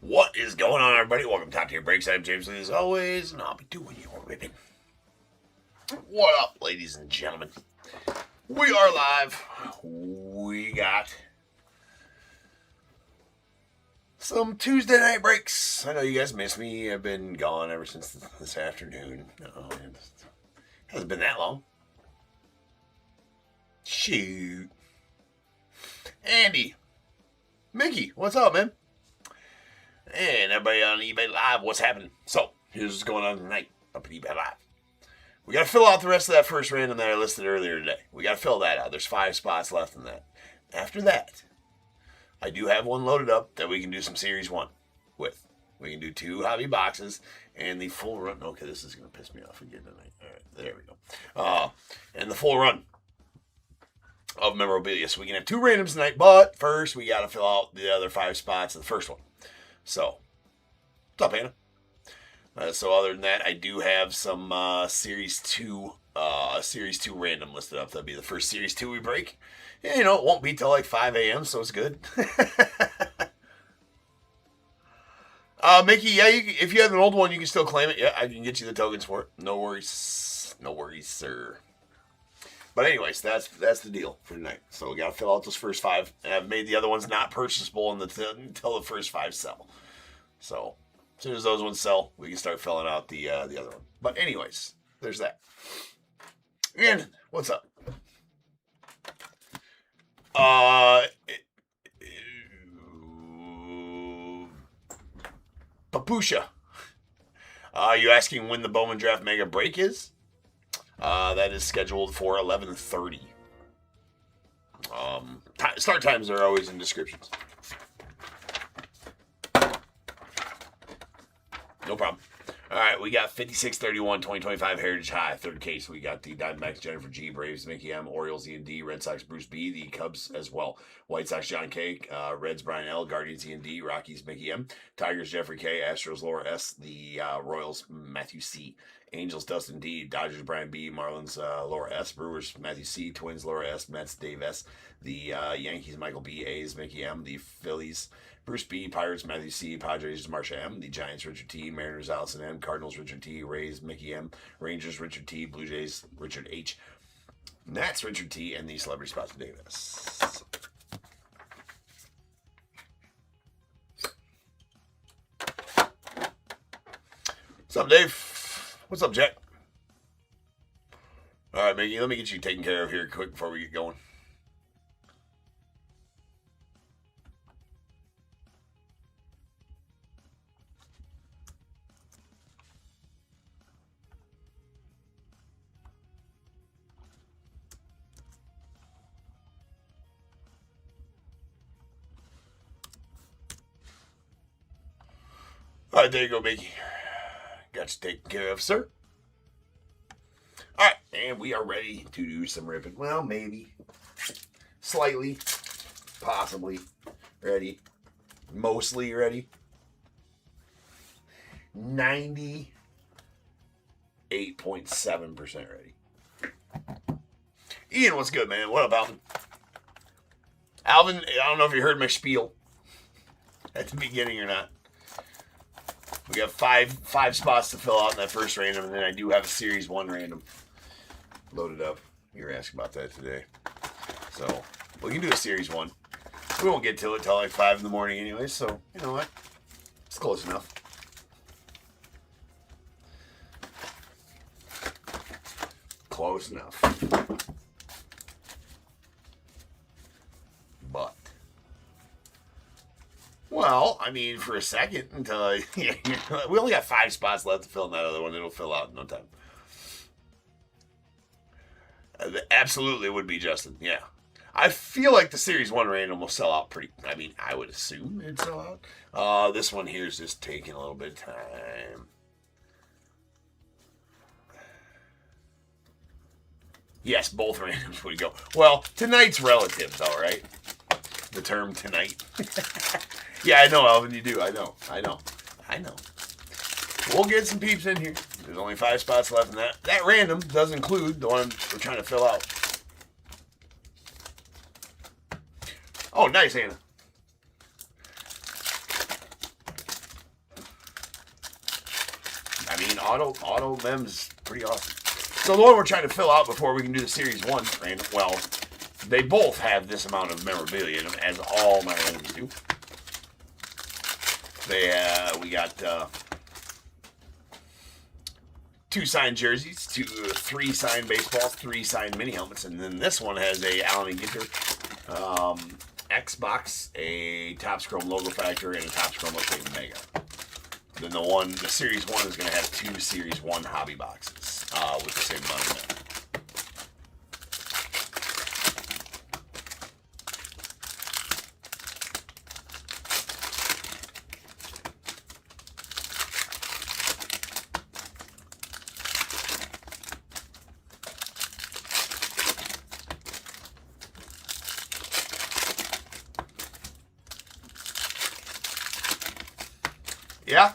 What is going on, everybody? Welcome to Top Tier Breaks. I'm James Lee, as always, and I'll be doing your ribbon. What up, ladies and gentlemen? We are live. We got some Tuesday night breaks. I know you guys missed me. I've been gone ever since this afternoon. No, it hasn't been that long. Shoot. Andy. Mickey, what's up, man? And everybody on eBay Live, what's happening? So, here's what's going on tonight up at eBay Live. We got to fill out the rest of that first random that I listed earlier today. We got to fill that out. There's 5 spots left in that. After that, I do have one loaded up that we can do some Series 1 with. We can do 2 hobby boxes and the full run. Okay, this is going to piss me off again tonight. All right, there we go. And the full run of memorabilia. So we can have 2 randoms tonight, but first we got to fill out the other 5 spots of the first one. So, what's up, Anna? So other than that, I do have some Series 2 random listed up. That'll be the first Series 2 we break. Yeah, you know, it won't be till like 5 a.m., so it's good. Mickey, yeah, if you have an old one, you can still claim it. Yeah, I can get you the tokens for it. No worries. No worries, sir. But anyways, that's the deal for tonight. So we got to fill out those first 5. And I've made the other ones not purchasable until the first 5 sell. So as soon as those ones sell, we can start filling out the other one. But anyways, there's that. And what's up? Papusha. Are you asking when the Bowman Draft Mega Break is? That is scheduled for 11:30. Start times are always in descriptions. No problem. All right, we got 5631 2025 Heritage High, 3rd case. We got the Diamondbacks, Jennifer G, Braves, Mickey M, Orioles, E&D, Red Sox, Bruce B, the Cubs as well. White Sox, John K, Reds, Brian L, Guardians, E&D, Rockies, Mickey M, Tigers, Jeffrey K, Astros, Laura S, the Royals, Matthew C, Angels, Dustin D, Dodgers, Brian B, Marlins, Laura S, Brewers, Matthew C, Twins, Laura S, Mets, Dave S, the Yankees, Michael B, A's, Mickey M, the Phillies, Bruce B, Pirates, Matthew C, Padres, Marsha M, the Giants, Richard T, Mariners, Allison M, Cardinals, Richard T, Rays, Mickey M, Rangers, Richard T, Blue Jays, Richard H, Nats, Richard T, and the Celebrity Spots, Davis. What's up, Dave? What's up, Jack? All right, Mickey, let me get you taken care of here quick before we get going. All right, there you go, Mickey. Got you taken care of, sir. All right, and we are ready to do some ripping. Well, maybe. Slightly. Possibly. Ready. Mostly ready. 98.7% ready. Ian, what's good, man? What up, Alvin? Alvin, I don't know if you heard my spiel at the beginning or not. We got five spots to fill out in that first random, and then I do have a Series 1 random loaded up. You were asking about that today. So, we can do a Series 1. We won't get to it till like 5 in the morning anyway, so, you know what? It's close enough. Close enough. But, well, I mean, for a second until we only got 5 spots left to fill in that other one. It'll fill out in no time. Absolutely would be Justin. Yeah, I feel like the Series 1 random will sell out pretty. I mean, I would assume it'd sell out. This one here is just taking a little bit of time. Yes, both randoms would go. Well, tonight's relative, though, right? The term tonight. Yeah, I know, Alvin, you do. I know. We'll get some peeps in here. There's only 5 spots left in that. That random does include the one we're trying to fill out. Oh, nice, Anna. mean, auto mem's pretty awesome. So the one we're trying to fill out before we can do the Series 1 random, well, they both have this amount of memorabilia in them, as all my randoms do. We got 2 signed jerseys, 3 signed baseballs, 3 signed mini helmets, and then this one has a Allen and Ginter Xbox, a Topps Chrome logo factor, and a Topps Chrome Update Mega. Then the Series 1 is going to have 2 Series 1 hobby boxes with the same amount of them. Yeah,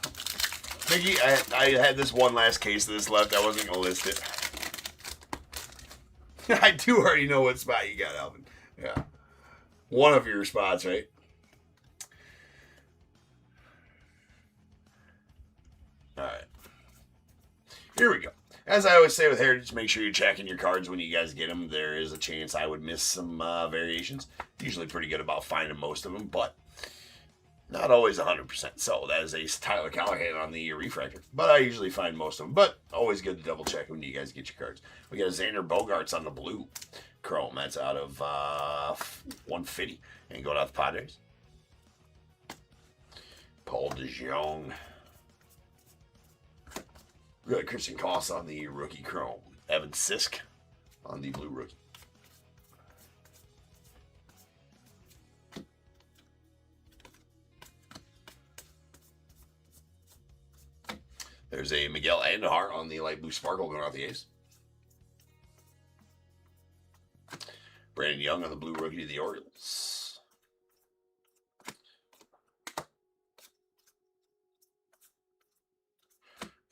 Mickey, I had this one last case of this left. I wasn't going to list it. I do already know what spot you got, Alvin. Yeah. One of your spots, right? All right. Here we go. As I always say with Heritage, make sure you're checking your cards when you guys get them. There is a chance I would miss some variations. Usually pretty good about finding most of them, but not always 100%. So that is a Tyler Callahan on the refractor. But I usually find most of them. But always good to double check when you guys get your cards. We got Xander Bogaerts on the blue chrome. That's out of 150. And going out the Padres. Paul DeJong. We got Christian Koss on the rookie chrome. Evan Sisk on the blue rookie. There's a Miguel Andujar on the light blue sparkle going out the A's. Brandon Young on the blue rookie to the Orioles.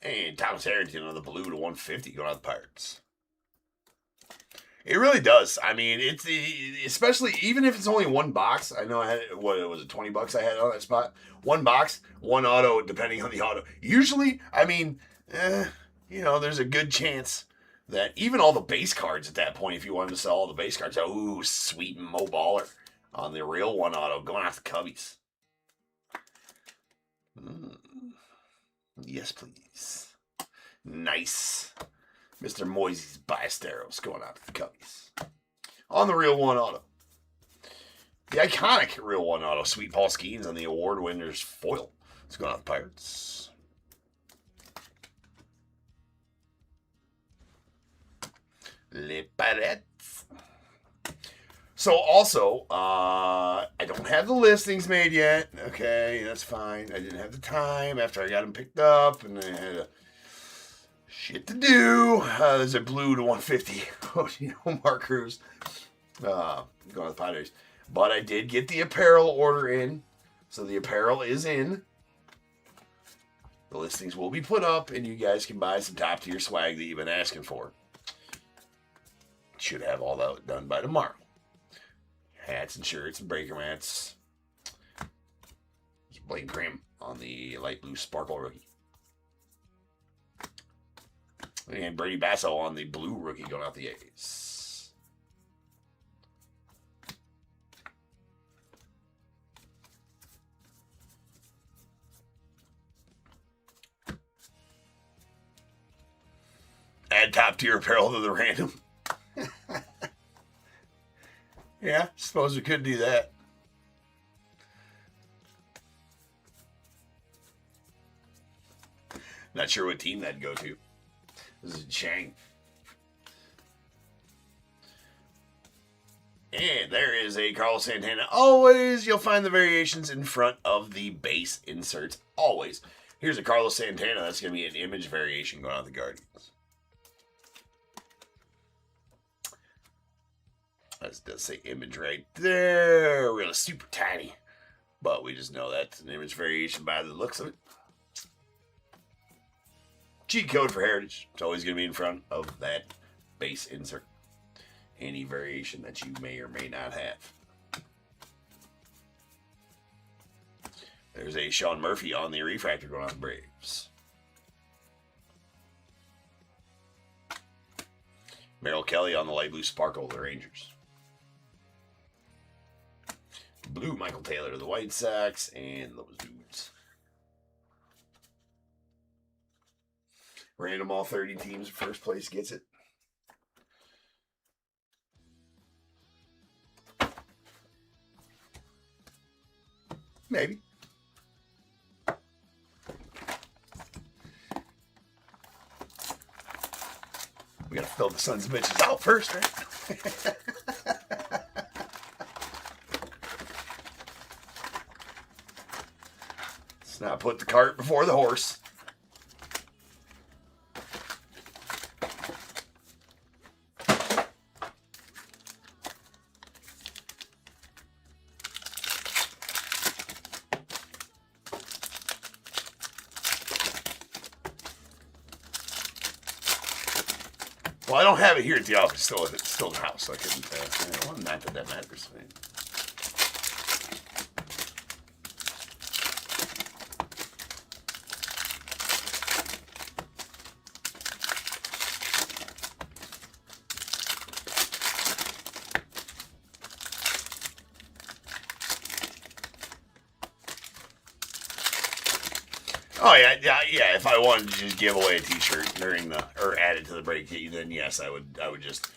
And Thomas Harrington on the blue to 150 going out the Pirates. It really does. I mean, it's especially even if it's only one box. I know I had what was it, $20 I had on that spot. One box, one auto, depending on the auto. Usually, I mean, there's a good chance that even all the base cards at that point, if you wanted to sell all the base cards, sweet Mo Baller on the real one auto going out the Cubbies. Yes, please. Nice. Mr. Moises Ballesteros going out to the Cubbies. On the real one auto. The iconic real one auto, Sweet Paul Skeens on the award winners foil. It's going out to the Pirates. Les Pirates. So also, I don't have the listings made yet. Okay, that's fine. I didn't have the time after I got them picked up, and I had shit to do. There's a blue to 150. Mark Cruz. Going to the Padres. But I did get the apparel order in. So the apparel is in. The listings will be put up, and you guys can buy some top tier swag that you've been asking for. Should have all that done by tomorrow. Hats and shirts and breaker mats. Blake Grimm on the light blue sparkle rookie. And Brady Basso on the blue rookie going out the A's. Add top tier apparel to the random. Yeah, suppose we could do that. Not sure what team that'd go to. This is Chang. And there is a Carlos Santana. Always, you'll find the variations in front of the base inserts. Always. Here's a Carlos Santana. That's going to be an image variation going on the Guardians. That does say image right there. Really super tiny. But we just know that's an image variation by the looks of it. Cheat code for Heritage. It's always going to be in front of that base insert. Any variation that you may or may not have. There's a Sean Murphy on the refractor going on the Braves. Merrill Kelly on the light blue sparkle, the Rangers. Blue, Michael Taylor, the White Sox, and those dudes. Random all 30 teams. First place gets it. Maybe. We gotta fill the sons of bitches out first, right? Let's not put the cart before the horse. Well, I don't have it here at the office. It's still in the house, so I couldn't. Well, not that matters. Oh yeah. If I wanted to just give away a T-shirt or add it to the break, then yes, I would just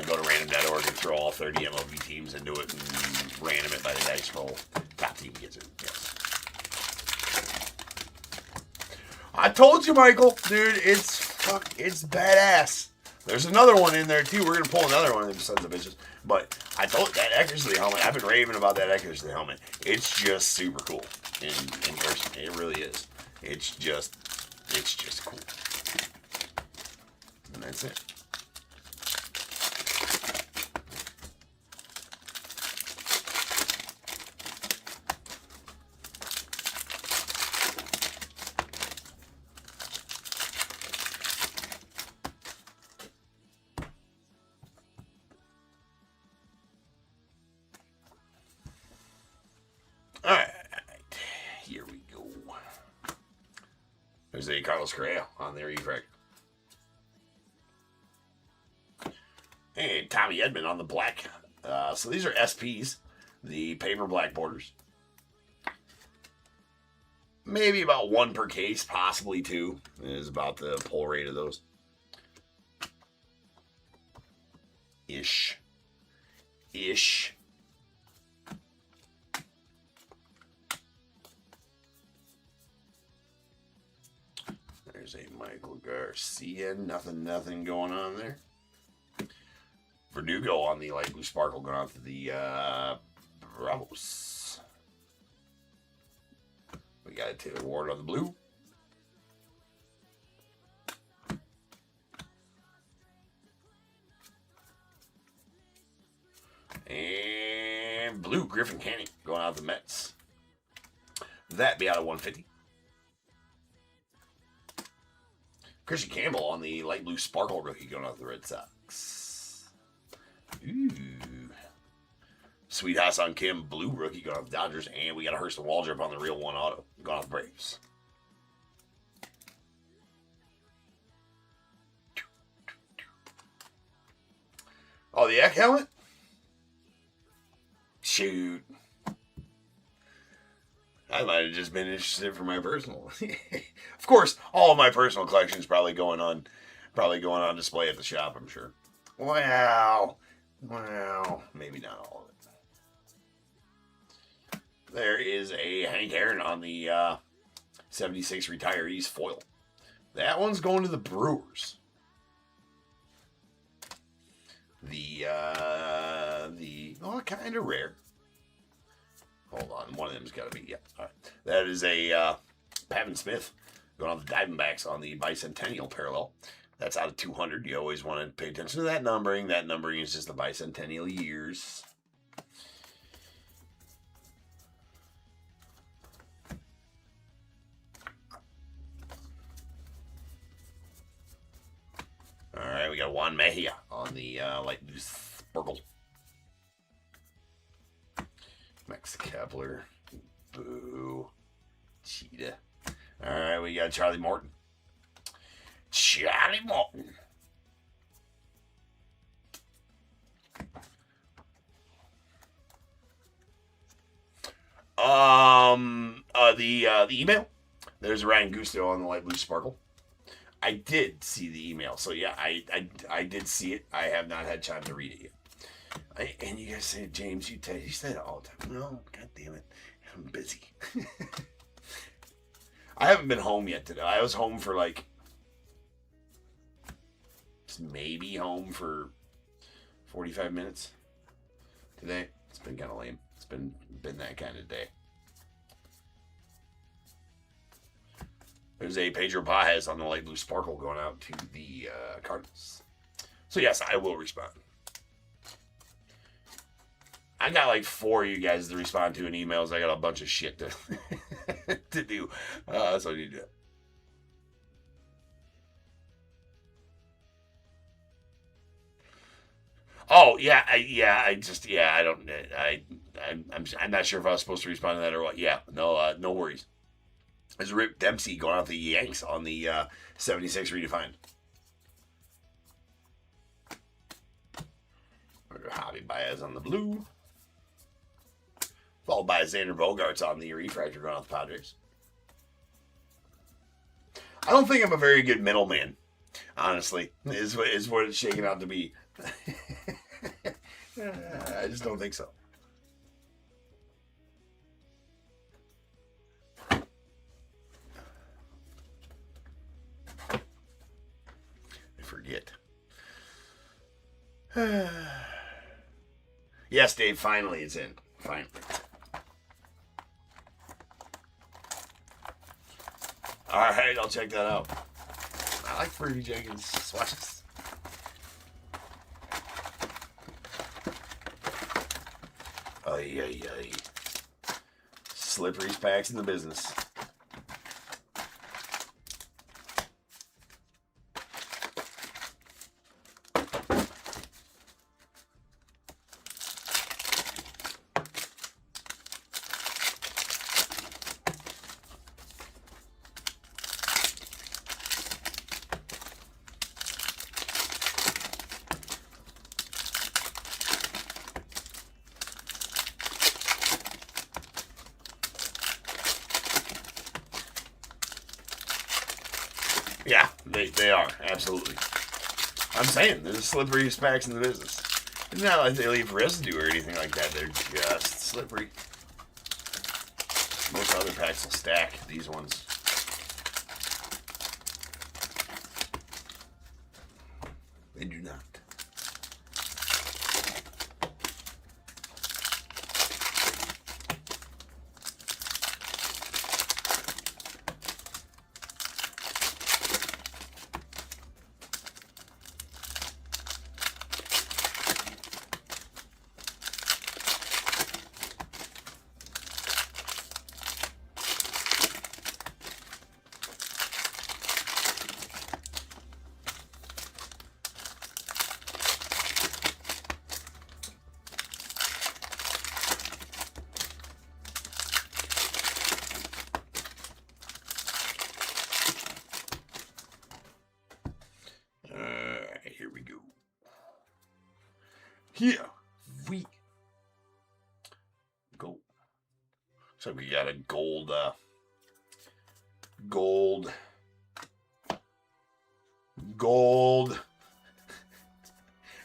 go to random.org and throw all 30 MLB teams into it and random it by the dice roll. Top team gets it. Yes. I told you, Michael, dude. It's badass. There's another one in there too. We're gonna pull another one of them sons of bitches. But I told that Eckersley helmet. I've been raving about that Eckersley helmet. It's just super cool in person. It really is. It's just cool. And that's it. All right. Here we go. There's a Carlos Correa on there, correct. And Tommy Edman on the black. So these are SPs, the paper black borders. Maybe about one per case, possibly two, is about the pull rate of those. Ish. There's a Michael Garcia. Nothing going on there. Verdugo on the light blue sparkle going out to the Bravos. We got a Taylor Ward on the blue. And blue Griffin Canning going out to the Mets. That be out of 150. Christian Campbell on the light blue sparkle rookie going out to the Red Sox. Ooh. Sweet House on Kim, blue rookie going out to the Dodgers. And we got a Hurston Waldrop on the real one auto going out to the Braves. Oh, the Eck helmet? Shoot. I might have just been interested for my personal. Of course, all of my personal collections probably going on display at the shop, I'm sure. Well, maybe not all of it. There is a Hank Aaron on the 76 retirees foil. That one's going to the Brewers. Kind of rare. Hold on, one of them's got to be, yeah. All right. That is a Pavin Smith going on the Diamondbacks on the bicentennial parallel. That's out of 200. You always want to pay attention to that numbering. That numbering is just the bicentennial years. All right, we got Juan Mejia on the light blue sparkle. Max Kepler. Boo. Cheetah. All right, we got Charlie Morton. The email. There's Ryan Gusto on the light blue sparkle. I did see the email, so yeah, I did see it. I have not had time to read it yet. And you guys say, James, you say it all the time. No, god damn it, I'm busy. I haven't been home yet today. I was home for like, maybe home for 45 minutes today. It's been kind of lame. It's been that kind of day. There's a Pedro Paez on the light blue sparkle going out to the Cardinals. So yes, I will respond. I got like 4 of you guys to respond to in emails. I got a bunch of shit to to do. So I need to do it. Oh yeah, I'm not sure if I was supposed to respond to that or what. Yeah, no worries. There's Rip Dempsey going out the Yanks on the 76 redefined. Javi Baez on the blue. Followed by Xander Bogaerts on the refractor going out the Padres. I don't think I'm a very good middleman, honestly, is what it's shaking out to be. I just don't think so. I forget. Yes, Dave, finally it's in. Finally. Alright, I'll check that out. I like Fergie Jenkins swatches. Ay. Slippery's packs in the business. Yeah, they are, absolutely. I'm saying, they're the slipperiest packs in the business. It's not like they leave residue or anything like that. They're just slippery. Most other packs will stack. These ones. They do not. Here we go. Here we go. So we got a gold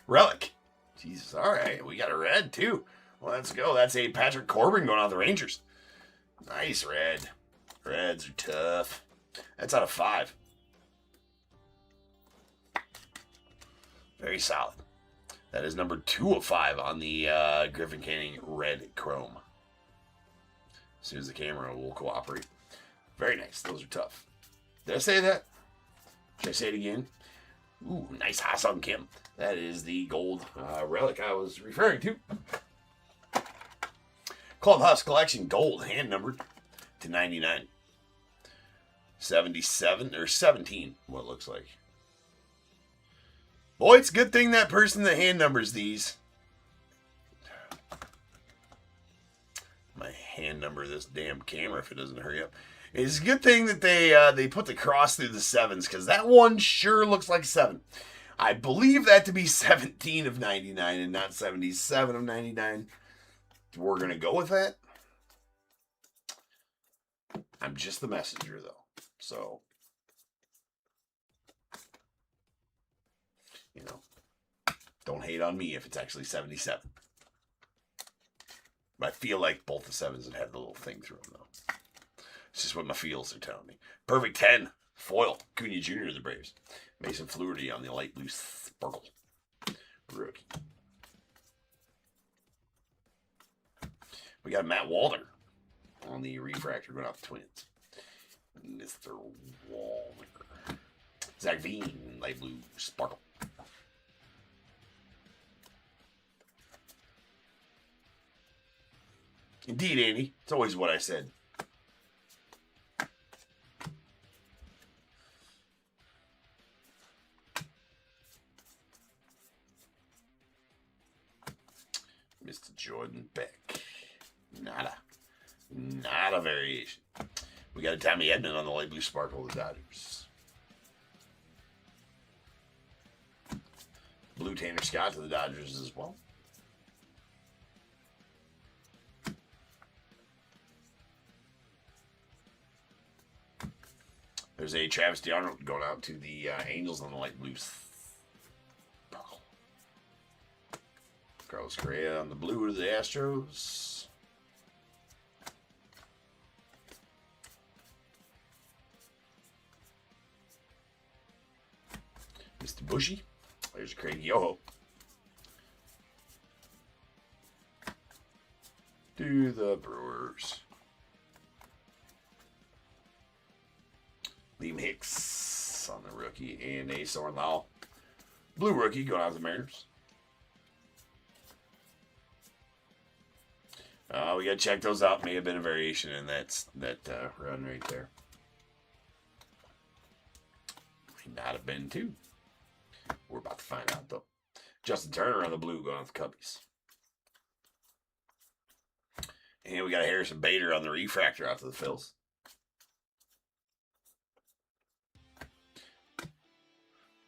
relic. Jesus, all right. We got a red too. Well, let's go. That's a Patrick Corbin going on the Rangers. Nice red. Reds are tough. That's out of 5. Very solid. That is number 2 of 5 on the Griffin Canning red chrome. As soon as the camera will cooperate. Very nice. Those are tough. Did I say that? Should I say it again? Ooh, nice Ha-Sung Kim. That is the gold relic I was referring to. Clubhouse Collection gold, hand numbered to 99. 77 or 17, what it looks like. Boy, it's a good thing that person that hand numbers these. My hand number this damn camera if it doesn't hurry up. It's a good thing that they put the cross through the 7s, because that one sure looks like 7. I believe that to be 17 of 99 and not 77 of 99. We're going to go with that. I'm just the messenger, though. So, you know, don't hate on me if it's actually 77. But I feel like both the 7s have had the little thing through them, though. It's just what my feels are telling me. Perfect 10. Foil. Cunha Jr. of the Braves. Mason Fluharty on the light blue sparkle. Rookie. We got Matt Walner on the refractor going out the Twins. Mr. Walner. Zach Veen, light blue sparkle. Indeed, Andy. It's always what I said. Mr. Jordan Beck. Not a variation. We got a Tommy Edman on the light blue sparkle of the Dodgers. Blue Tanner Scott to the Dodgers as well. There's a Travis DeArnold going out to the Angels on the light blue sparkle. Carlos Correa on the blue to the Astros. Mr. Bushy. There's Craig Yoho. To the Brewers. Liam Hicks on the rookie. And a Soren Lau. Blue rookie going out to the Mariners. We got to check those out. May have been a variation in that run right there. Might not have been too. We're about to find out, though. Justin Turner on the blue going with the Cubbies. And we got a Harrison Bader on the refractor out to the Phils.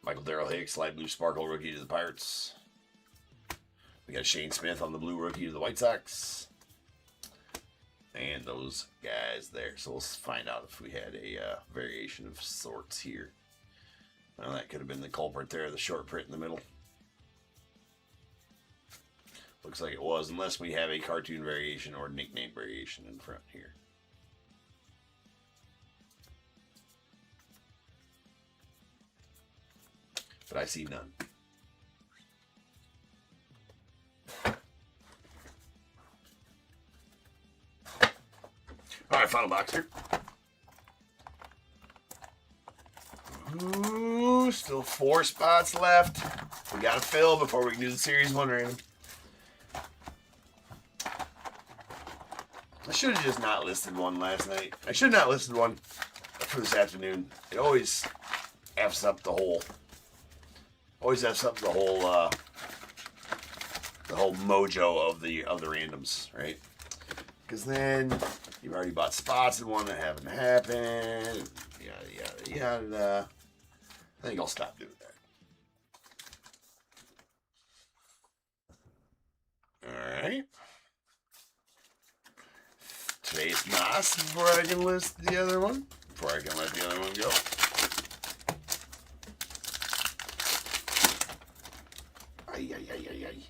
Michael Darrell Hicks, light blue sparkle rookie to the Pirates. We got Shane Smith on the blue rookie to the White Sox. And those guys there. So we'll find out if we had a variation of sorts here. Well, that could have been the culprit there, the short print in the middle. Looks like it was, unless we have a cartoon variation or nickname variation in front here. But I see none. All right, final box here. Ooh, still 4 spots left. We got to fill before we can do the Series 1 random. I should have just not listed one last night. I should not listed one for this afternoon. It always F's up the whole. Always F's up the whole mojo of the randoms, right? Because then you've already bought spots in one that haven't happened. Yada yada yada. I think I'll stop doing that. All right. Today's NOS before I can list the other one. Before I can let the other one go. Ay, ay, ay, ay, ay.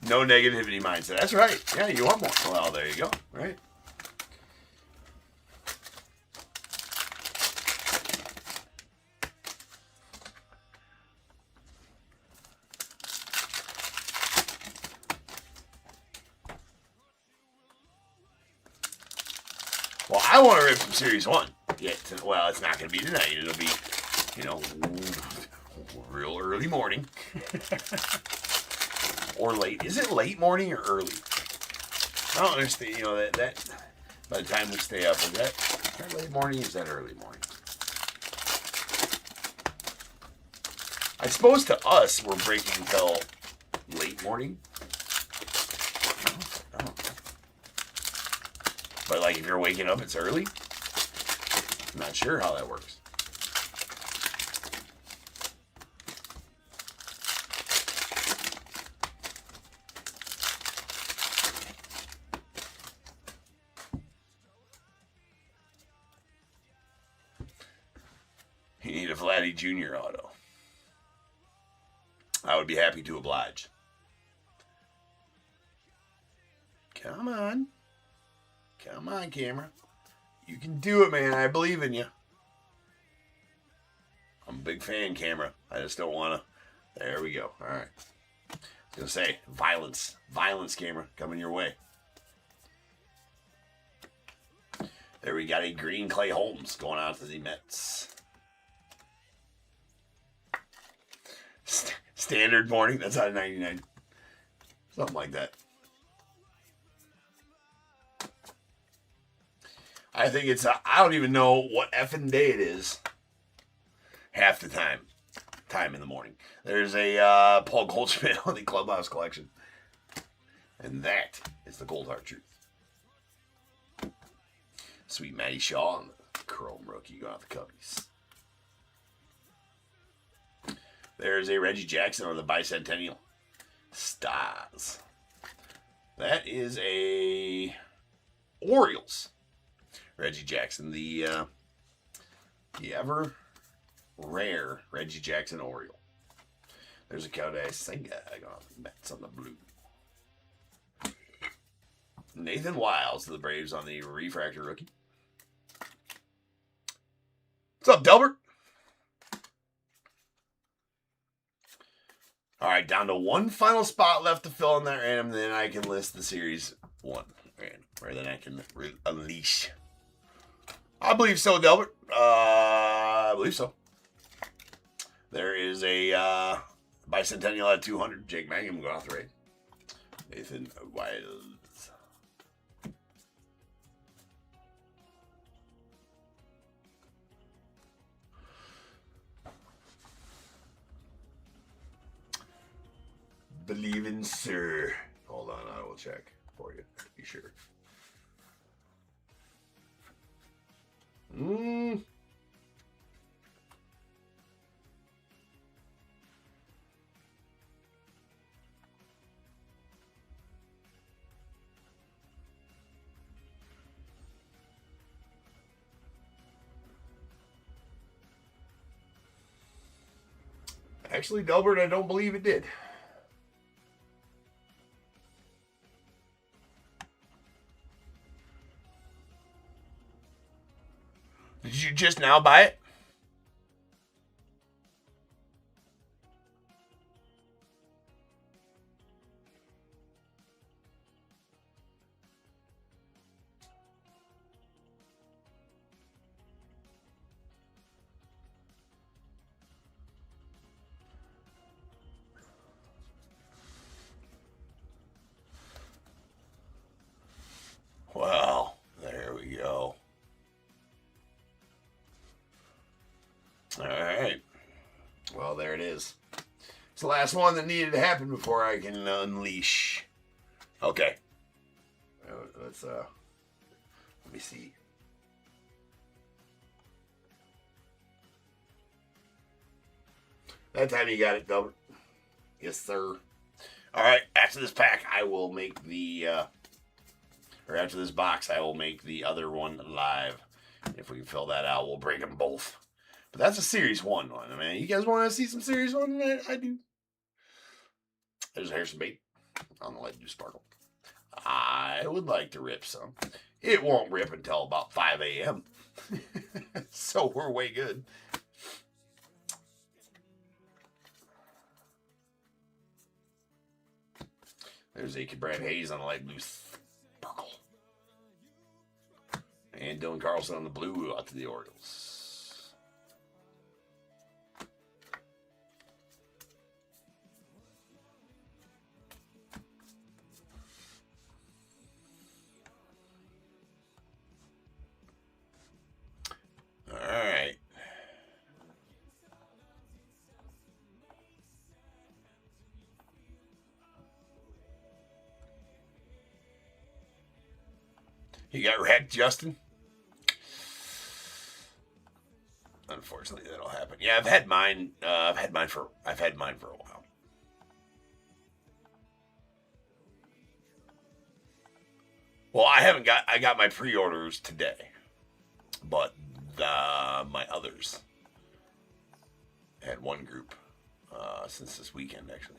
No negativity mindset. That's right. Yeah, you want more. Well, there you go. Right. Well, I want to rip some Series 1. Yeah, well, it's not going to be tonight. It'll be, real early morning. Or late. Is it late morning or early? I don't understand, that by the time we stay up, is that late morning or is that early morning? I suppose to us, we're breaking till late morning. But like if you're waking up, it's early. I'm not sure how that works. You need a Vladdy Jr. auto. I would be happy to oblige. Come on. Come on, camera. You can do it, man. I believe in you. I'm a big fan, camera. I just don't want to. There we go. All right. I was going to say, violence. Violence, camera. Coming your way. There we got a green Clay Holmes going out to the Mets. Standard morning. That's out of 99. Something like that. I think it's, I don't even know what effing day it is. Half the time. Time in the morning. There's a Paul Goldschmidt on the Clubhouse collection. And that is the Gold Heart Truth. Sweet Matty Shaw and the Chrome rookie going out the Cubbies. There's a Reggie Jackson on the Bicentennial Stars. That is a Orioles. Reggie Jackson, the ever rare Reggie Jackson Oriole. There's a Kodai Senga on the Mets on the blue. Nathan Wiles to the Braves on the refractor rookie. What's up, Delbert? All right, down to one final spot left to fill in that random, then I can list the series one random, or then I can unleash. I believe so, Delbert. I believe so. There is a Bicentennial at 200. Jake Mangum going off the raid. Nathan Wiles. Believe in sir. Hold on, I will check for you to be sure. Actually, Delbert, I don't believe it did. Did you just now buy it? Well, there we go. All right. Well, there it is. It's the last one that needed to happen before I can unleash. Okay. Let's let me see. That time you got it, Delbert. Yes, sir. All right. After this pack, I will make the, or after this box, I will make the other one live. If we can fill that out, we'll break them both. But that's a Series 1 one. I mean, you guys want to see some Series 1? I do. There's Harrison Bate on the Light Blue Sparkle. I would like to rip some. It won't rip until about 5 a.m. So we're way good. There's a Brad Hayes on the Light Blue Sparkle. And Dylan Carlson on the blue out to the Orioles. All right. You got wrecked, Justin? Unfortunately, that'll happen. Yeah, I've had mine for a while. Well, I got my pre-orders today, but my others had one group since this weekend, actually.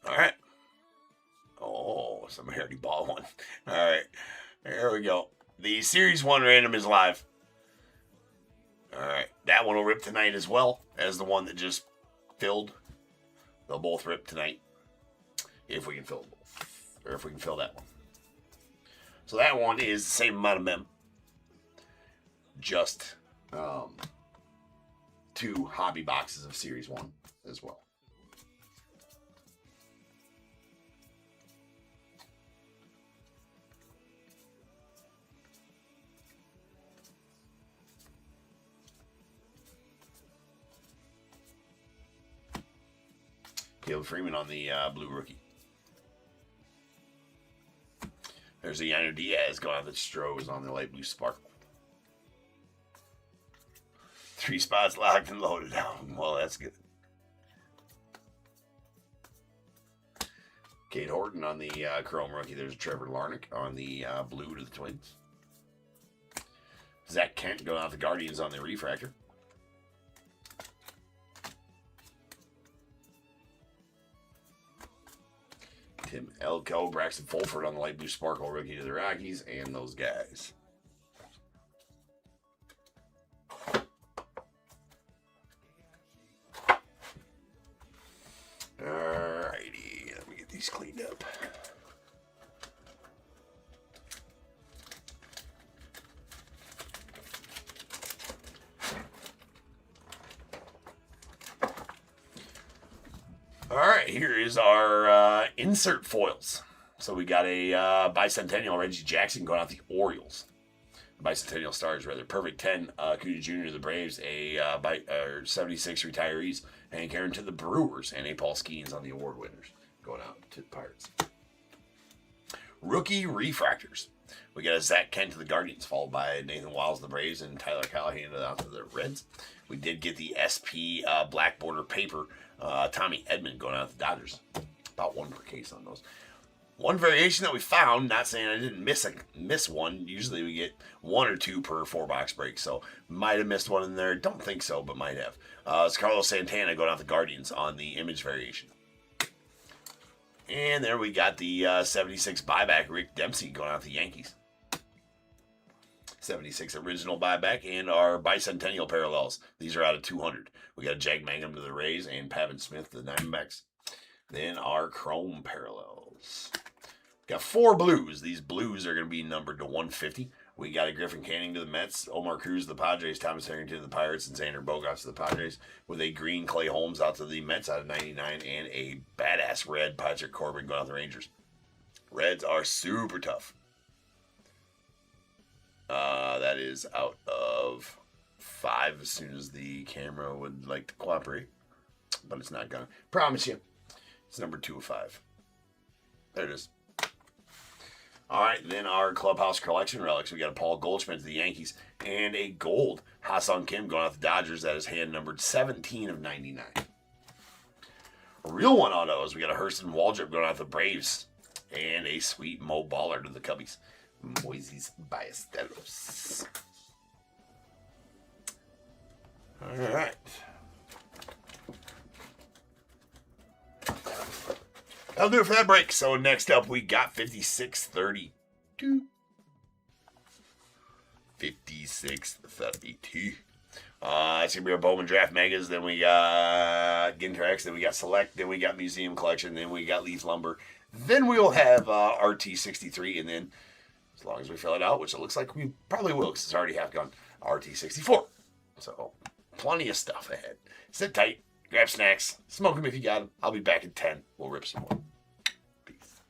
All right. Oh, somebody already bought one. All right, there we go. The Series 1 random is live. All right, that one will rip tonight as well as the one that just filled. They'll both rip tonight if we can fill both, or if we can fill that one. So that one is the same amount of mem. Just 2 hobby boxes of Series 1 as well. Caleb Freeman on the blue rookie. There's a Yano Diaz going on the Strohs on the light blue sparkle. 3 spots locked and loaded down. Well, that's good. Kate Horton on the chrome rookie. There's Trevor Larnach on the blue to the Twins. Zach Kent going out the Guardians on the refractor. Tim Elko, Braxton Fulford on the light blue sparkle rookie to the Rockies, and those guys. Alrighty, let me get these cleaned up. Alright, here is our insert foils. So we got a bicentennial Reggie Jackson going out the Orioles. Bicentennial stars, rather. Perfect 10, Acuna Jr. to the Braves. A 76 retirees. Hank Aaron to the Brewers. And a Paul Skeens on the award winners. Going out to the Pirates. Rookie refractors. We got a Zach Kent to the Guardians, followed by Nathan Wiles to the Braves and Tyler Callahan out to the Reds. We did get the SP black border paper. Tommy Edman going out to the Dodgers. About 1 per case on those. One variation that we found, not saying I didn't miss one. Usually we get 1 or 2 per 4-box break, so might have missed one in there. Don't think so, but might have. It's Carlos Santana going out the Guardians on the image variation. And there we got the 76 buyback Rick Dempsey going out the Yankees. 76 original buyback and our bicentennial parallels. These are out of 200. We got Jack Mangum to the Rays and Pavin Smith to the Diamondbacks. Then our chrome parallels. Got 4 blues. These blues are going to be numbered to 150. We got a Griffin Canning to the Mets, Omar Cruz to the Padres, Thomas Harrington to the Pirates, and Xander Bogaerts to the Padres. With a green Clay Holmes out to the Mets out of 99 and a badass red Patrick Corbin going out the Rangers. Reds are super tough. That is out of 5 as soon as the camera would like to cooperate. But it's not gonna. Promise you. It's number 2 of 5. There it is. All right, then our clubhouse collection relics. We got a Paul Goldschmidt to the Yankees and a gold Ha-Seong Kim going out the Dodgers. That is hand numbered 17 of 99. A real one on those. We got a Hurston Waldrop going out the Braves and a sweet Mo Baller to the Cubbies. Moises Ballesteros. All right. That'll do it for that break. So next up, we got 5632. 5632. It's going to be our Bowman Draft Megas. Then we got GINTER X. Then we got Select. Then we got Museum Collection. Then we got Leaf Lumber. Then we'll have RT63. And then, as long as we fill it out, which it looks like we probably will because it's already half gone, RT64. So, plenty of stuff ahead. Sit tight. Grab snacks. Smoke them if you got them. I'll be back in 10. We'll rip some more. Peace.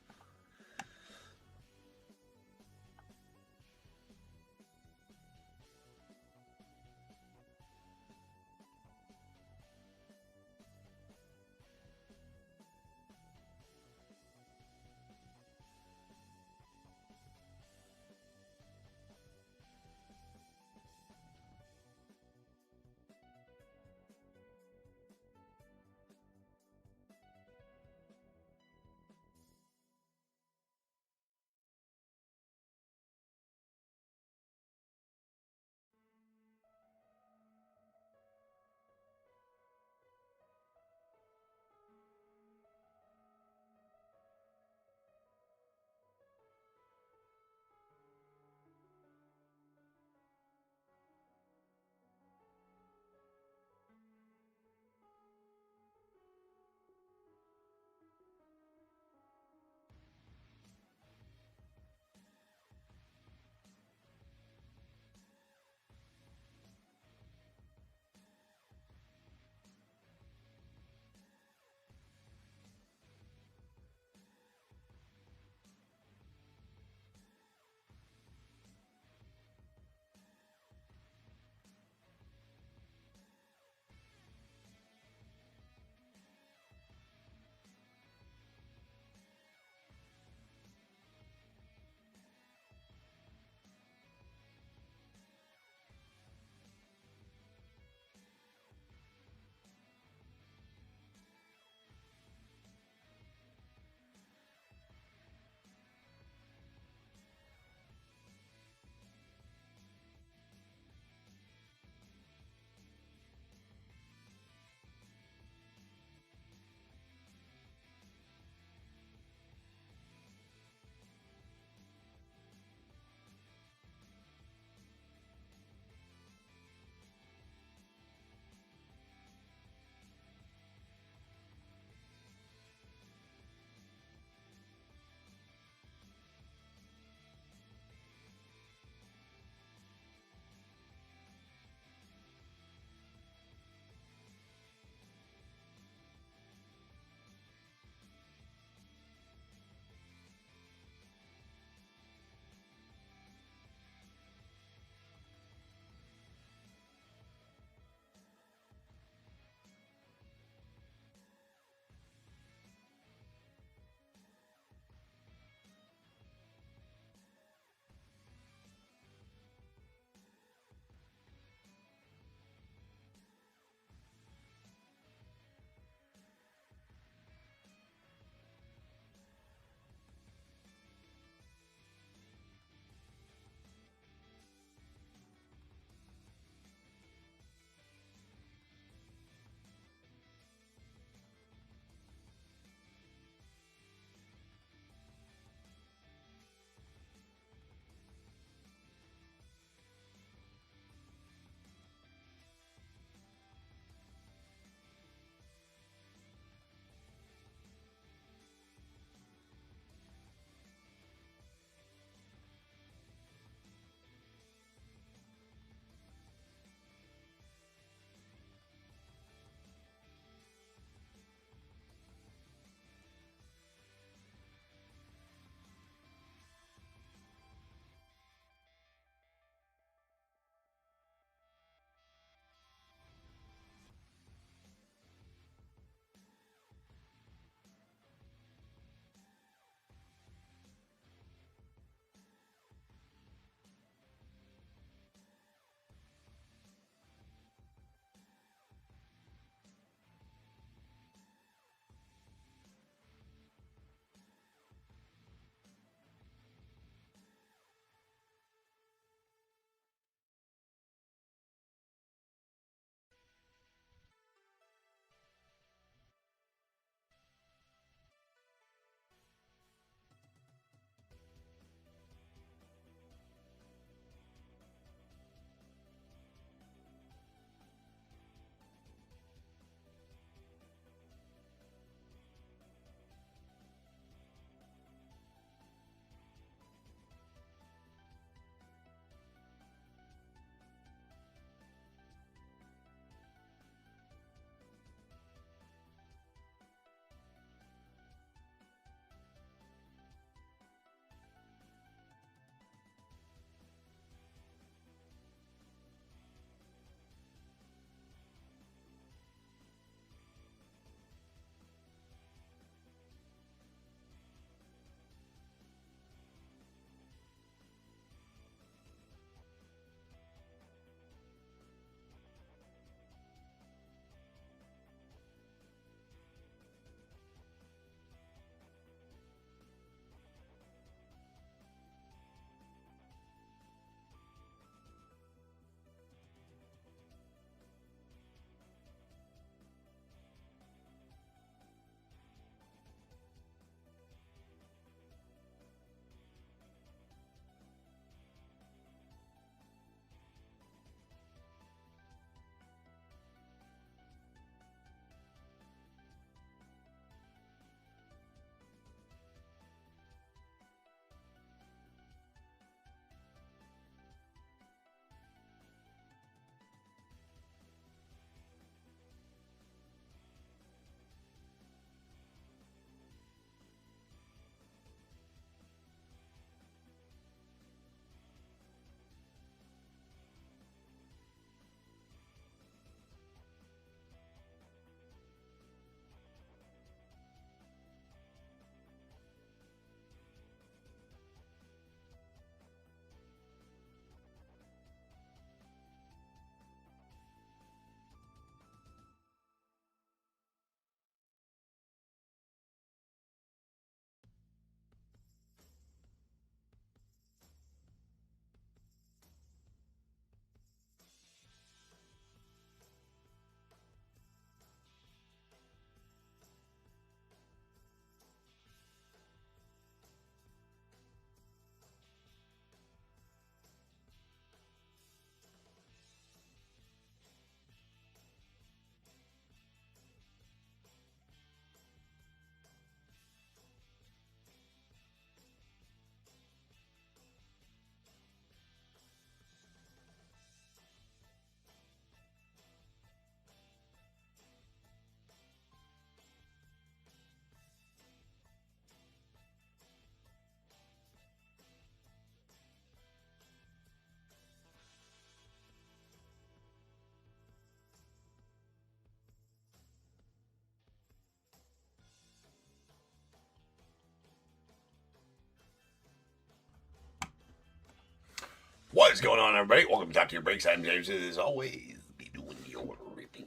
What is going on, everybody? Welcome to Top Tier Breaks. I'm James. As always, be doing your ripping.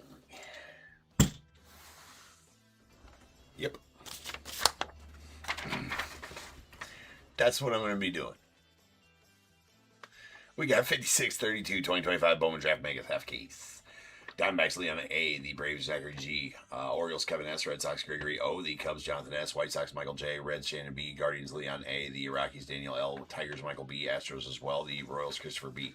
Yep. That's what I'm going to be doing. We got 56, 32, 2025 Bowman Draft Mega Half Case. Diamondbacks Leon A, the Braves Zachary G, Orioles Kevin S, Red Sox Gregory O, the Cubs Jonathan S, White Sox Michael J, Reds Shannon B, Guardians Leon A, the Rockies Daniel L, Tigers Michael B, Astros as well, the Royals Christopher B,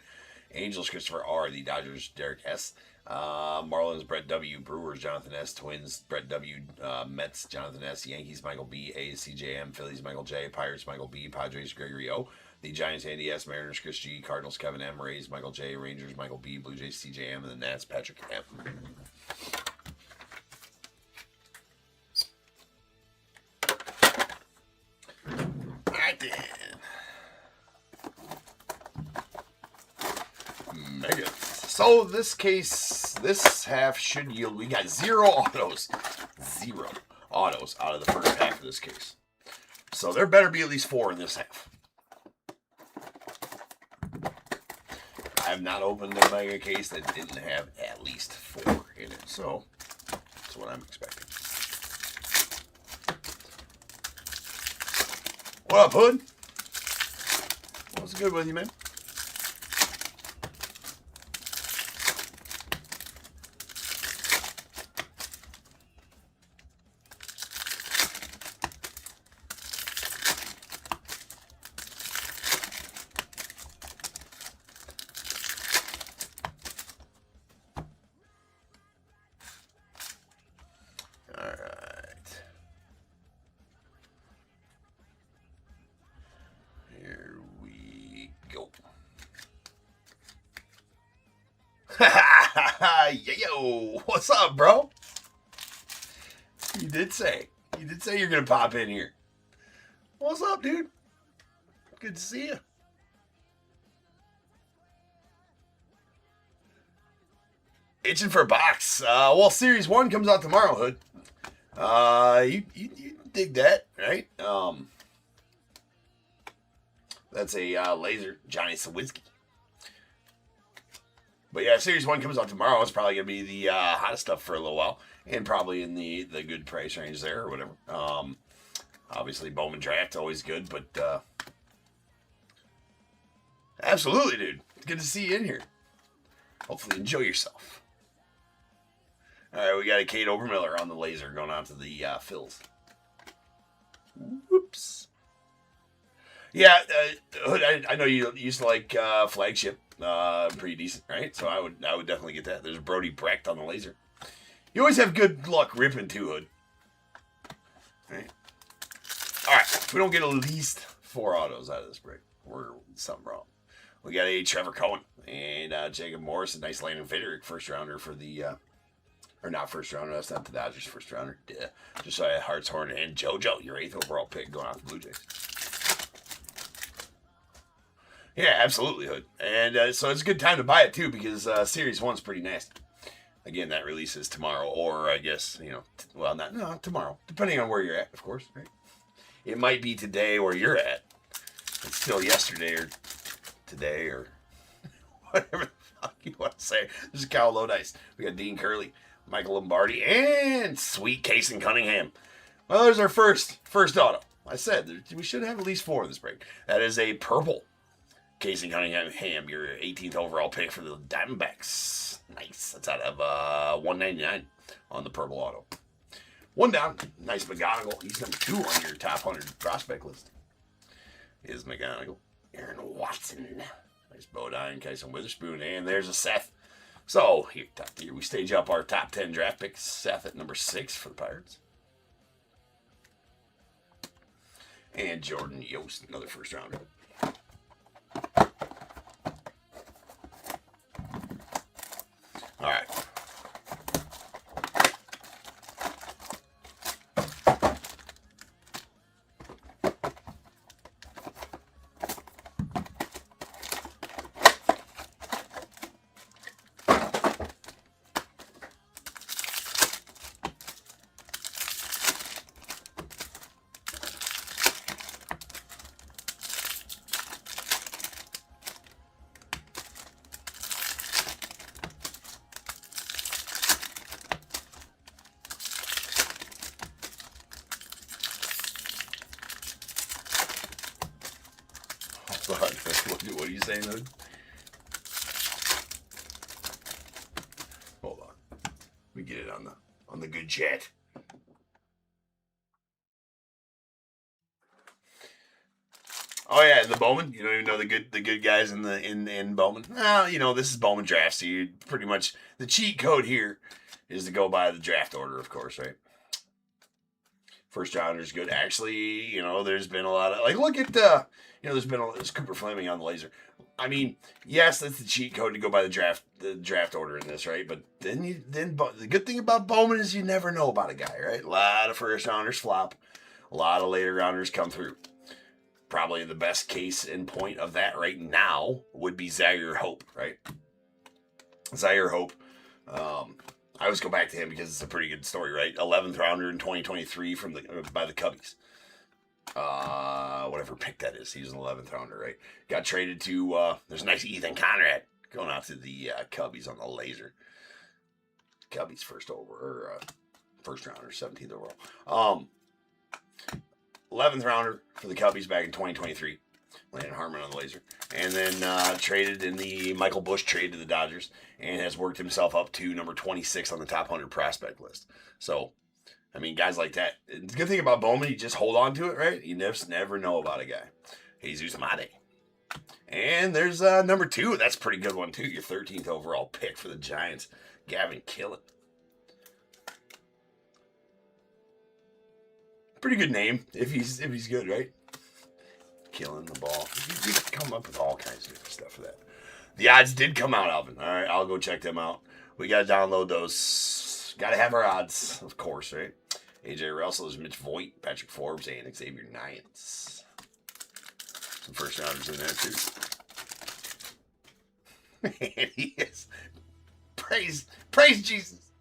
Angels Christopher R, the Dodgers Derek S, Marlins Brett W, Brewers Jonathan S, Twins Brett W, Mets Jonathan S, Yankees Michael B, A's CJM, Phillies Michael J, Pirates Michael B, Padres Gregory O, the Giants Andy S, Mariners Chris G, Cardinals Kevin M, Rays Michael J, Rangers Michael B, Blue Jays CJM, and the Nats Patrick M. Alright then. Mega. So this case, this half should yield, we got 0 autos. 0 autos out of the first half of this case. So there better be at least 4 in this half. I have not opened a mega case that didn't have at least 4 in it. So that's what I'm expecting. What up, Hood? What's good with you, man? Yo, what's up, bro? You did say you're gonna pop in here. What's up, dude? Good to see you. Itching for a box. Well, Series 1 comes out tomorrow, Hood. You dig that, right? That's a laser, Johnny Sawinski. But yeah, Series 1 comes out tomorrow. It's probably going to be the hottest stuff for a little while. And probably in the good price range there or whatever. Obviously, Bowman Draft, always good. But absolutely, dude. It's good to see you in here. Hopefully enjoy yourself. All right, we got a Kate Obermiller on the laser going on to the Phils. Whoops. Yeah, I know you used to like Flagship. Pretty decent, right? So I would definitely get that. There's Brody Brecht on the laser. You always have good luck ripping too, Hood. Right? All right. If we don't get at least 4 autos out of this break, we're something wrong. We got a Trevor Cohen and Jacob Morris, a nice Landon Federic first rounder for the, or not first rounder. That's not the Dodgers first rounder. Just Hartshorn and JoJo, your 8th overall pick, going off the Blue Jays. Yeah, absolutely, Hood. And so it's a good time to buy it, too, because Series 1's pretty nasty. Again, that releases tomorrow, or I guess, not tomorrow. Depending on where you're at, of course, right? It might be today where you're at. It's still yesterday or today or whatever the fuck you want to say. This is Kyle Lodice. We got Dean Curley, Michael Lombardi, and sweet Casey Cunningham. Well, there's our first auto. I said we should have at least 4 in this break. That is a purple Casey Cunningham, your 18th overall pick for the Diamondbacks. Nice. That's out of 199 on the purple auto. 1 down. Nice McGonigal. He's number 2 on your top 100 prospect list. Is McGonigal. Aaron Watson. Nice Bodine, Kyson Witherspoon. And there's a Seth. So, here we stage up our top 10 draft picks. Seth at number 6 for the Pirates. And Jordan Yost, another first rounder. All right. What are you saying, Hood? Hold on. We get it on the good chat. Oh yeah, and the Bowman. You don't even know the good guys in Bowman. Well, you know, this is Bowman draft, so you pretty much the cheat code here is to go by the draft order, of course, right? First rounder's good. Actually, you know, there's been a lot of look at there's Cooper Fleming on the laser. I mean, yes, that's the cheat code to go by the draft order in this, right? But then the good thing about Bowman is you never know about a guy, right? A lot of first rounders flop, a lot of later rounders come through. Probably the best case in point of that right now would be Zaire Hope, right? Zaire Hope. I always go back to him because it's a pretty good story, right? 11th rounder in 2023 by the Cubbies. Whatever pick that is. He was an 11th rounder, right? Got traded to, there's a nice Ethan Conrad going out to the Cubbies on the laser. Cubbies first rounder, 17th overall. 11th rounder for the Cubbies back in 2023. Landon Harmon on the laser. And then traded in the Michael Busch trade to the Dodgers and has worked himself up to number 26 on the top 100 prospect list. So, I mean, guys like that. The good thing about Bowman, you just hold on to it, right? You never know about a guy. Jesus Mate. And there's number 2. That's a pretty good one, too. Your 13th overall pick for the Giants, Gavin Killen. Pretty good name if he's good, right? Killing the ball. You come up with all kinds of different stuff for that. The odds did come out, Alvin. All right, I'll go check them out. We got to download those. Got to have our odds, of course, right? AJ Russell is Mitch Voigt, Patrick Forbes, and Xavier Nyans. Some first rounders in there, too. And he is. Praise Jesus.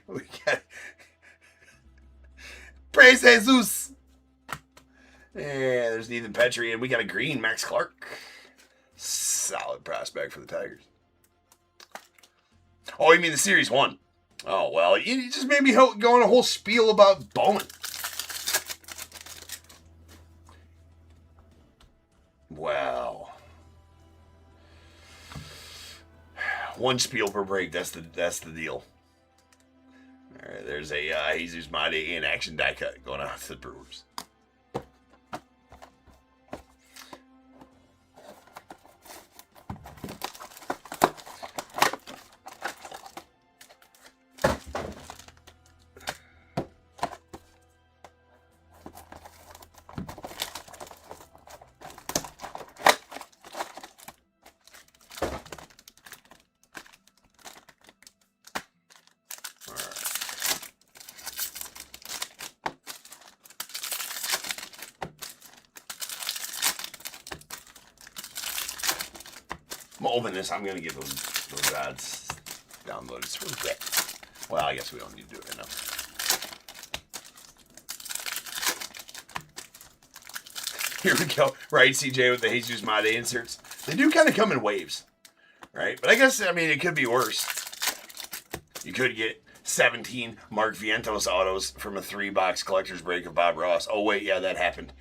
We got. Praise Jesus. Yeah, there's Ethan Petrie, and we got a green Max Clark. Solid prospect for the Tigers. Oh, you mean the Series 1? Oh, well, you just made me go on a whole spiel about Bowman. Well, one spiel per break. That's the deal. All right, there's a Jesus Mate in action die cut going out to the Brewers. I'm gonna open this. I'm gonna get those odds downloaded. It's really quick. Well, I guess we don't need to do it right now. Here we go. Right, CJ with the Jesus Mate inserts. They do kind of come in waves, right? But I guess, I mean, it could be worse. You could get 17 Mark Vientos autos from a 3-box collector's break of Bob Ross. Oh, wait, yeah, that happened.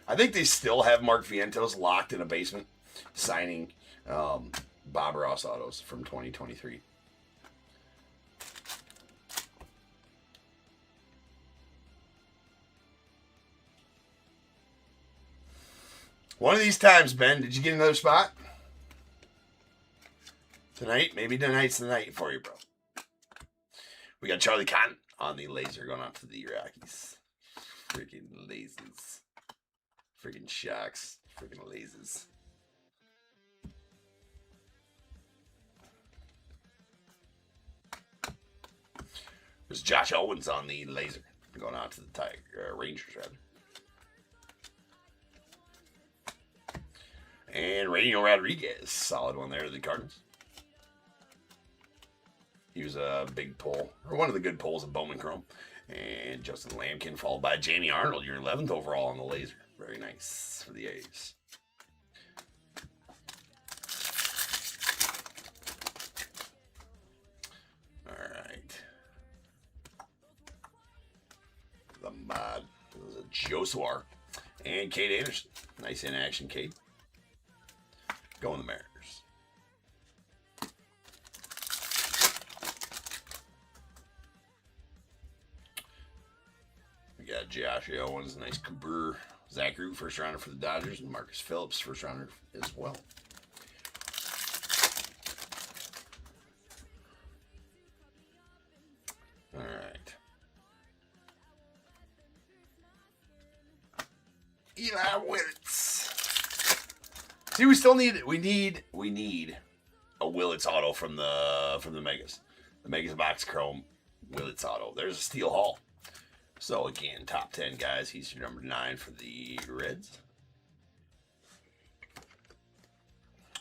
I think they still have Mark Vientos locked in a basement signing Bob Ross autos from 2023. One of these times, Ben, did you get another spot? Tonight? Maybe tonight's the night for you, bro. We got Charlie Cotton on the laser going out to the Rockies. Freaking lasers. Freaking Sharks. Freaking lasers. There's Josh Owens on the laser. Going out to the Rangers, rather. And Rainier Rodriguez. Solid one there to the Cardinals. He was a big pull, or one of the good pulls of Bowman Chrome. And Justin Lampkin, followed by Jamie Arnold, your 11th overall on the laser. Very nice for the A's. All right. The mod. This is a Josuar. And Kate Anderson. Nice in action, Kate. Going the Mariners. We got Josh Owens, nice Cabrera. Zach Root, first rounder for the Dodgers. And Marcus Phillips, first rounder as well. All right. Eli Willits. See, we still need a Willits auto from the Megas. The Megas box chrome Willits auto. There's a Steel Hall. So again, top 10 guys. He's your number 9 for the Reds.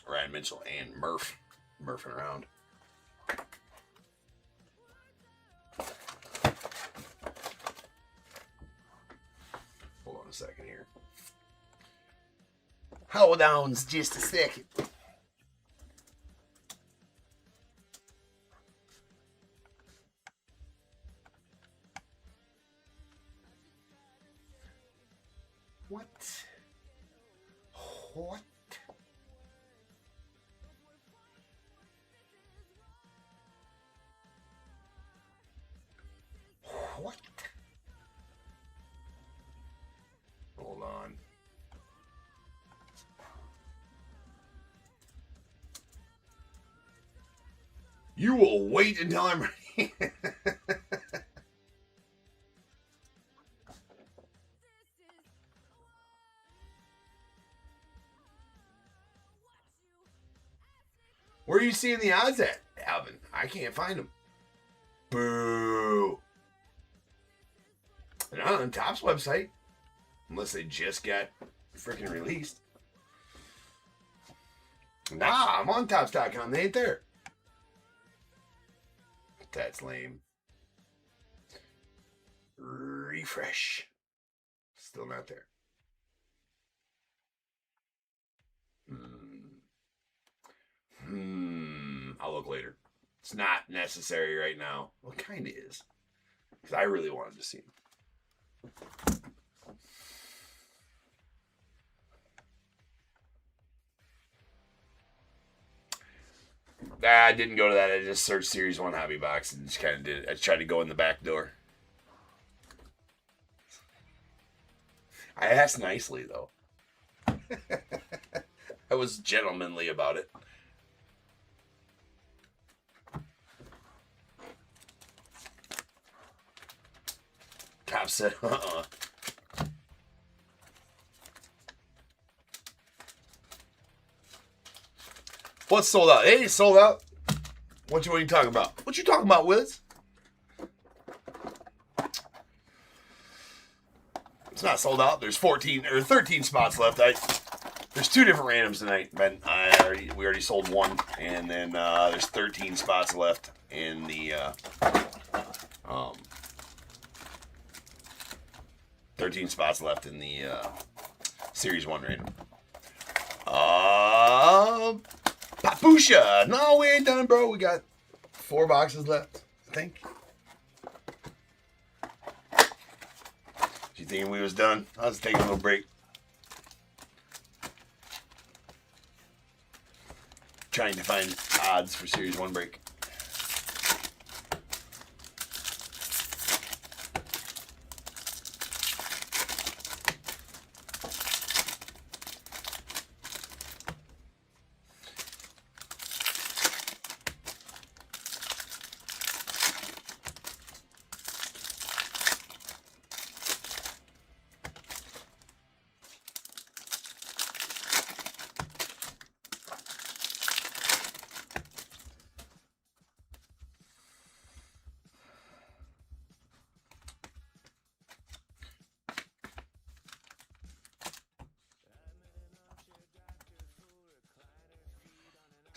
Ryan Mitchell and Murphing around. Hold on a second here. Hold on just a second. What? What? What? Hold on. You will wait until I'm ready. Where are you seeing the odds at, Alvin? I can't find them. Boo. Not on Topp's website. Unless they just got freaking released. Nah, I'm on Topps.com. They ain't there. That's lame. Refresh. Still not there. I'll look later. It's not necessary right now. Well, it kind of is. Because I really wanted to see him. I didn't go to that. I just searched Series 1 Hobby Box and just kind of did it. I tried to go in the back door. I asked nicely, though. I was gentlemanly about it. Top said, What's sold out? Hey, sold out. What are you talking about? What you talking about, Wiz? It's not sold out. There's 14 or 13 spots left. There's 2 different randoms tonight, Ben. We already sold 1, and then there's 13 spots left in the 13 spots left in the Series 1 random. Papusha. No, we ain't done, bro. We got 4 boxes left, I think. You thinking we was done? I was taking a little break. Trying to find odds for Series 1 break.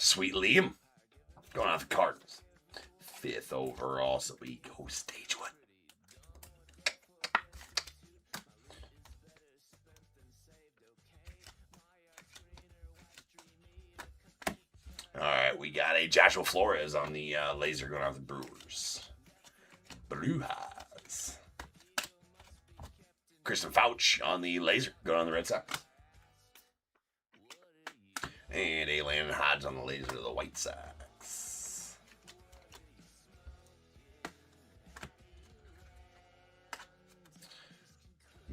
Sweet Liam. Going off the Cardinals. 5th overall, so we go stage 1. Alright, we got a Joshua Flores on the laser going off the Brewers. Blue Eyes. Kristen Fouch on the laser, going on the Red Sox. And a Landon Hodge on the laser of the White Sox.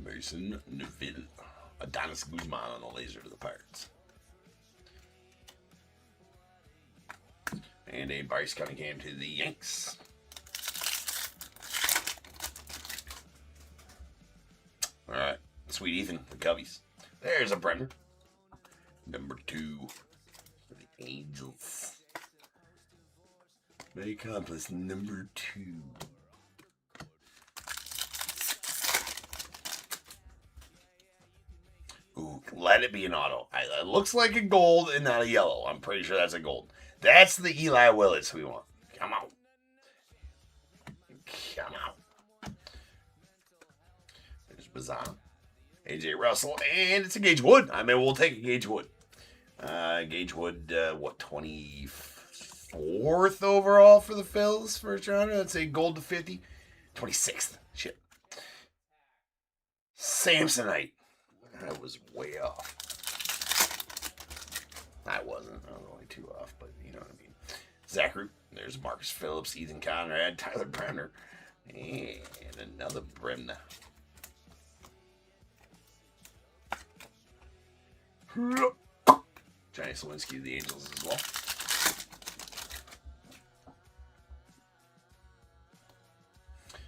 Mason Neville. Adonis Guzman on the laser to the Pirates. And a Bryce Cunningham to the Yanks. All right. Sweet Ethan, the Cubbies. There's a Brenner. Number 2 for the Angels. May accomplice number 2. Ooh, let it be an auto. It looks like a gold and not a yellow. I'm pretty sure that's a gold. That's the Eli Willis we want. Come on. Come on. There's Bazan. AJ Russell. And it's a Gage Wood. I mean, we'll take a Gage Wood. Gage Wood, 24th overall for the Phils first rounder. That's a gold to 50. 26th. Shit. Samsonite. I was way off. I wasn't. I was only 2 off, but you know what I mean. Zach Root. There's Marcus Phillips, Ethan Conrad, Tyler Brenner, and another Bremna. Johnny Slawinski of the Angels as well.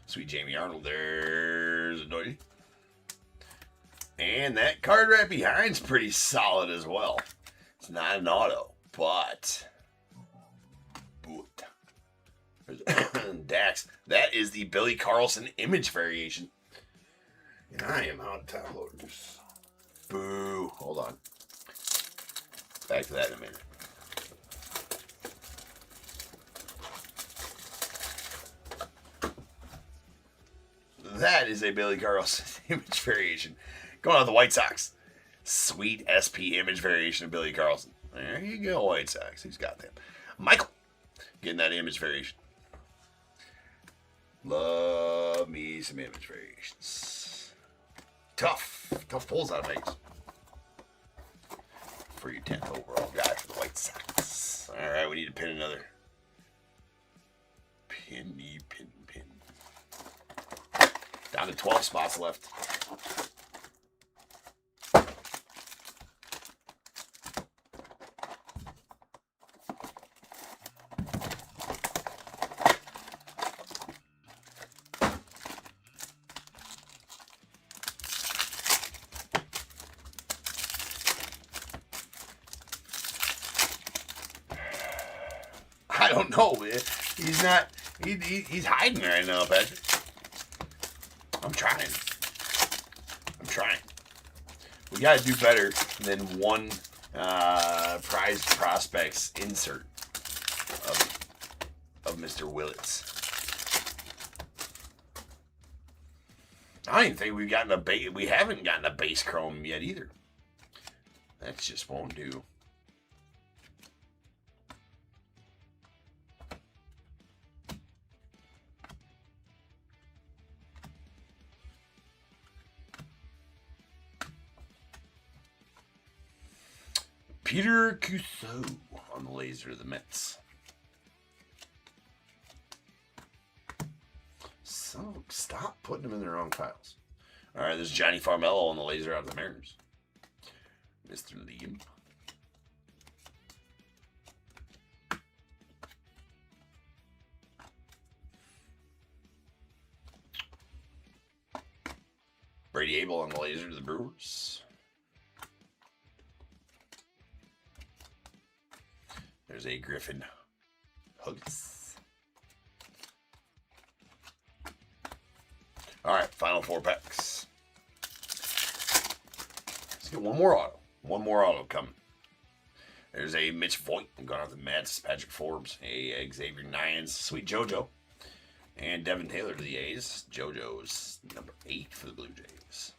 Sweet Jamie Arnold. There's a Doty. And that card right behind's pretty solid as well. It's not an auto, but Dax. That is the Billy Carlson image variation. And I am out of top loaders. Boo. Hold on. Back to that in a minute. That is a Billy Carlson image variation. Going on the White Sox. Sweet SP image variation of Billy Carlson. There you go, White Sox. Who's got that? Michael. Getting that image variation. Love me some image variations. Tough pulls out of Vegas. For your 10th overall guy for the White Sox. All right, we need to pin another. Pin. Down to 12 spots left. I don't know, man. He's not. He's hiding right now, Patrick. I'm trying. We got to do better than one prize prospects insert of Mr. Willits. I don't even think we've gotten a base. We haven't gotten a base chrome yet either. That just won't do. Peter Cusseau on the laser of the Mets. So stop putting them in the wrong piles. All right, there's Johnny Farmello on the laser out of the Mariners. Mr. Liam. Brady Abel on the laser to the Brewers. There's a Griffin Hugs. All right, final 4 packs. Let's get one more auto. One more auto coming. There's a Mitch Voigt going out the Mets. Patrick Forbes. A Xavier Nyans. Sweet JoJo. And Devin Taylor to the A's. JoJo's number 8 for the Blue Jays.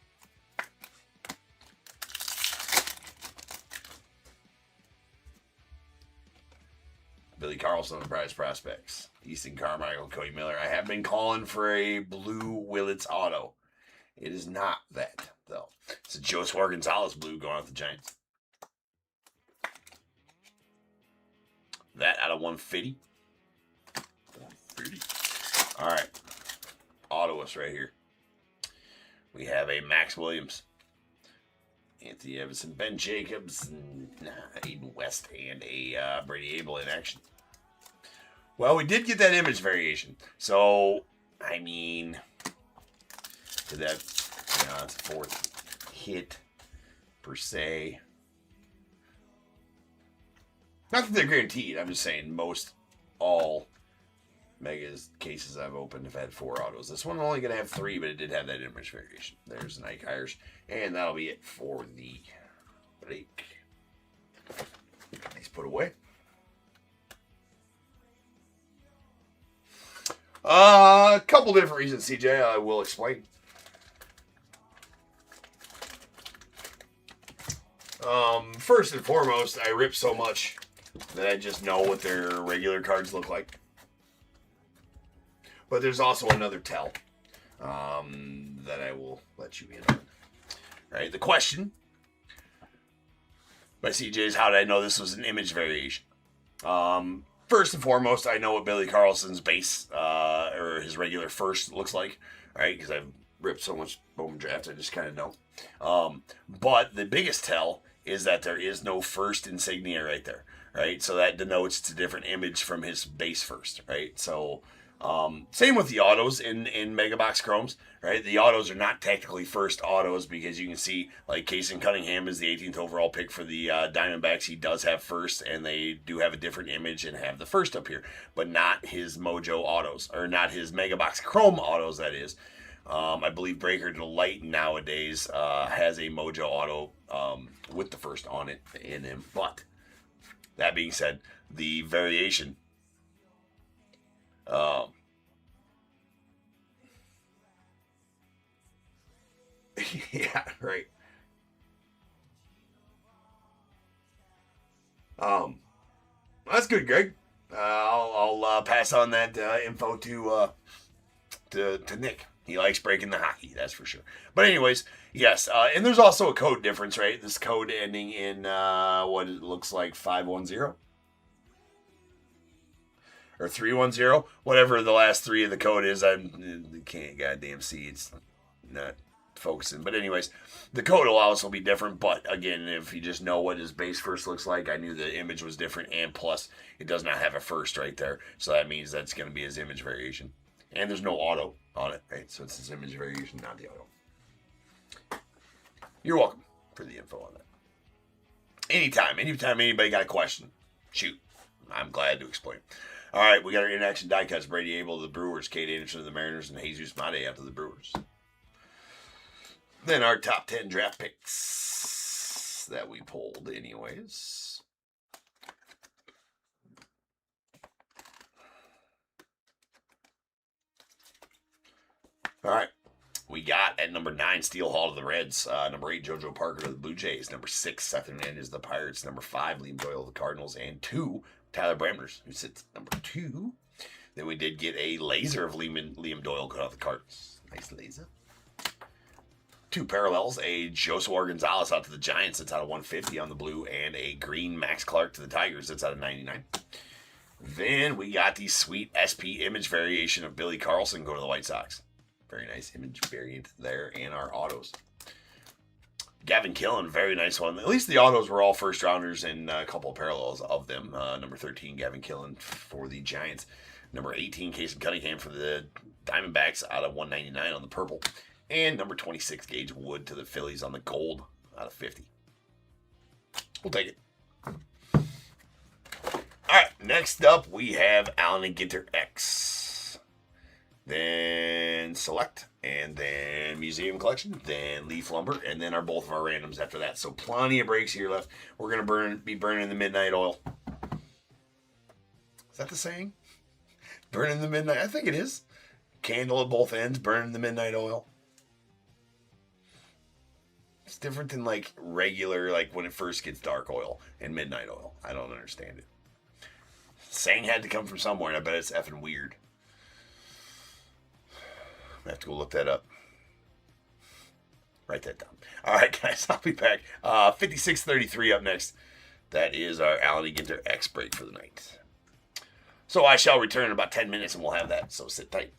Billy Carlson, prize prospects. Easton Carmichael, Cody Miller. I have been calling for a blue Willits auto. It is not that, though. It's a Joshua Gonzalez blue going out the Giants. That out of 150. 150. All right. Autous right here. We have a Max Williams, Anthony Evanson, Ben Jacobs, Aiden West, and a Brady Abel in action. Well, we did get that image variation. So, I mean, did that, it's a fourth hit per se. Not that they're guaranteed. I'm just saying most all Megas cases I've opened have had 4 autos. This one only going to have 3, but it did have that image variation. There's an Ike Hires. And that'll be it for the break. Nice put away. A couple different reasons, CJ, I will explain. First and foremost, I rip so much that I just know what their regular cards look like. But there's also another tell that I will let you in on. Right? The question by CJ is, how did I know this was an image variation? First and foremost, I know what Billy Carlson's base or his regular first looks like. Right? Because I've ripped so much Bowman drafts, I just kind of know. But the biggest tell is that there is no first insignia right there. Right? So that denotes it's a different image from his base first. Right? So same with the autos in Mega Box Chromes, right? The autos are not technically first autos because you can see, like, Kason Cunningham is the 18th overall pick for the Diamondbacks. He does have first, and they do have a different image and have the first up here, but not his Mojo autos, or not his Mega Box Chrome autos, that is. I believe Breaker Delight nowadays has a Mojo auto with the first on it in him. But that being said, the variation. Yeah, right. That's good, Greg. I'll pass on that info to Nick. He likes breaking the hockey, that's for sure. But anyways, yes, and there's also a code difference, right? This code ending in what it looks like 510 or 310, whatever the last 3 of the code is. I can't goddamn see. It's not focusing. But anyways, the code will also be different. But again, if you just know what his base first looks like, I knew the image was different. And plus, it does not have a first right there. So that means that's going to be his image variation. And there's no auto on it, right? So it's his image variation, not the auto. You're welcome for the info on that. Anytime anybody got a question, shoot. I'm glad to explain. All right, we got our in-action die cuts. Brady Abel of the Brewers, Kate Anderson of the Mariners, and Jesus Mate out of the Brewers. Then our top 10 draft picks that we pulled anyways. All right, we got at number 9, Steel Hall of the Reds. Number 8, JoJo Parker of the Blue Jays. Number 6, Seth Hernandez of the Pirates. Number 5, Liam Doyle of the Cardinals. And 2, Tyler Bramers, who sits at number 2. Then we did get a laser of Liam Doyle cut off the Cardinals. Nice laser. 2 parallels, a Joshua Gonzalez out to the Giants. That's out of 150 on the blue. And a green Max Clark to the Tigers. That's out of 99. Then we got the sweet SP image variation of Billy Carlson go to the White Sox. Very nice image variant there in our autos. Gavin Killen, very nice one. At least the autos were all first rounders and a couple of parallels of them. Number 13, Gavin Killen for the Giants. Number 18, Kason Cunningham for the Diamondbacks out of 199 on the purple. And number 26, Gage Wood to the Phillies on the gold out of 50. We'll take it. All right, next up we have Allen and Ginter X. Then Select, and then Museum Collection, then Leaf Lumber, and then both of our randoms after that. So plenty of breaks here left. We're going to be burning the midnight oil. Is that the saying? Burning the midnight, I think it is. Candle at both ends, burning the midnight oil. It's different than like regular, like when it first gets dark oil and midnight oil. I don't understand it. Saying had to come from somewhere, and I bet it's effing weird. I have to go look that up. Write that down. All right, guys, I'll be back. 56:33 up next. That is our Alan E. Ginter X break for the night. So I shall return in about 10 minutes and we'll have that. So sit tight.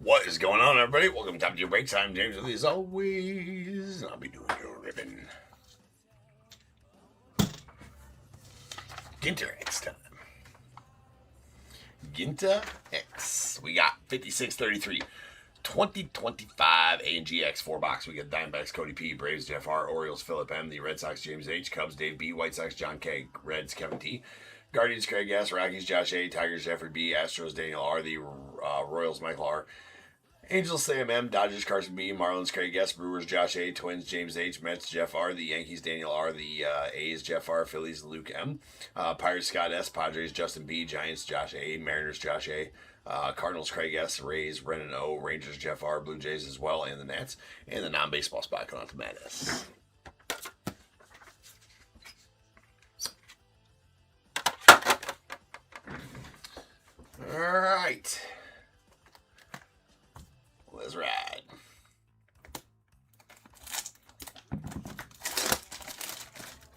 What is going on, everybody? Welcome to Top Tier Breaks. I'm James, with you as always. I'll be doing your ribbon. GINTER X time. GINTER X. We got 5633. 2025 A&G X 4-box. We got Diamondbacks Cody P, Braves Jeff R, Orioles Philip M, the Red Sox James H, Cubs Dave B, White Sox John K, Reds Kevin T, Guardians Craig S, Rockies Josh A, Tigers Jeffrey B, Astros Daniel R, the Royals Michael R, Angels Sam M, Dodgers Carson B, Marlins Craig S, Brewers Josh A, Twins James H, Mets Jeff R, the Yankees Daniel R, the A's Jeff R, Phillies Luke M, Pirates Scott S, Padres Justin B, Giants Josh A, Mariners Josh A, Cardinals Craig S, Rays Brennan O, Rangers Jeff R, Blue Jays as well, and the Nats, and the non-baseball spot going out to Matt S. All right. Let's ride.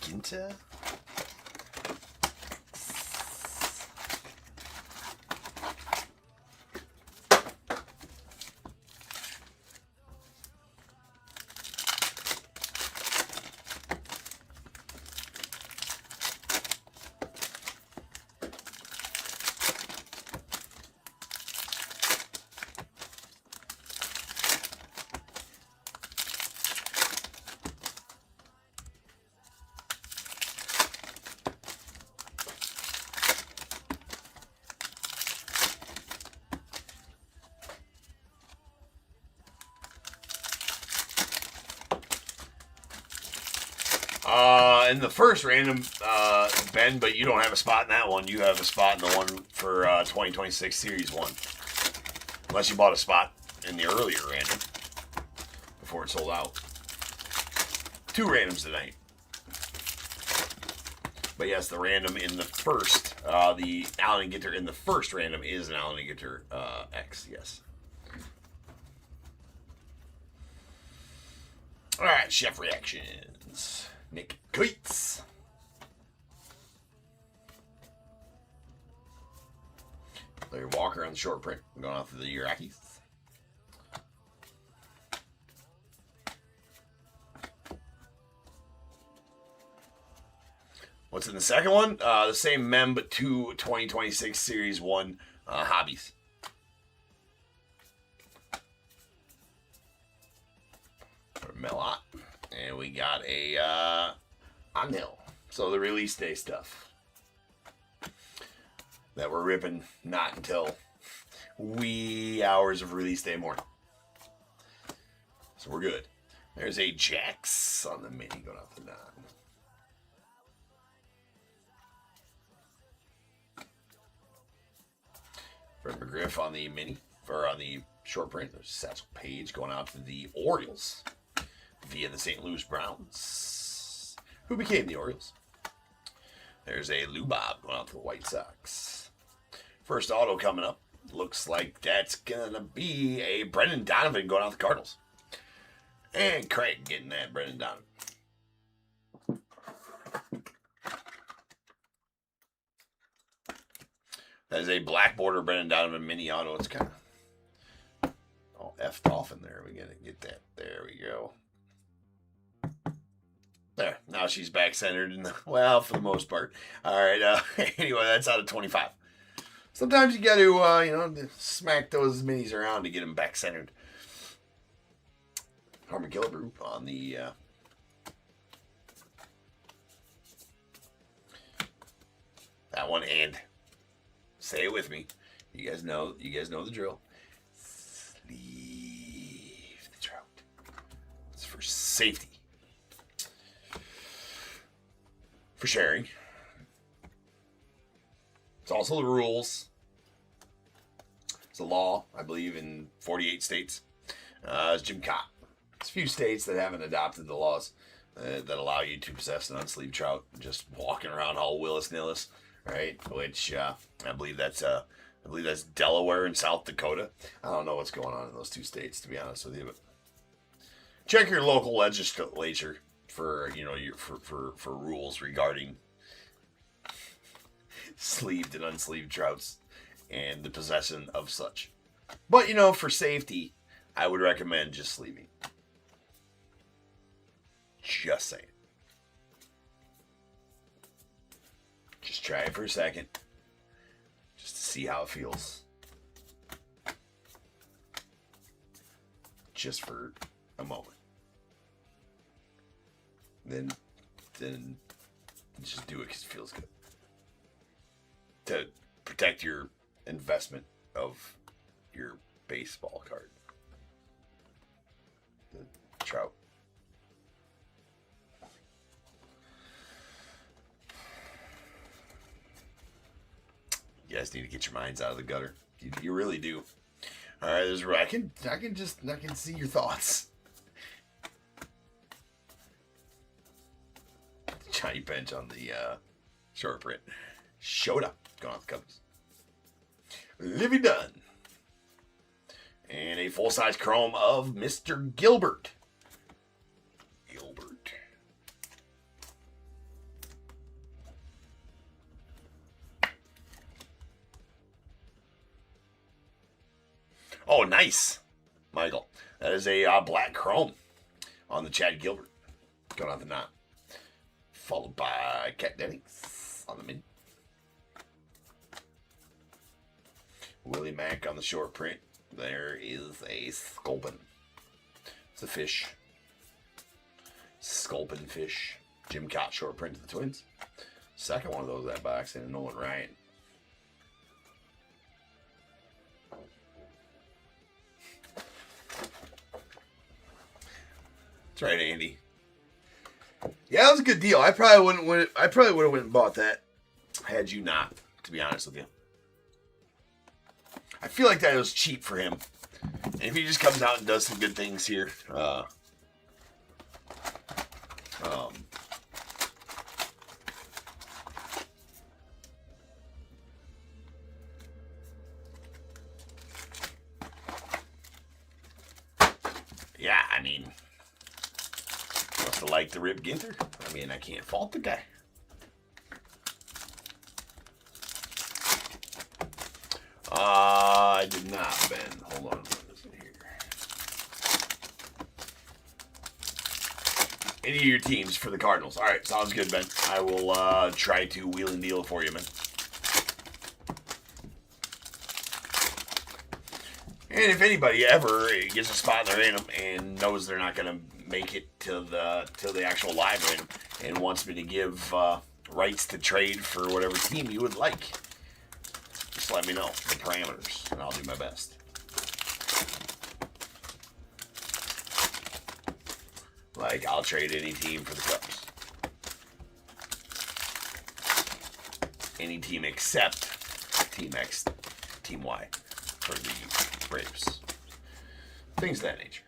GINTER. In the first random, Ben, but you don't have a spot in that one. You have a spot in the one for 2026 Series 1. Unless you bought a spot in the earlier random before it sold out. 2 randoms tonight. But yes, the random in the first, the Allen and Ginter in the first random is an Allen and Ginter X, yes. All right, Chef Reactions. Nick Coates. Larry Walker on the short print. Going off to the Rockies. What's in the second one? The same mem, but 2 2026 Series 1 hobbies. For Melot. And we got a on Hill. So the release day stuff that we're ripping not until wee hours of release day morning. So we're good. There's a Jax on the mini going off the 9. Fred McGriff on the mini, or on the short print. There's Satchel Paige going out to the Orioles via the St. Louis Browns, who became the Orioles. There's a Lou Bob going out to the White Sox. First auto coming up. Looks like that's going to be a Brendan Donovan going out to the Cardinals. And Craig getting that Brendan Donovan. That is a black border Brendan Donovan mini auto. It's kind of all effed off in there. We got to get that. There we go. There. Now she's back centered. Well, for the most part. All right. Anyway, that's out of 25. Sometimes you got to, smack those minis around to get them back centered. Harmon Killebrew on the that one, and say it with me. You guys know the drill. Sleeve the trout. It's for safety. For sharing. It's also the rules. It's a law, I believe, in 48 states. It's Jim Cott. There's a few states that haven't adopted the laws that allow you to possess an unsleeved trout just walking around all willis-nillis, right? Which I believe that's Delaware and South Dakota. I don't know what's going on in those 2 states, to be honest with you, but check your local legislature for for rules regarding sleeved and unsleeved trouts and the possession of such. But, you know, for safety, I would recommend just leaving. Just saying. Just try it for a second. Just to see how it feels. Just for a moment. Then just do it because it feels good. To protect your investment of your baseball card. The trout. You guys need to get your minds out of the gutter. You really do. All right, I can see your thoughts. Johnny Bench on the short print. Showed up. Going off the Cubs. Livy Dunn. And a full-size chrome of Mr. Gilbert. Oh, nice, Michael. That is a black chrome on the Chad Gilbert. Going on the knot. Followed by Cat Dennings on the mid. Willie Mack on the short print. There is a sculpin. It's a fish. Sculpin fish. Jim Cott short print to the Twins. Second one of those that box and Nolan Ryan. That's right, Andy. Yeah, that was a good deal. I probably would have went and bought that had you not, to be honest with you. I feel like that was cheap for him. And if he just comes out and does some good things here, yeah, I mean, must have liked the Rip Ginter. I mean, I can't fault the guy. I did not, Ben. Hold on. What is it here? Any of your teams for the Cardinals. All right, sounds good, Ben. I will try to wheel and deal for you, man. And if anybody ever gets a spot in their random and knows they're not going to make it to the actual live random and wants me to give rights to trade for whatever team you would like, just let me know the parameters, and I'll do my best. Like, I'll trade any team for the Cubs. Any team except Team X, Team Y for the Braves. Things of that nature.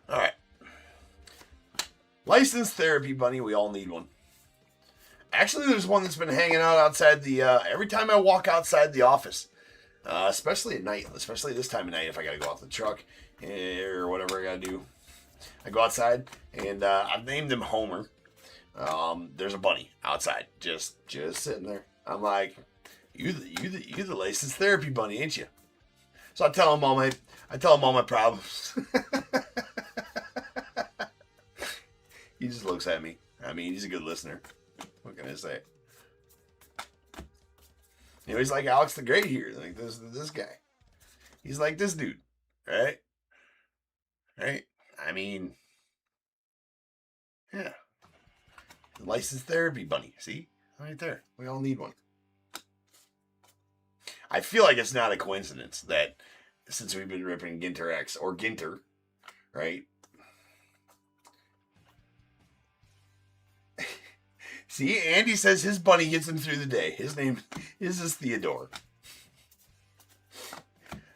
All right. Licensed therapy bunny. We all need one. Actually, there's one that's been hanging out outside the, every time I walk outside the office, especially at night, especially this time of night, if I got to go out the truck or whatever I got to do. I go outside, and I've named him Homer. There's a bunny outside, just sitting there. I'm like, you the licensed therapy bunny, ain't you? So I tell him all my problems. He just looks at me. I mean, he's a good listener. What can I say? You know, he's like Alex the Great here. Like this guy. He's like this dude, right? Right? I mean, yeah. Licensed therapy bunny. See? Right there. We all need one. I feel like it's not a coincidence that since we've been ripping Ginter X or Ginter, right? See, Andy says his bunny gets him through the day. His name is Theodore.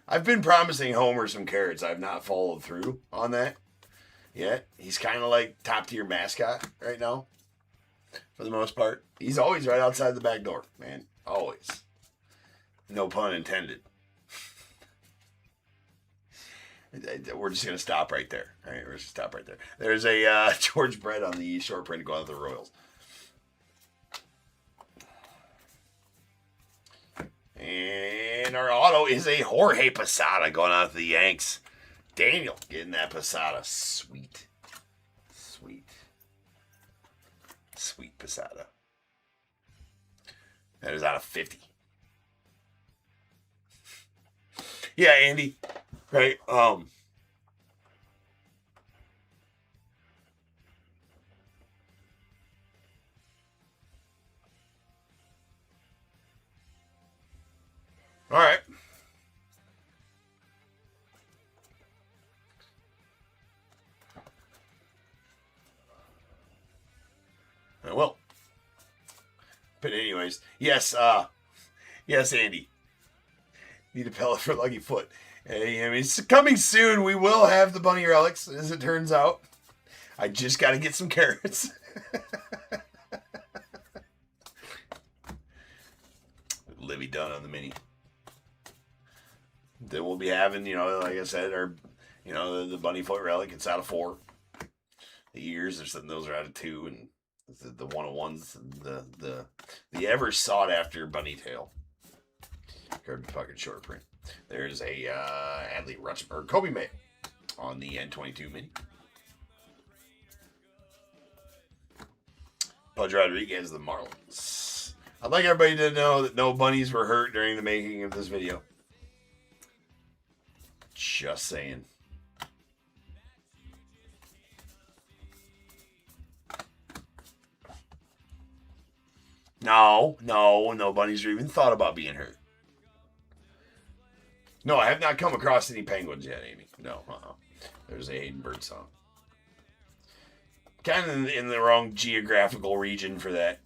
I've been promising Homer some carrots. I've not followed through on that yet. He's kind of like top tier mascot right now. For the most part. He's always right outside the back door, man. Always. No pun intended. We're just going to stop right there. All right, we're just going to stop right there. There's a George Brett on the short print going to the Royals. And our auto is a Jorge Posada going on to the Yanks. Daniel getting that Posada. Sweet. Sweet. Sweet Posada. That is out of 50. Yeah, Andy. Right. All right. Well. But anyways, yes, yes, Andy. Need a pellet for Lucky Foot. Hey, I mean, it's coming soon. We will have the bunny relics, as it turns out. I just got to get some carrots. Livy Dunn on the mini. Then we'll be having, like I said, our, the bunny foot relic. It's out of 4. The ears, those are out of 2, and the 101s, the ever sought after bunny tail. Carbon pocket short print. There's a Adley Rutschman or Kobe May on the N22 mini. Pudge Rodriguez, the Marlins. I'd like everybody to know that no bunnies were hurt during the making of this video. Just saying. No bunnies are even thought about being hurt. No, I have not come across any penguins yet, Amy. No, There's a Hayden Bird song. Kind of in the wrong geographical region for that.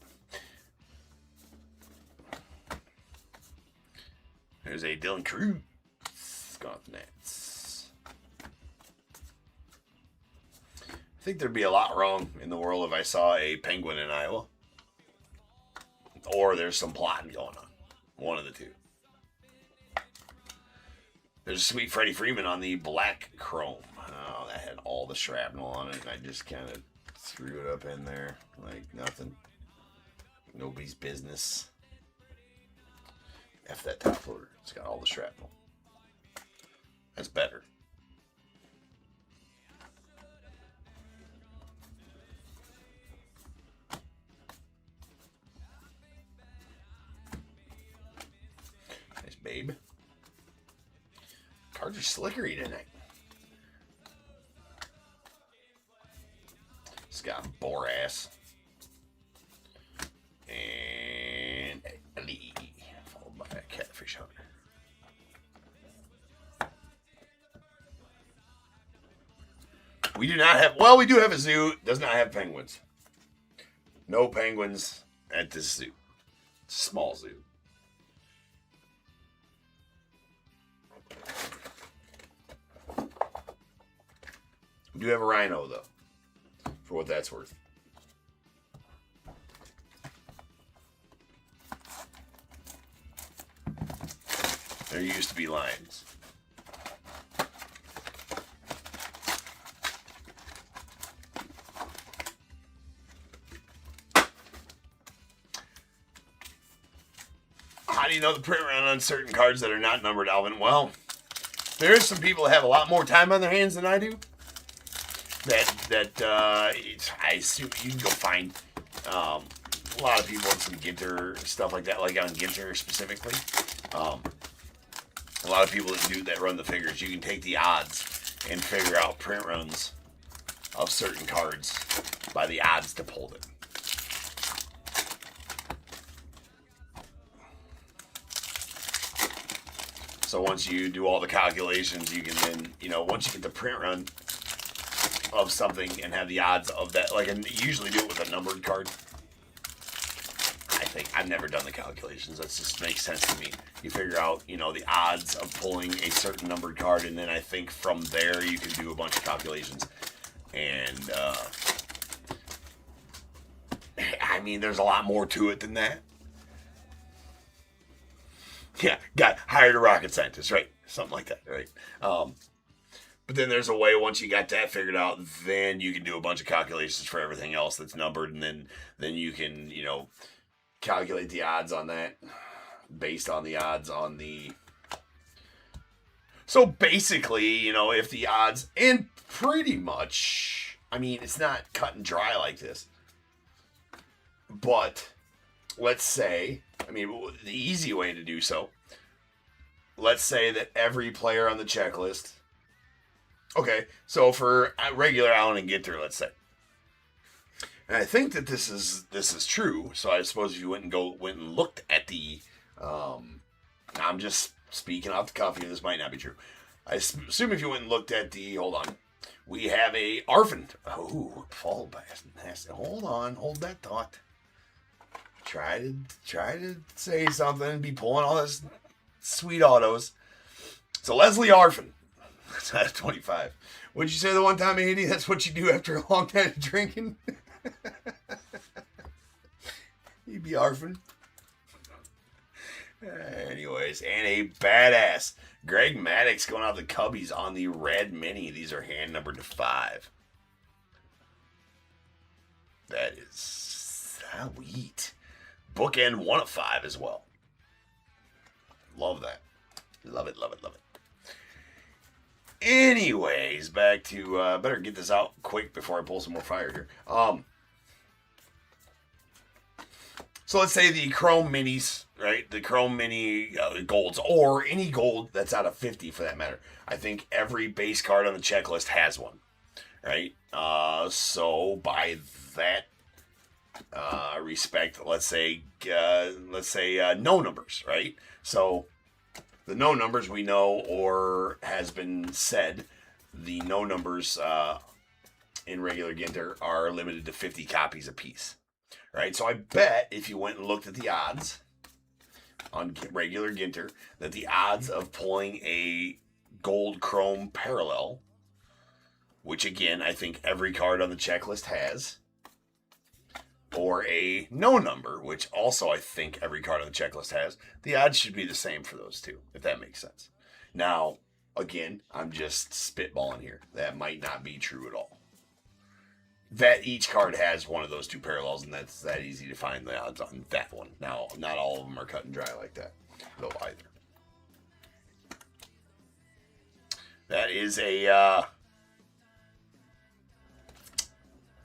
There's a Dylan Cruz. Got the Nets. I think there'd be a lot wrong in the world if I saw a penguin in Iowa. Or there's some plotting going on. One of the two. There's a sweet Freddie Freeman on the black chrome. Oh, that had all the shrapnel on it. And I just kind of threw it up in there like nothing. Nobody's business. F that top loader. It's got all the shrapnel. That's better. Nice, babe. Cards are slickery tonight. It's got boar ass. And Ali, followed by a catfish hunter. We do not have, well, we do have a zoo. Does not have penguins. No penguins at this zoo. It's a small zoo. We do have a rhino, though, for what that's worth. There used to be lions. How do you know the print run on certain cards that are not numbered, Alvin? Well, there's some people that have a lot more time on their hands than I do. I assume you can go find a lot of people on some GINTER stuff like that, like on GINTER specifically. A lot of people that run the figures, you can take the odds and figure out print runs of certain cards by the odds to pull it. So once you do all the calculations, you can then, once you get the print run of something and have the odds of that, like, and you usually do it with a numbered card. I think I've never done the calculations. That just makes sense to me. You figure out, the odds of pulling a certain numbered card, and then I think from there you can do a bunch of calculations. And I mean, there's a lot more to it than that. Yeah, hired a rocket scientist, right? Something like that, right? But then there's a way, once you got that figured out, then you can do a bunch of calculations for everything else that's numbered, and then you can, you know, calculate the odds on that based on the odds on the... So basically, you know, if the odds, and pretty much, I mean, it's not cut and dry like this, but let's say, I mean, the easy way to do so, let's say that every player on the checklist, okay, so for regular Allen and Ginter, let's say, and I think that this is true. So I suppose if you went and looked at the, I'm just speaking off the cuff here. This might not be true. I assume if you went and looked at the, hold on, we have a Arfin. Oh, followed by a nasty. Hold on, hold that thought. Try to say something. Be pulling all this sweet autos. So Leslie Arfin. That's out of 25. Would you say the one time, Andy, that's what you do after a long night of drinking? You'd be Arfin. Anyways, and a badass Greg Maddux going out the Cubbies on the red mini. These are hand numbered to 5. That is sweet. Bookend 1 of 5 as well. Love that. Love it, love it, love it. Anyways, back to, better get this out quick before I pull some more fire here. So let's say the Chrome Minis, right? The Chrome Mini Golds, or any gold that's out of 50 for that matter. I think every base card on the checklist has one, right? So by that respect, let's say no numbers, right? So the no numbers we know, or has been said, the no numbers in regular Ginter are limited to 50 copies apiece. Right, so I bet if you went and looked at the odds on regular Ginter, that the odds of pulling a gold chrome parallel, which again I think every card on the checklist has, or a no number, which also I think every card on the checklist has, the odds should be the same for those two, if that makes sense. Now, again, I'm just spitballing here. That might not be true at all. That each card has one of those two parallels, and that's that easy to find the odds on that one. Now, not all of them are cut and dry like that, though, either. That is a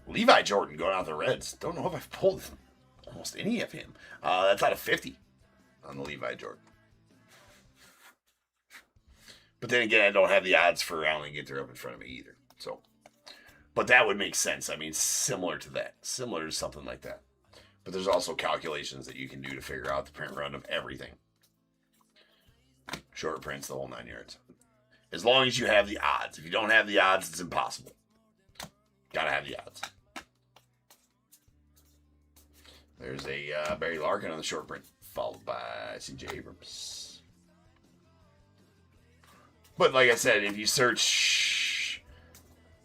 Levi Jordan going out the Reds. Don't know if I've pulled almost any of him. That's out of 50 on the Levi Jordan. But then again, I don't have the odds for Allen Ginter up in front of me either. So, but that would make sense. I mean, similar to that. Similar to something like that. But there's also calculations that you can do to figure out the print run of everything. Short prints, the whole 9 yards. As long as you have the odds. If you don't have the odds, it's impossible. Gotta have the odds. There's a Barry Larkin on the short print, followed by C.J. Abrams. But like I said, if you search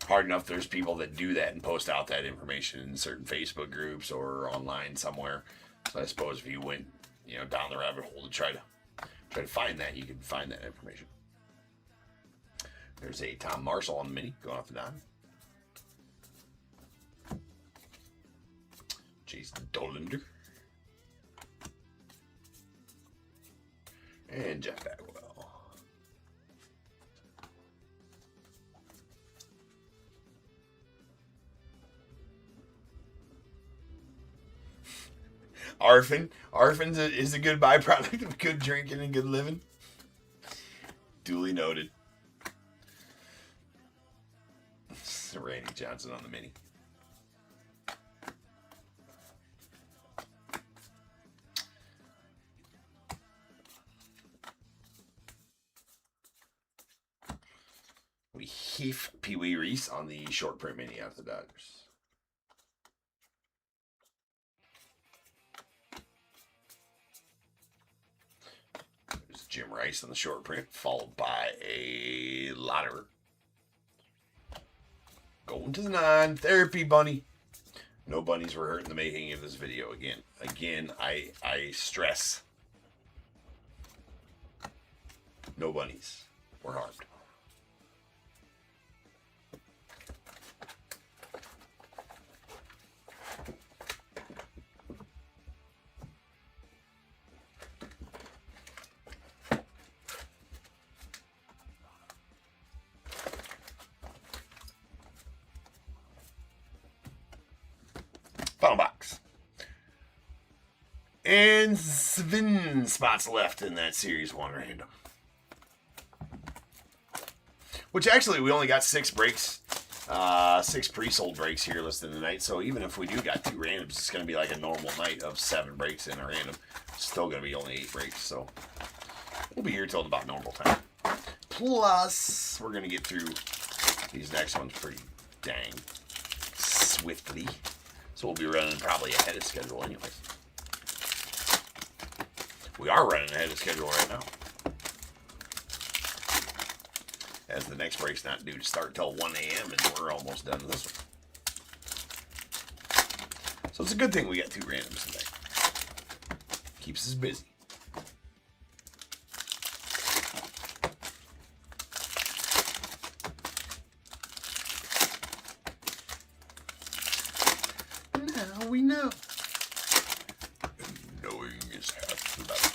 hard enough, there's people that do that and post out that information in certain Facebook groups or online somewhere. So I suppose if you went, down the rabbit hole to try to find that, you can find that information. There's a Tom Marshall on the mini going off the dime. Jason Dolander. And Jeff Bagwell. Arfin is a good byproduct of good drinking and good living. Duly noted. Randy Johnson on the mini. We Heath Pee Wee Reese on the short print mini out of the Dodgers. There's Jim Rice on the short print, followed by a Lotterer. Going to the 9. Therapy bunny. No bunnies were hurt in the making of this video. Again, I stress. No bunnies were harmed. Final box. And 7 spots left in that Series 1 random. Which actually, we only got 6 breaks. 6 pre-sold breaks here listed tonight. So even if we do got 2 randoms, it's going to be like a normal night of 7 breaks in a random. It's still going to be only 8 breaks. So we'll be here till about normal time. Plus, we're going to get through these next ones pretty dang swiftly. So we'll be running probably ahead of schedule anyways. We are running ahead of schedule right now, as the next break's not due to start till 1 a.m. and we're almost done with this one. So it's a good thing we got 2 randoms today. Keeps us busy. Now we know. Knowing is half the battle.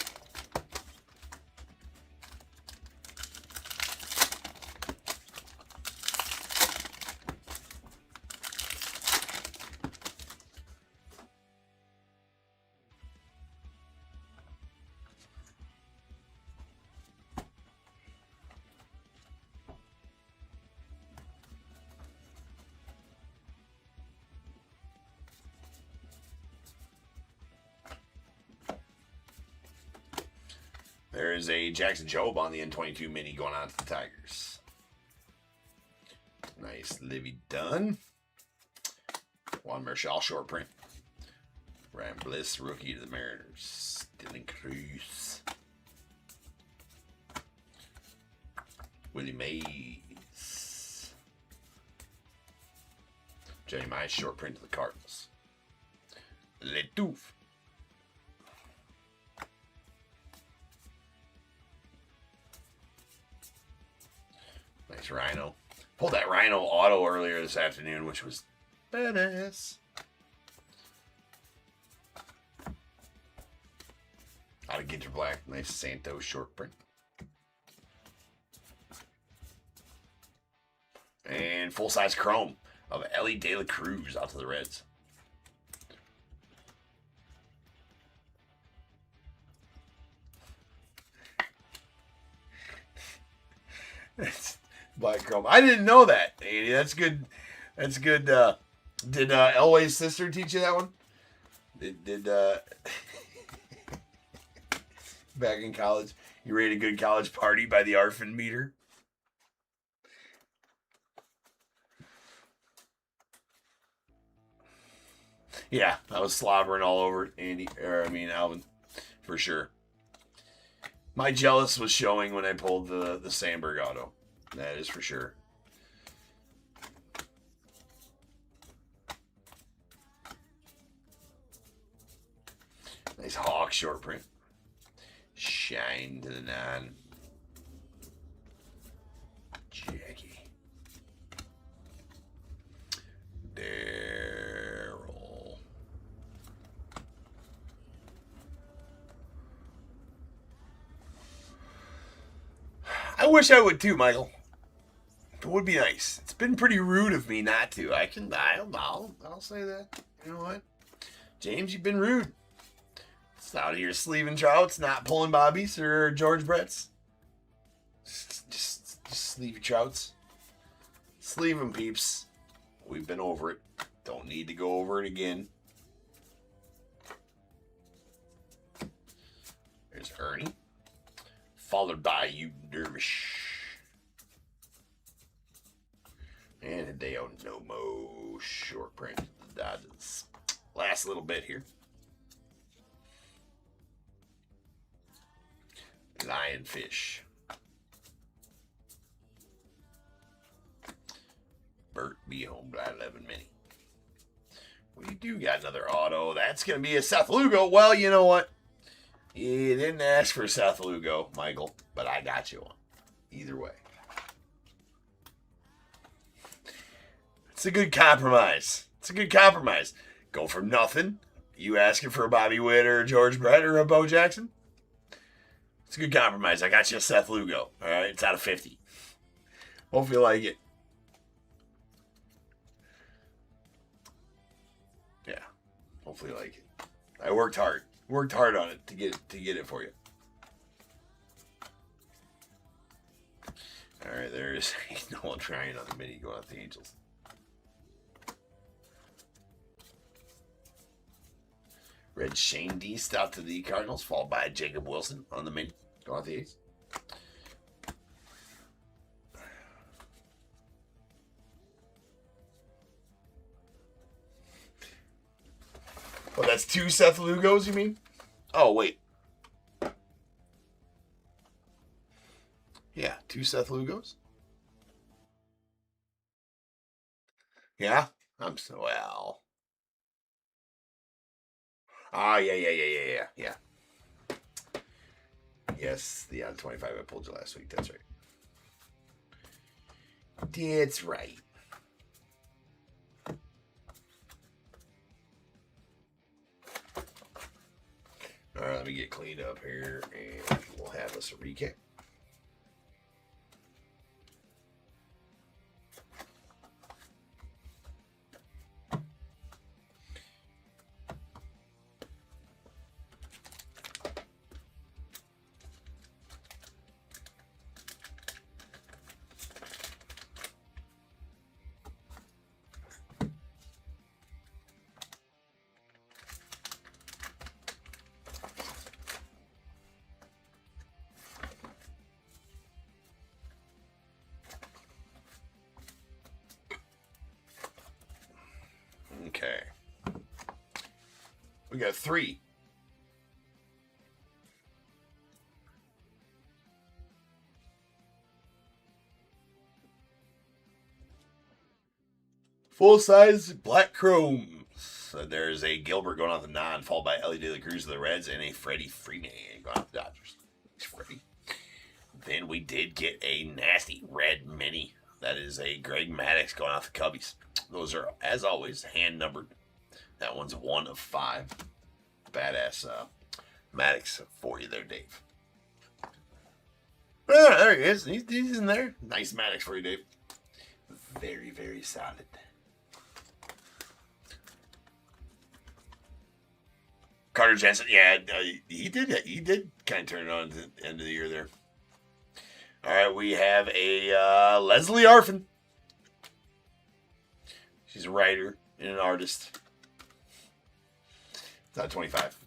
There is a Jackson Jobe on the N22 Mini going on to the Tigers. Nice Livy Dunn. Juan Marshall short print. Ryan Bliss, rookie to the Mariners. Dylan Cruz. Willie Mays. Jenny Mize, short print to the Cardinals. Letouf. Nice Rhino. Pulled that Rhino auto earlier this afternoon, which was badass. Out of Ginter Black. Nice Santos short print. And full-size chrome of Ellie De La Cruz out to the Reds. Black chrome. I didn't know that, Andy. That's good. That's good. Did Elway's sister teach you that one? Did back in college, you rated a good college party by the Arfin meter? Yeah, I was slobbering all over Andy, Alvin, for sure. My jealous was showing when I pulled the Sandberg auto. That is for sure. Nice Hawk short print. Shine to the 9. Jackie. Daryl. I wish I would too, Michael. It would be nice. It's been pretty rude of me not to. I'll say that. You know what? James, you've been rude. It's out here sleeving Trouts, not pulling Bobbies or George Brett's. Just sleeve your Trouts. Sleeve them, peeps. We've been over it. Don't need to go over it again. There's Ernie. Followed by You Dervish. And Hideo Nomo short print to the Dodgers. Last little bit here. Lionfish. Burt Be Home by 11 Mini. We do got another auto. That's going to be a Seth Lugo. Well, you know what? You didn't ask for Seth Lugo, Michael, but I got you one. Either way. It's a good compromise. Go from nothing. You asking for a Bobby Witt or a George Brett or a Bo Jackson? It's a good compromise. I got you a Seth Lugo. All right, it's out of 50. Hope you like it. Yeah, hopefully you like it. I worked hard. Worked hard on it to get it for you. All right, there's Noel trying on the mini going out the Angels. Red Shane Deast out to the Cardinals, followed by Jacob Wilson on the mini going out the A's. Oh, that's 2 Seth Lugos, you mean? Oh, wait. Yeah, 2 Seth Lugos? Yeah? I'm so well. Ah, yeah. Yes, the 25 I pulled you last week. That's right. That's right. All right, let me get cleaned up here, and we'll have us a recap. Okay. We got 3. Full-size black chrome. So there's a Gilbert going on the non, followed by Ellie De La Cruz of the Reds, and a Freddie Freeman going on the Dodgers. Thanks, Freddie. Then we did get a nasty red mini. That is a Greg Maddux going off the Cubbies. Those are, as always, hand-numbered. That one's 1 of 5. Badass Maddux for you there, Dave. Oh, there he is. He's in there. Nice Maddux for you, Dave. Very, very solid. Carter Jensen, yeah, he did kind of turn it on at the end of the year there. All right, we have a Leslie Arfin. She's a writer and an artist. It's not 25.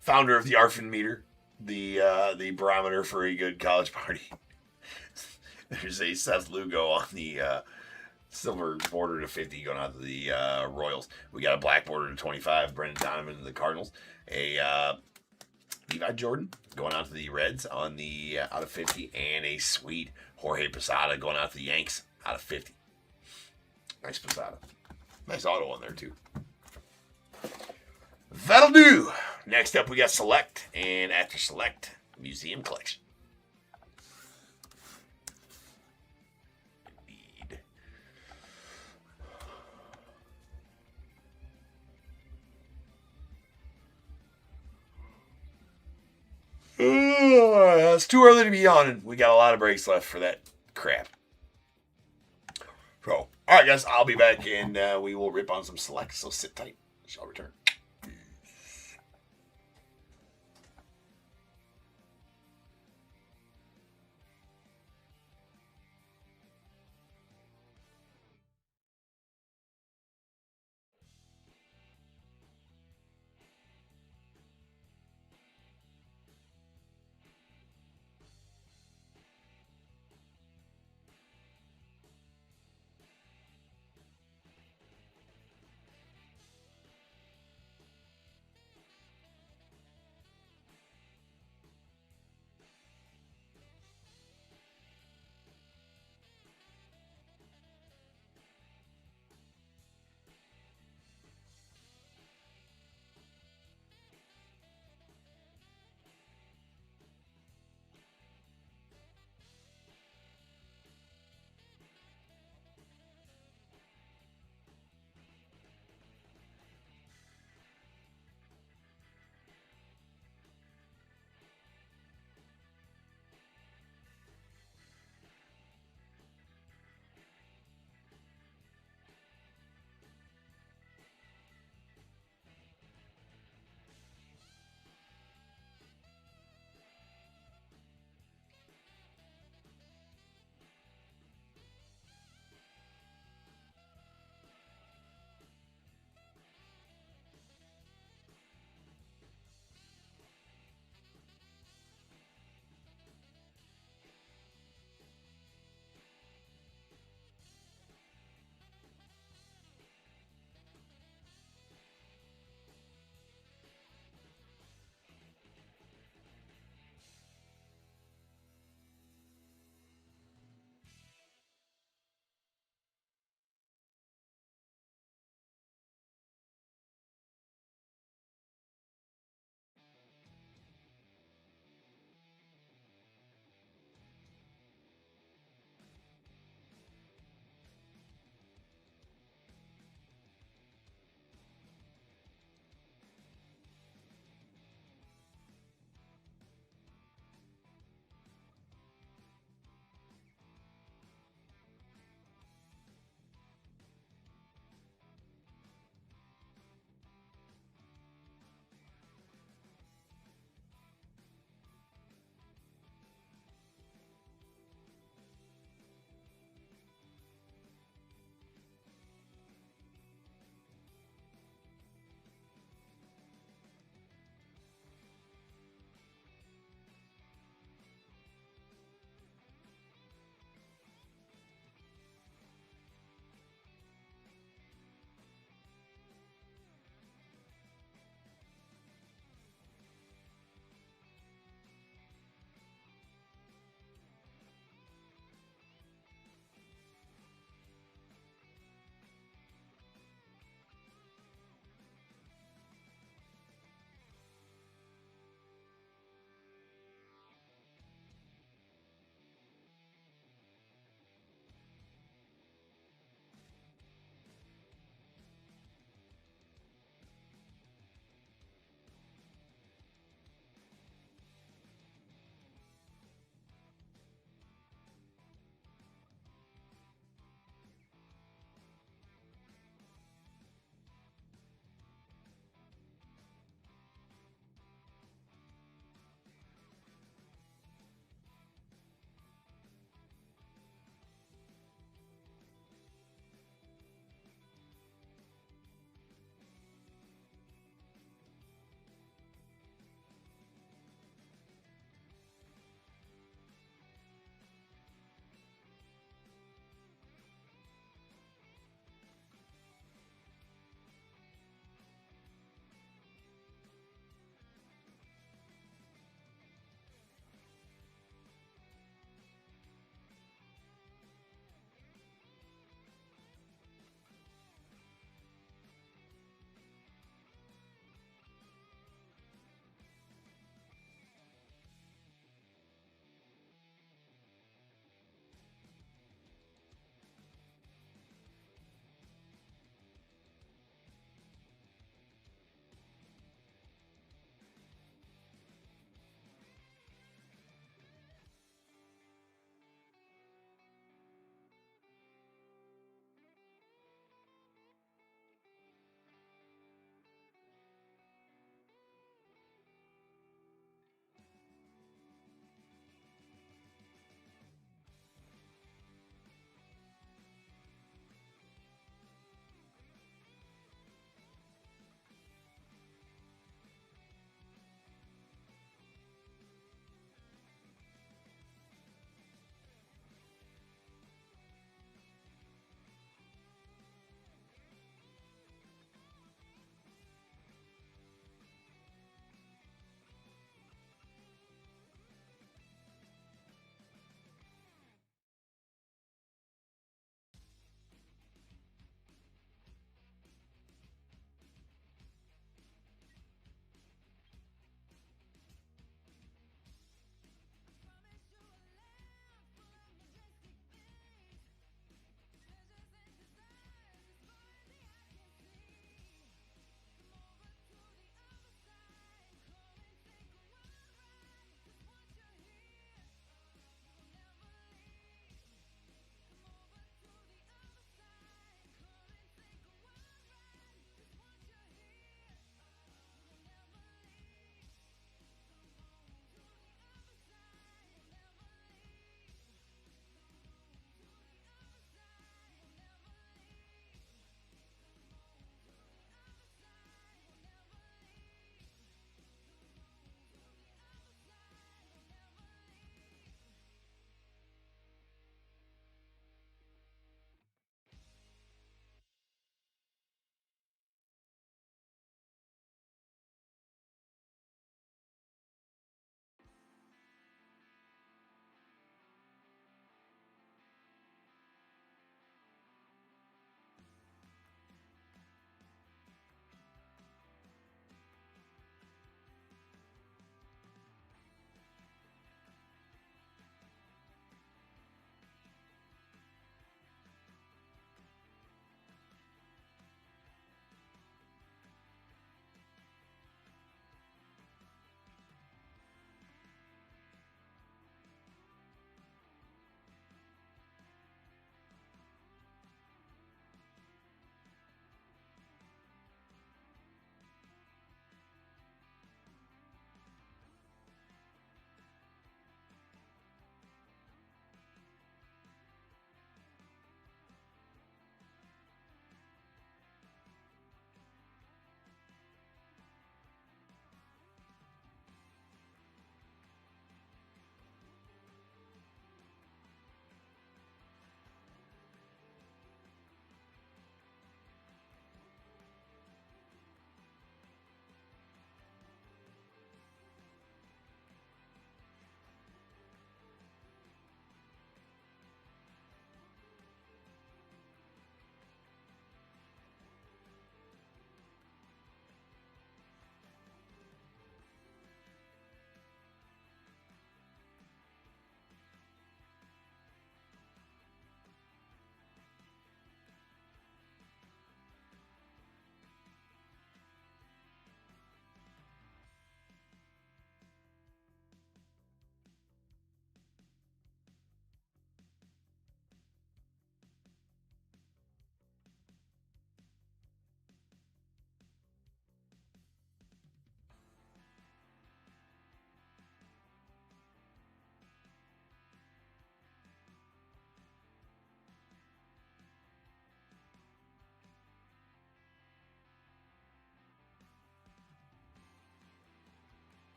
Founder of the Arfin meter, the barometer for a good college party. There's a Seth Lugo on the silver border to 50 going out to the Royals. We got a black border to 25, Brendan Donovan to the Cardinals. A Levi Jordan going out to the Reds on the out of 50, and a sweet Jorge Posada going out to the Yanks out of 50. Nice Posada. Nice auto on there, too. That'll do. Next up, we got Select, and after Select, Museum Collection. It's too early to be yawning. We got a lot of breaks left for that crap. So, all right, guys, I'll be back, and we will rip on some Select, so sit tight. Shall return.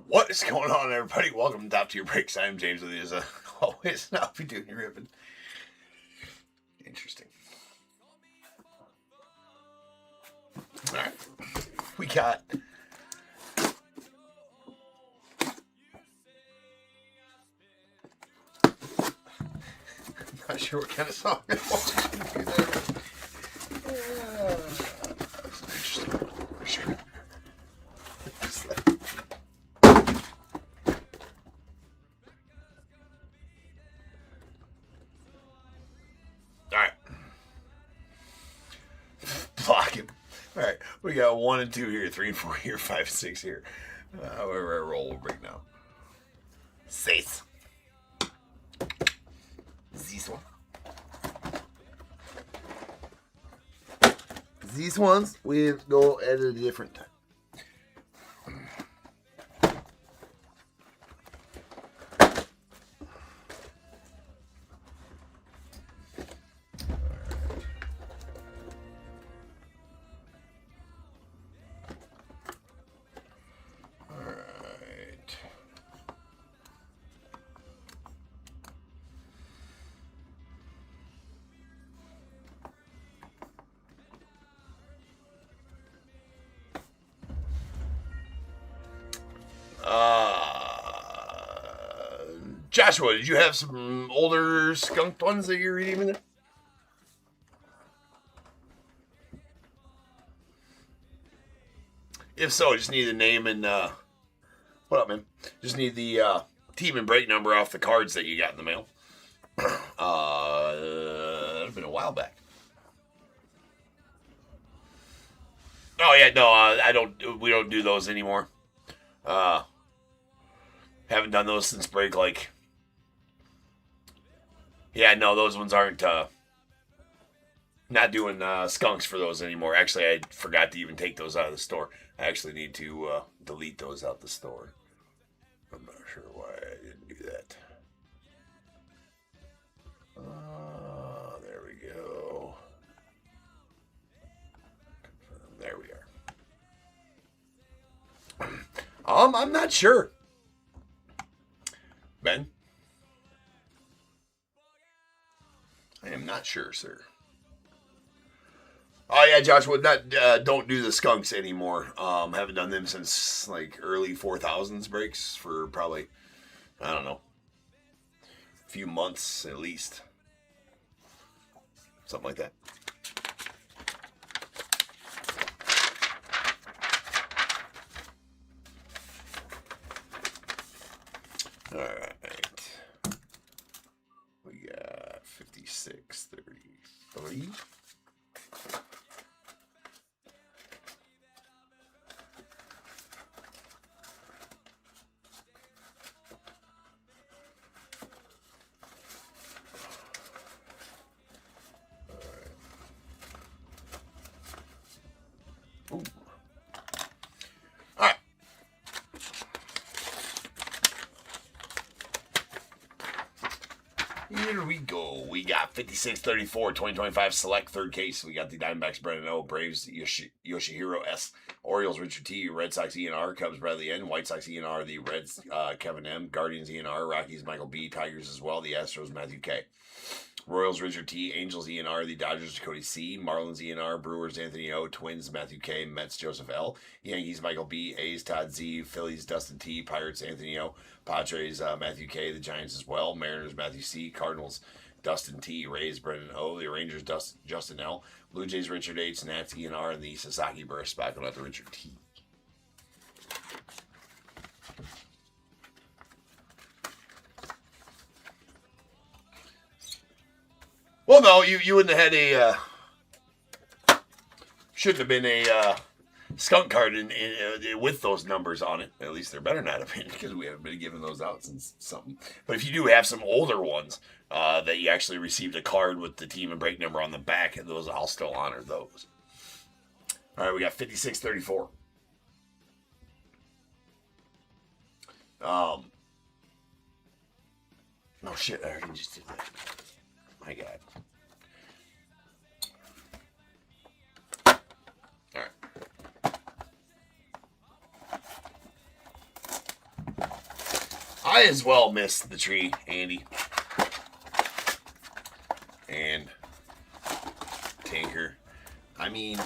What is going on, everybody? Welcome to Top Tier Breaks. I'm James with you as always. I'll be doing your ribbon. Interesting. All right. We got... I'm not sure what kind of song it was. That's interesting. For sure. Alright. Block him. Alright. We got 1 and 2 here, 3 and 4 here, 5 and 6 here. However I roll, we'll break now. 6. This one. These ones we go at a different time. Joshua, did you have some older skunked ones that you're reading in there? If so, just need the name and, what up, man? Just need the, team and break number off the cards that you got in the mail. It's been a while back. Oh, yeah, no, we don't do those anymore. Haven't done those since break, like... Yeah, no, those ones aren't, not doing, skunks for those anymore. Actually, I forgot to even take those out of the store. I actually need to, delete those out the store. I'm not sure why I didn't do that. There we go. There we are. I'm not sure. Ben? I am not sure, sir. Oh yeah, Joshua, don't do the skunks anymore. Haven't done them since like early 4000s breaks for probably, I don't know, a few months at least. Something like that. All right. We got 5633. Ooh. All right. Here we go. We got 5634, 2025 select third case. We got the Diamondbacks, Brennan O, Braves, Yoshihiro S, Orioles, Richard T, Red Sox, E&R, Cubs, Bradley N, White Sox, E&R, the Reds, Kevin M, Guardians, E&R, Rockies, Michael B, Tigers as well, the Astros, Matthew K, Royals, Richard T, Angels, E&R, the Dodgers, Cody C, Marlins, E&R, Brewers, Anthony O, Twins, Matthew K, Mets, Joseph L, Yankees, Michael B, A's, Todd Z, Phillies, Dustin T, Pirates, Anthony O, Padres, Matthew K, the Giants as well, Mariners, Matthew C, Cardinals, Dustin T, Rays, Brendan O, the Rangers, Justin L, Blue Jays, Richard H, Nats, E&R, and the Sasaki burst back on to Richard T. Well, no, you wouldn't have had a, shouldn't have been a skunk card with those numbers on it. At least there better not have been, because we haven't been giving those out since something. But if you do have some older ones that you actually received a card with the team and break number on the back, those I'll still honor those. All right, we got 5634. Oh shit, I already just did that. My God. All right. might as well miss the tree, Andy. And Tinker. I mean,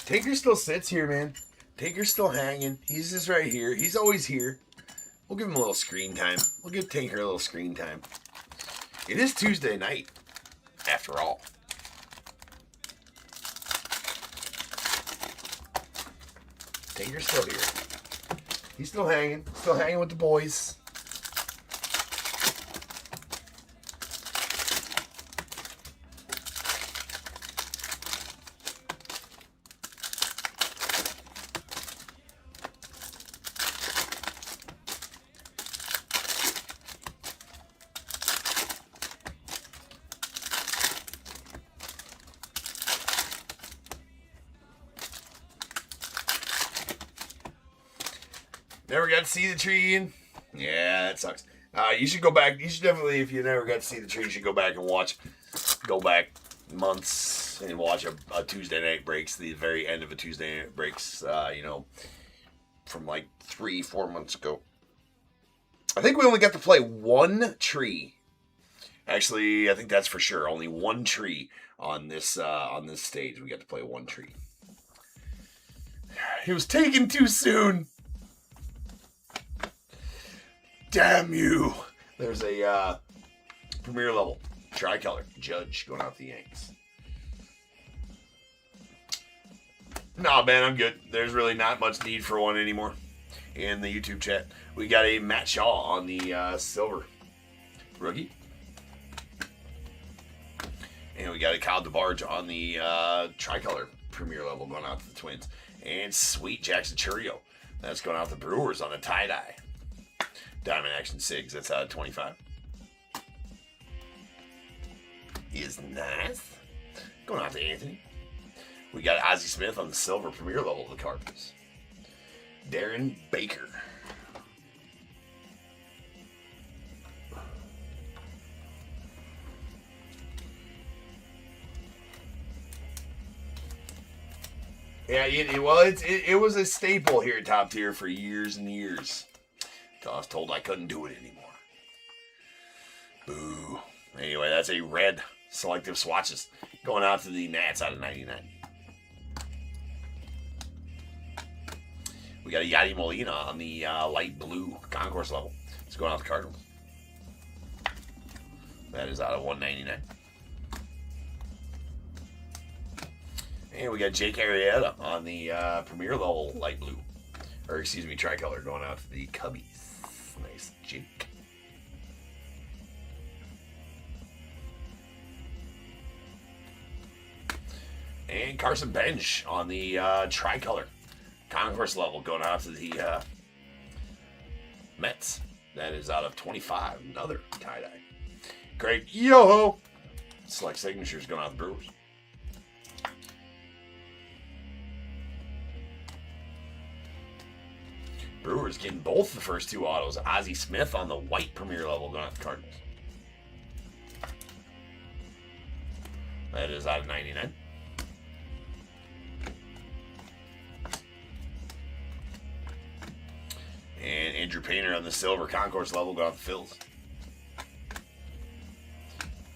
Tinker still sits here, man. Tinker's still hanging. He's just right here. He's always here. We'll give him a little screen time. We'll give Tinker a little screen time. It is Tuesday night, after all. Tinker's still here. He's still hanging with the boys. Never got to see the tree, Ian? Yeah, that sucks. You should go back. You should definitely, if you never got to see the tree, you should go back and watch. Go back months and watch a Tuesday night breaks, the very end of a Tuesday night breaks, from like 3-4 months ago. I think we only got to play one tree. Actually, I think that's for sure. Only one tree on this stage. We got to play one tree. It was taken too soon. Damn you. There's a premier level tricolor judge going out the Yanks. Nah, man, I'm good. There's really not much need for one anymore in the YouTube chat. We got a Matt Shaw on the silver rookie. And we got a Kyle DeBarge on the tricolor premier level going out to the Twins. And sweet Jackson Churio. That's going out to the Brewers on a tie-dye. Diamond Action Sigs, that's out of 25. Is nice. Going out to Anthony. We got Ozzie Smith on the silver premier level of the Cardinals. Darren Baker. Yeah, it was a staple here at Top Tier for years and years. I was told I couldn't do it anymore. Boo. Anyway, that's a red selective swatches going out to the Nats out of 99. We got a Yadi Molina on the light blue concourse level. It's going out to the Cardinals. That is out of 199. And we got Jake Arrieta on the premier level light blue. Or excuse me, tricolor going out to the Cubbies. Nice, Jake. And Carson Bench on the tricolor concourse level going out to the Mets. That is out of 25. Another tie-dye. Great. Yo-ho! Select signatures going out to the Brewers. Brewers getting both the first two autos. Ozzie Smith on the white premier level going out to the Cardinals. That is out of 99. And Andrew Painter on the silver concourse level going out to the Phils.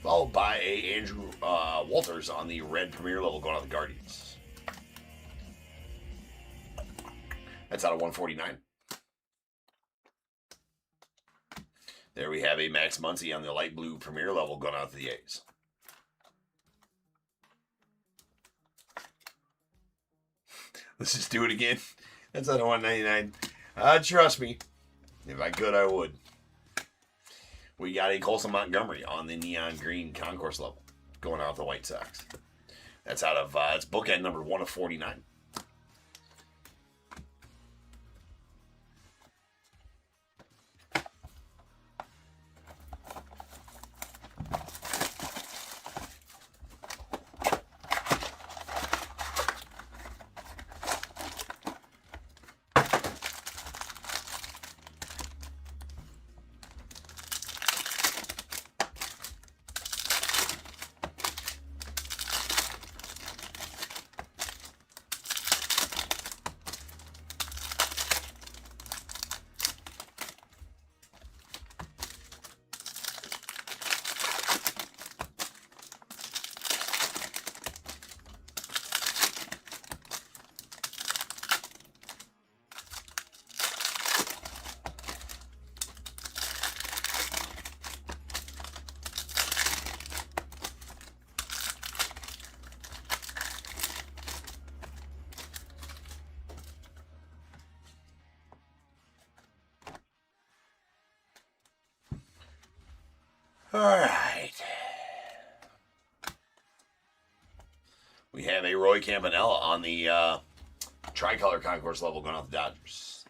Followed by a Andrew Walters on the red premier level going out to the Guardians. That's out of 149. There we have a Max Muncy on the light blue premier level going out to the A's. Let's just do it again. That's out of 199. Trust me. If I could, I would. We got a Colson Montgomery on the neon green concourse level going out to the White Sox. That's out of, it's bookend number 1 of 49. All right. We have a Roy Campanella on the tricolor concourse level going out the Dodgers.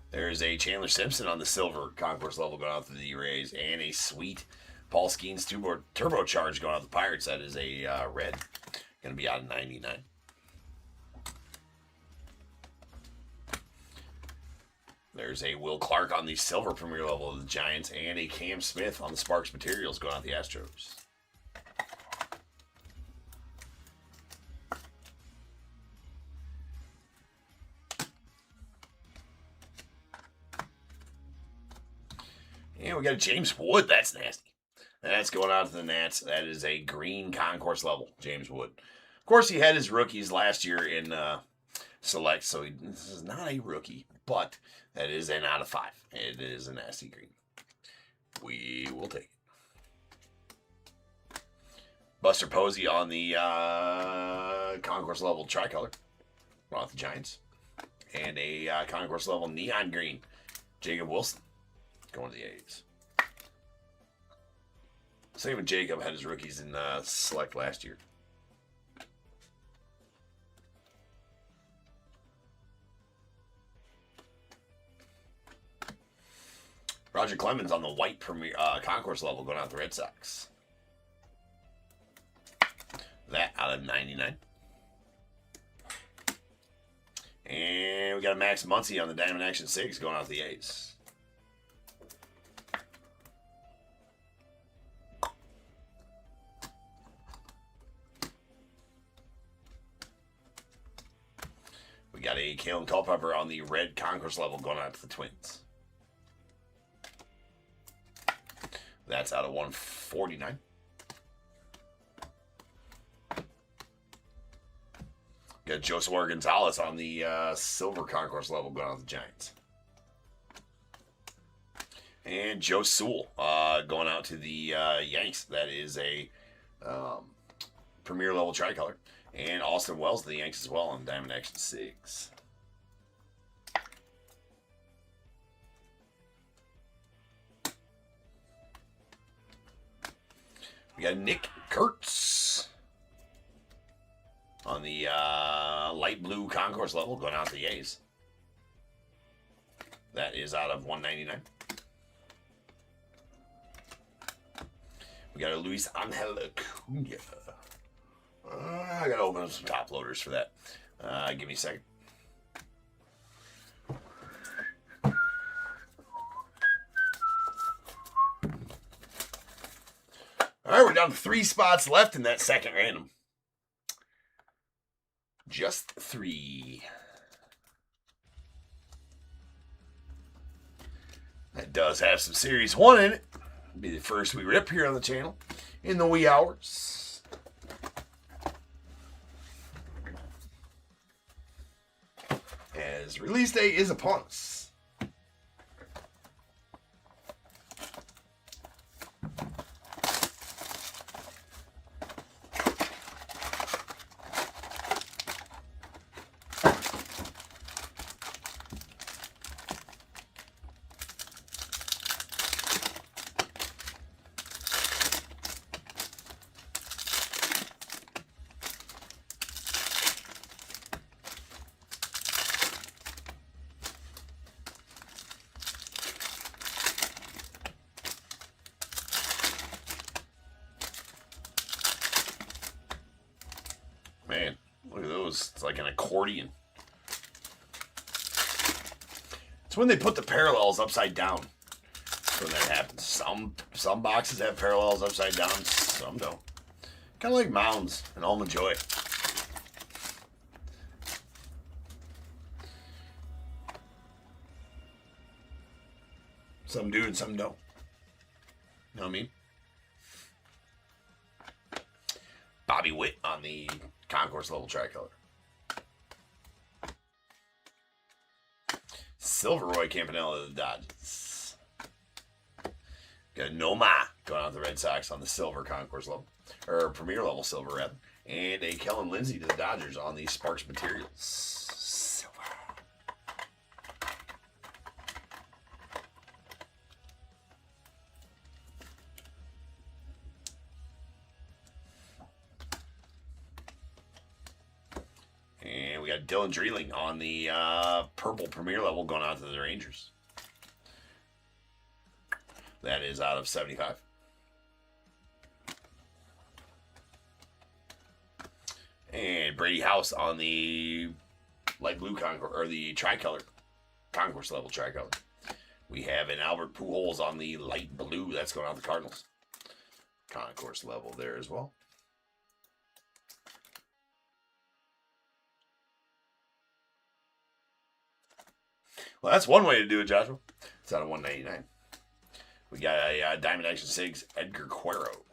There's a Chandler Simpson on the silver concourse level going out to the Rays, and a sweet Paul Skeens turbocharge going out the Pirates. That is a red. Going to be out of 99. There's a Will Clark on the silver premier level of the Giants, and a Cam Smith on the Sparks Materials going out the Astros. And we got a James Wood. That's nasty. That's going out to the Nats. That is a green concourse level, James Wood. Of course, he had his rookies last year in Select, so this is not a rookie, but that is an out of 5. It is a nasty green. We will take it. Buster Posey on the concourse level tricolor, off the Giants. And a concourse level neon green, Jacob Wilson, going to the A's. Same with Jacob, had his rookies in Select last year. Roger Clemens on the white premier concourse level going out the Red Sox. That out of 99. And we got a Max Muncy on the Diamond Action 6 going out the A's. We got a Kalen Culpepper on the red concourse level going out to the Twins. That's out of 149. Got Joseph Gonzalez on the silver concourse level going out to the Giants. And Joe Sewell going out to the Yanks. That is a premier level tricolor. And Austin Wells to the Yanks as well on Diamond Action 6. We got Nick Kurtz on the light blue concourse level going out to the A's. That is out of 199. We got a Luis Angel Acuna. I got to open up some top loaders for that. Give me a second. All right, we're down to 3 spots left in that second random. Just 3. That does have some Series 1 in it. It'll be the first we rip here on the channel in the wee hours. As release date is upon us. Man, look at those. It's like an accordion. It's when they put the parallels upside down. That's when that happens. Some boxes have parallels upside down, some don't. Kind of like Mounds and Almond Joy. Some do and some don't. You know what I mean? Bobby Witt on the concourse level tricolor. Silver Roy Campanella of the Dodgers. Got a Noma going out to the Red Sox on the silver concourse level. Or premier level silver, rather. And a Kellen Lindsey to the Dodgers on the Sparks Materials. Silver. we got Dylan Dreeling on the purple premier level going out to the Rangers. That is out of 75. And Brady House on the light blue concourse, or the tricolor, concourse level tricolor. We have an Albert Pujols on the light blue. That's going out to the Cardinals. Concourse level there as well. Well, that's one way to do it, Joshua. It's out of 199. We got a Diamond Action 6 Edgar Quero.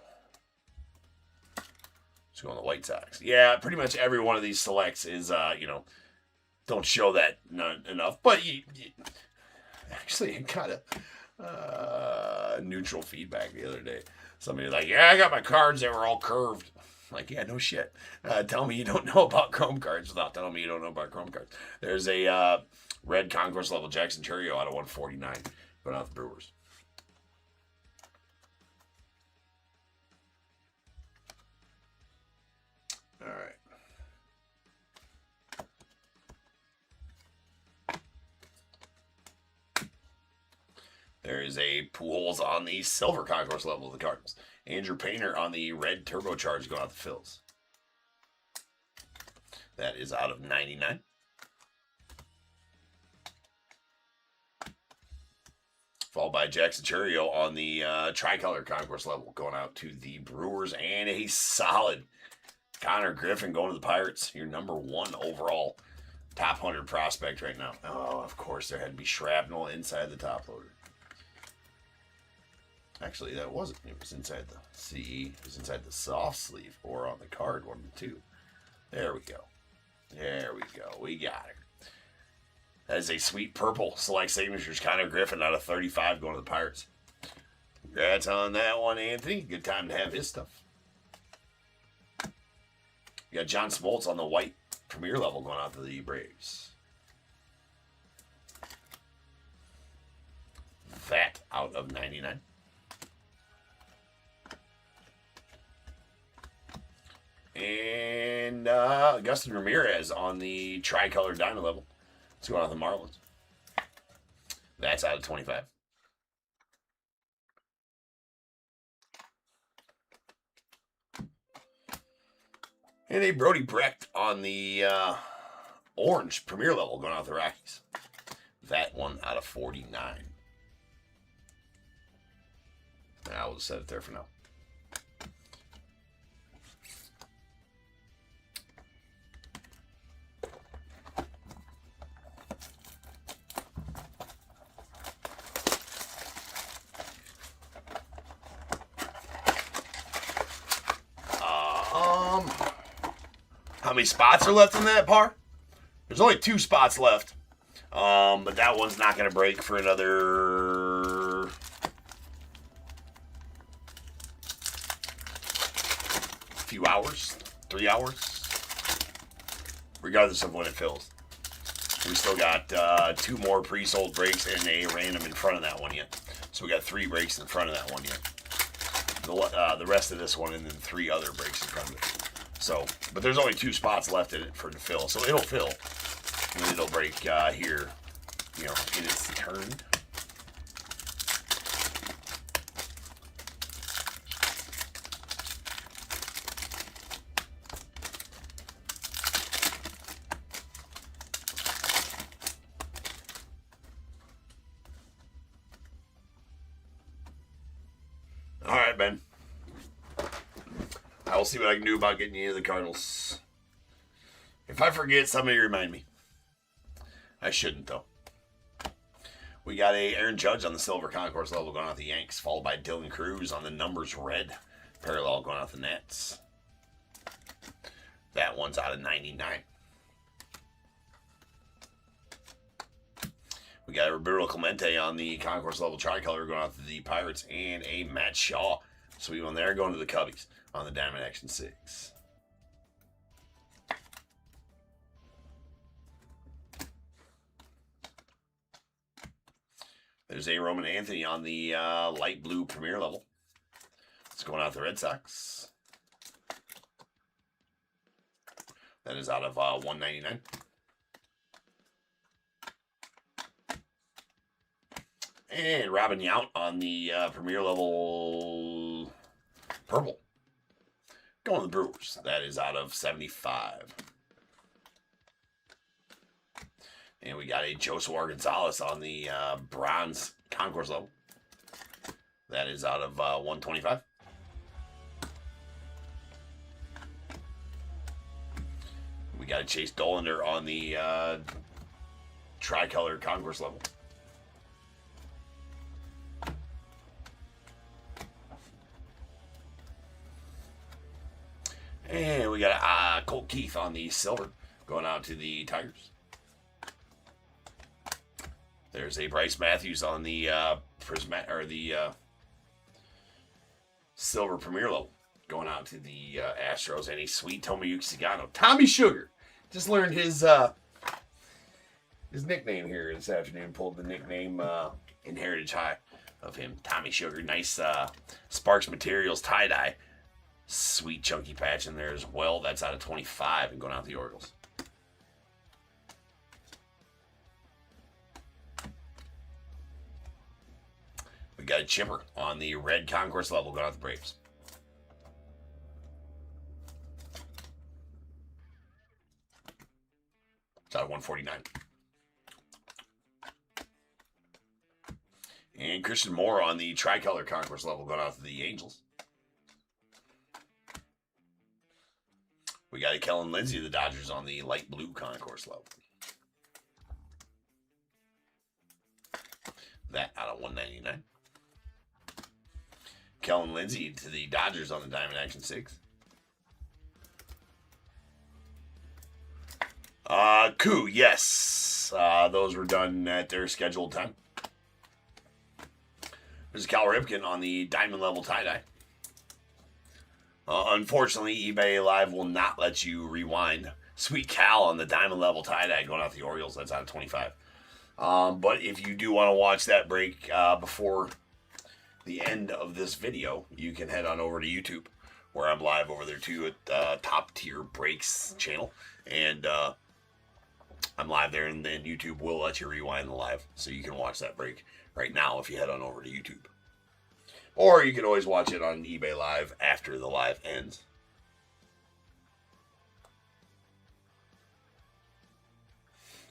Let's go on the White Sox. Yeah, pretty much every one of these selects is, you know, don't show that enough. But you actually got a neutral feedback the other day. Somebody was like, yeah, I got my cards that were all curved. I'm like, yeah, no shit. Tell me you don't know about Chrome cards without telling me you don't know about Chrome cards. There's a red concourse level Jackson Churio out of 149. Going out the Brewers. All right. There is a Pujols on the silver concourse level of the Cardinals. Andrew Painter on the red turbocharged going out the Phils. That is out of 99. Followed by Jackson Churio on the tricolor concourse level going out to the Brewers. And a solid Connor Griffin going to the Pirates. Your #1 overall top 100 prospect right now. Oh, of course, there had to be shrapnel inside the top loader. Actually, that wasn't. It was inside the CE. It was inside the soft sleeve or on the card, one of the two. There we go. There we go. We got her. That is a sweet purple select signatures. Connor Griffin out of 35 going to the Pirates. Congrats on that one, Anthony. Good time to have his stuff. You got John Smoltz on the white premier level going out to the Braves. That out of 99. And Augustin Ramirez on the tricolor diamond level. Let's go out the Marlins. That's out of 25. And a Brody Brecht on the orange premier level going out the Rockies. That one out of 49. I will set it there for now. How many spots are left in that par? There's only 2 spots left. But that one's not going to break for another few hours, 3 hours, regardless of when it fills. We still got 2 more pre-sold breaks and a random in front of that one yet. So we got 3 breaks in front of that one yet. The rest of this one and then 3 other breaks in front of it. So, but there's only 2 spots left in it for it to fill. So it'll fill. And it'll break here, you know, in its turn. All right, Ben. I will see what I can do about getting you into the Cardinals. If I forget, somebody remind me. I shouldn't, though. We got a Aaron Judge on the silver concourse level going out the Yanks, followed by Dylan Cruz on the numbers red parallel going out the Nets. That one's out of 99. We got a Roberto Clemente on the concourse level tricolor going out to the Pirates, and a Matt Shaw. Sweet one there going to the Cubbies on the Diamond Action 6. There's a Roman Anthony on the light blue premier level. It's going out the Red Sox. That is out of 199. And Robin Yount on the Premier level purple. Going to the Brewers. That is out of 75. And we got a Joshua Gonzalez on the bronze concourse level. That is out of 125. We got a Chase Dollander on the tricolor concourse level. And we got a Colt Keith on the silver, going out to the Tigers. There's a Bryce Matthews on the silver premier level, going out to the Astros, and a sweet Tomoyuki Sagano. Tommy Sugar just learned his nickname here this afternoon. Pulled the nickname in Heritage High of him, Tommy Sugar. Nice Sparks Materials tie-dye. Sweet chunky patch in there as well. That's out of 25 and going out to the Orioles. We got a chipper on the red concourse level going out to the Braves. It's out of 149. And Christian Moore on the tricolor concourse level going out to the Angels. We got a Kellen Lindsey of the Dodgers on the light blue concourse level. That out of 199. Kellen Lindsey to the Dodgers on the Diamond Action 6. Coup, yes. Those were done at their scheduled time. There's Cal Ripken on the Diamond level tie-dye. Unfortunately, eBay Live will not let you rewind. Sweet Cal on the Diamond level tie-dye going out to the Orioles. That's out of 25. But if you do want to watch that break before the end of this video, you can head on over to YouTube, where I'm live over there too at Top Tier Breaks channel. And I'm live there, and then YouTube will let you rewind the live. So you can watch that break right now if you head on over to YouTube. Or you can always watch it on eBay Live after the live ends.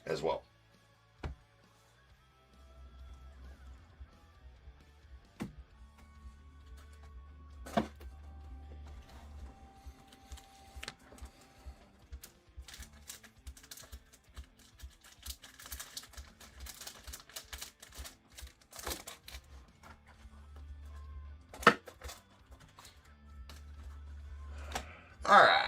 As well. All right.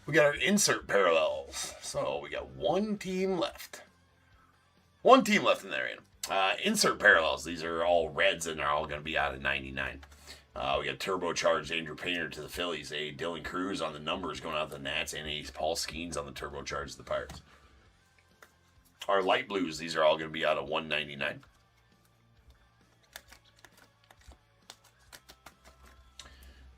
We got our insert parallels. So we got one team left. One team left in there. Insert parallels. These are all reds, and they're all going to be out of 99. We got turbocharged Andrew Painter to the Phillies, a Dylan Cruz on the numbers going out to the Nats, and a Paul Skeens on the turbocharged to the Pirates. Our light blues, these are all going to be out of 199.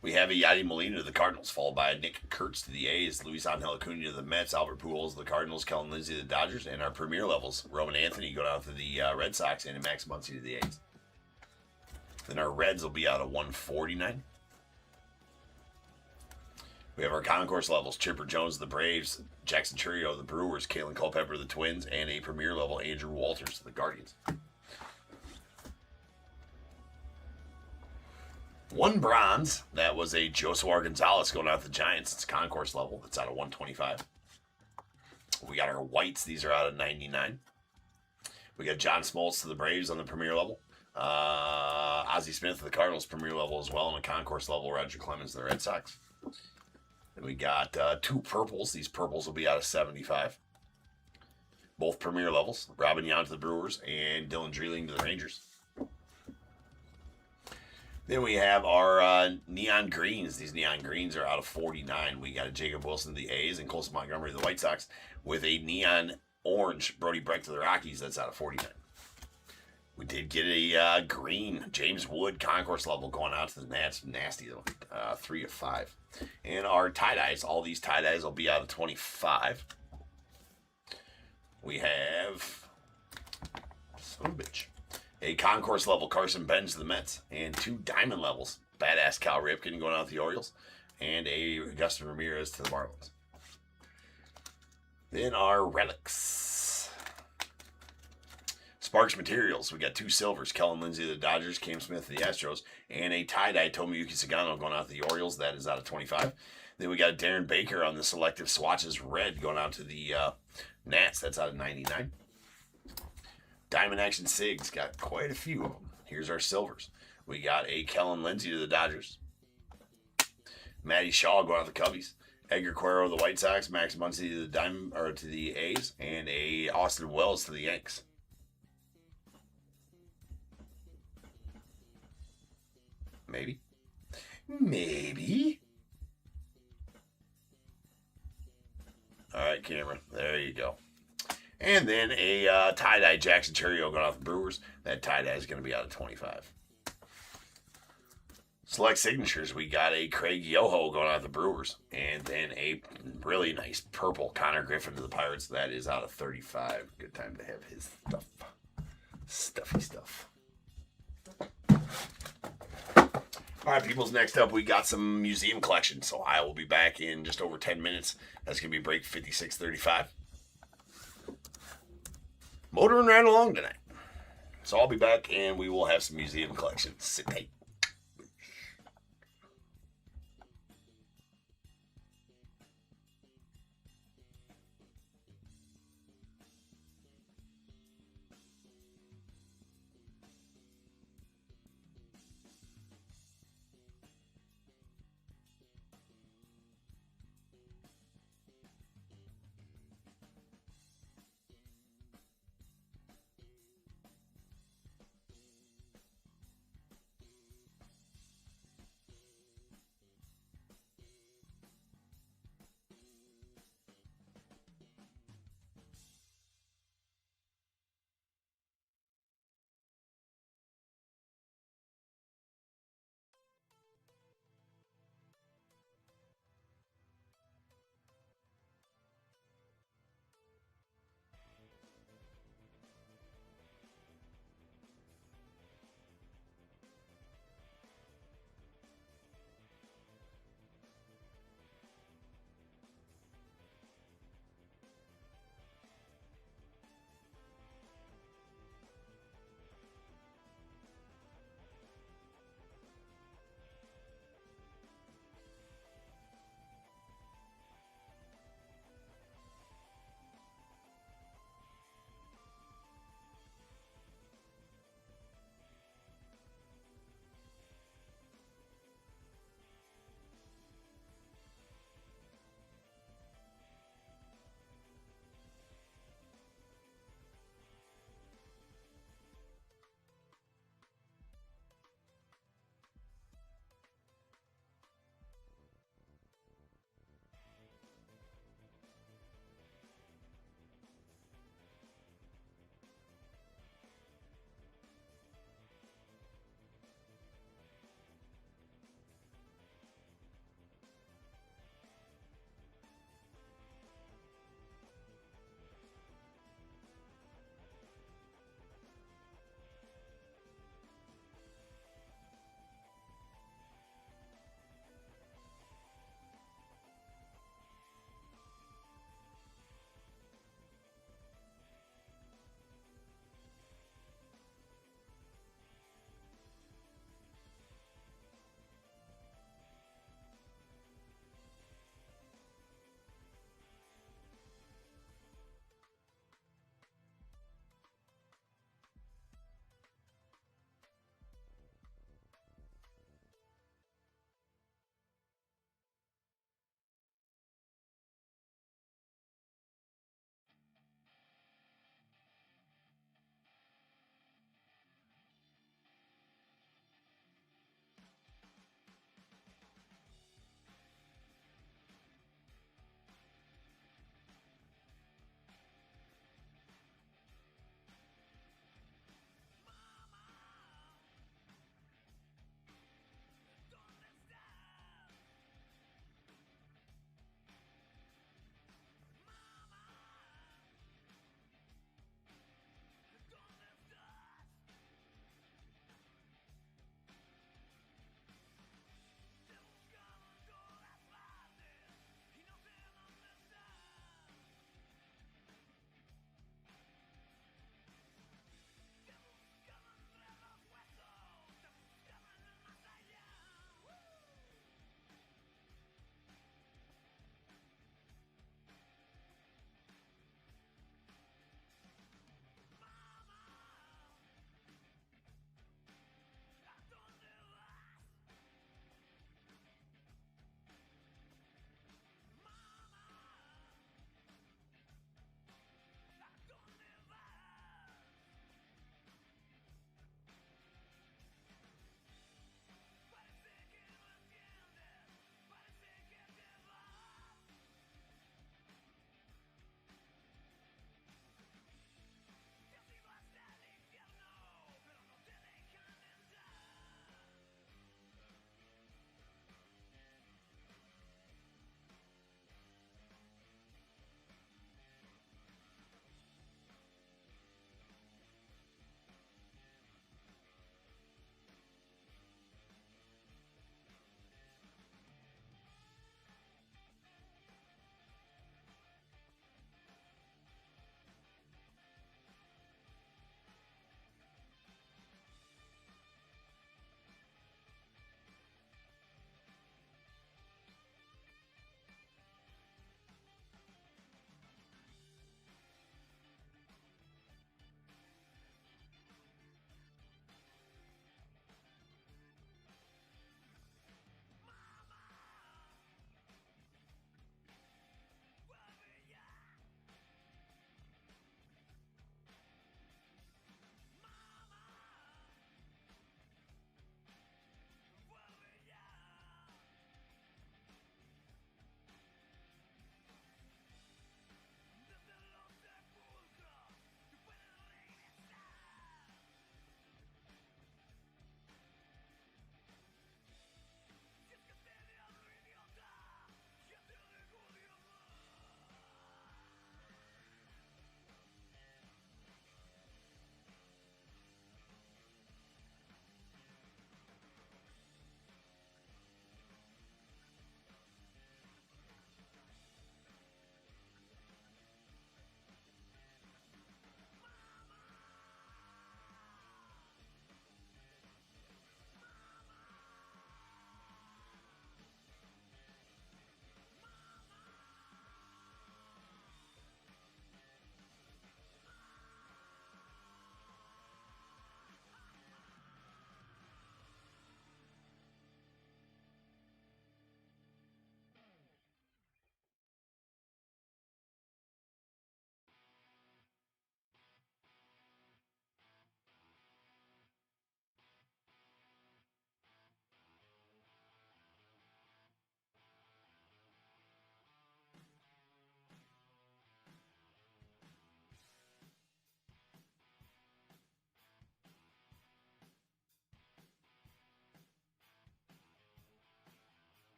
We have a Yadi Molina to the Cardinals, followed by Nick Kurtz to the A's, Luis Angel Acuna to the Mets, Albert Pujols to the Cardinals, Kellen Lindsey to the Dodgers, and our premier levels, Roman Anthony going out to the Red Sox, and Max Muncy to the A's. Then our Reds will be out of 149. We have our concourse levels, Chipper Jones to the Braves, Jackson Chourio to the Brewers, Kalen Culpepper to the Twins, and a premier level, Andrew Walters to the Guardians. One bronze, that was a Joshua Gonzalez going out to the Giants. It's concourse level. That's out of 125. We got our whites. These are out of 99. We got John Smoltz to the Braves on the premier level. Ozzie Smith to the Cardinals premier level as well. On the concourse level, Roger Clemens to the Red Sox. And we got two purples. These purples will be out of 75. Both premier levels. Robin Yount to the Brewers and Dylan Dreeling to the Rangers. Then we have our neon greens. These neon greens are out of 49. We got a Jacob Wilson to the A's and Colson Montgomery to the White Sox with a neon orange Brody Breck to the Rockies. That's out of 49. We did get a green James Wood concourse level going out to the Nats. Nasty though. 3 of 5. And our tie-dyes, all these tie-dyes will be out of 25. We have, son of a bitch, a concourse level Carson Benz to the Mets, and 2 diamond levels. Badass Cal Ripken going out to the Orioles, and a Augustin Ramirez to the Marlins. Then our relics. Sparks Materials. We got 2 silvers. Kellen Lindsay of the Dodgers, Cam Smith of the Astros, and a tie-dye Tomoyuki Sagano going out to the Orioles. That is out of 25. Then we got Darren Baker on the selective swatches red going out to the Nats. That's out of 99. Diamond Action Sigs. Got quite a few of them. Here's our silvers. We got a Kellen Lindsay to the Dodgers. Matty Shaw going out to the Cubbies. Edgar Cuero to the White Sox. Max Muncy to the A's. And a Austin Wells to the Yanks. Maybe. All right, camera. There you go. And then a tie-dye Jackson Churio going off the Brewers. That tie-dye is going to be out of 25. Select signatures. We got a Craig Yoho going out of the Brewers. And then a really nice purple Connor Griffin to the Pirates. That is out of 35. Good time to have his stuff. Stuffy stuff. All right, peoples, next up, we got some museum collections. So I will be back in just over 10 minutes. That's going to be break 56:35. Motoring right along tonight. So I'll be back, and we will have some museum collections. Sit tight.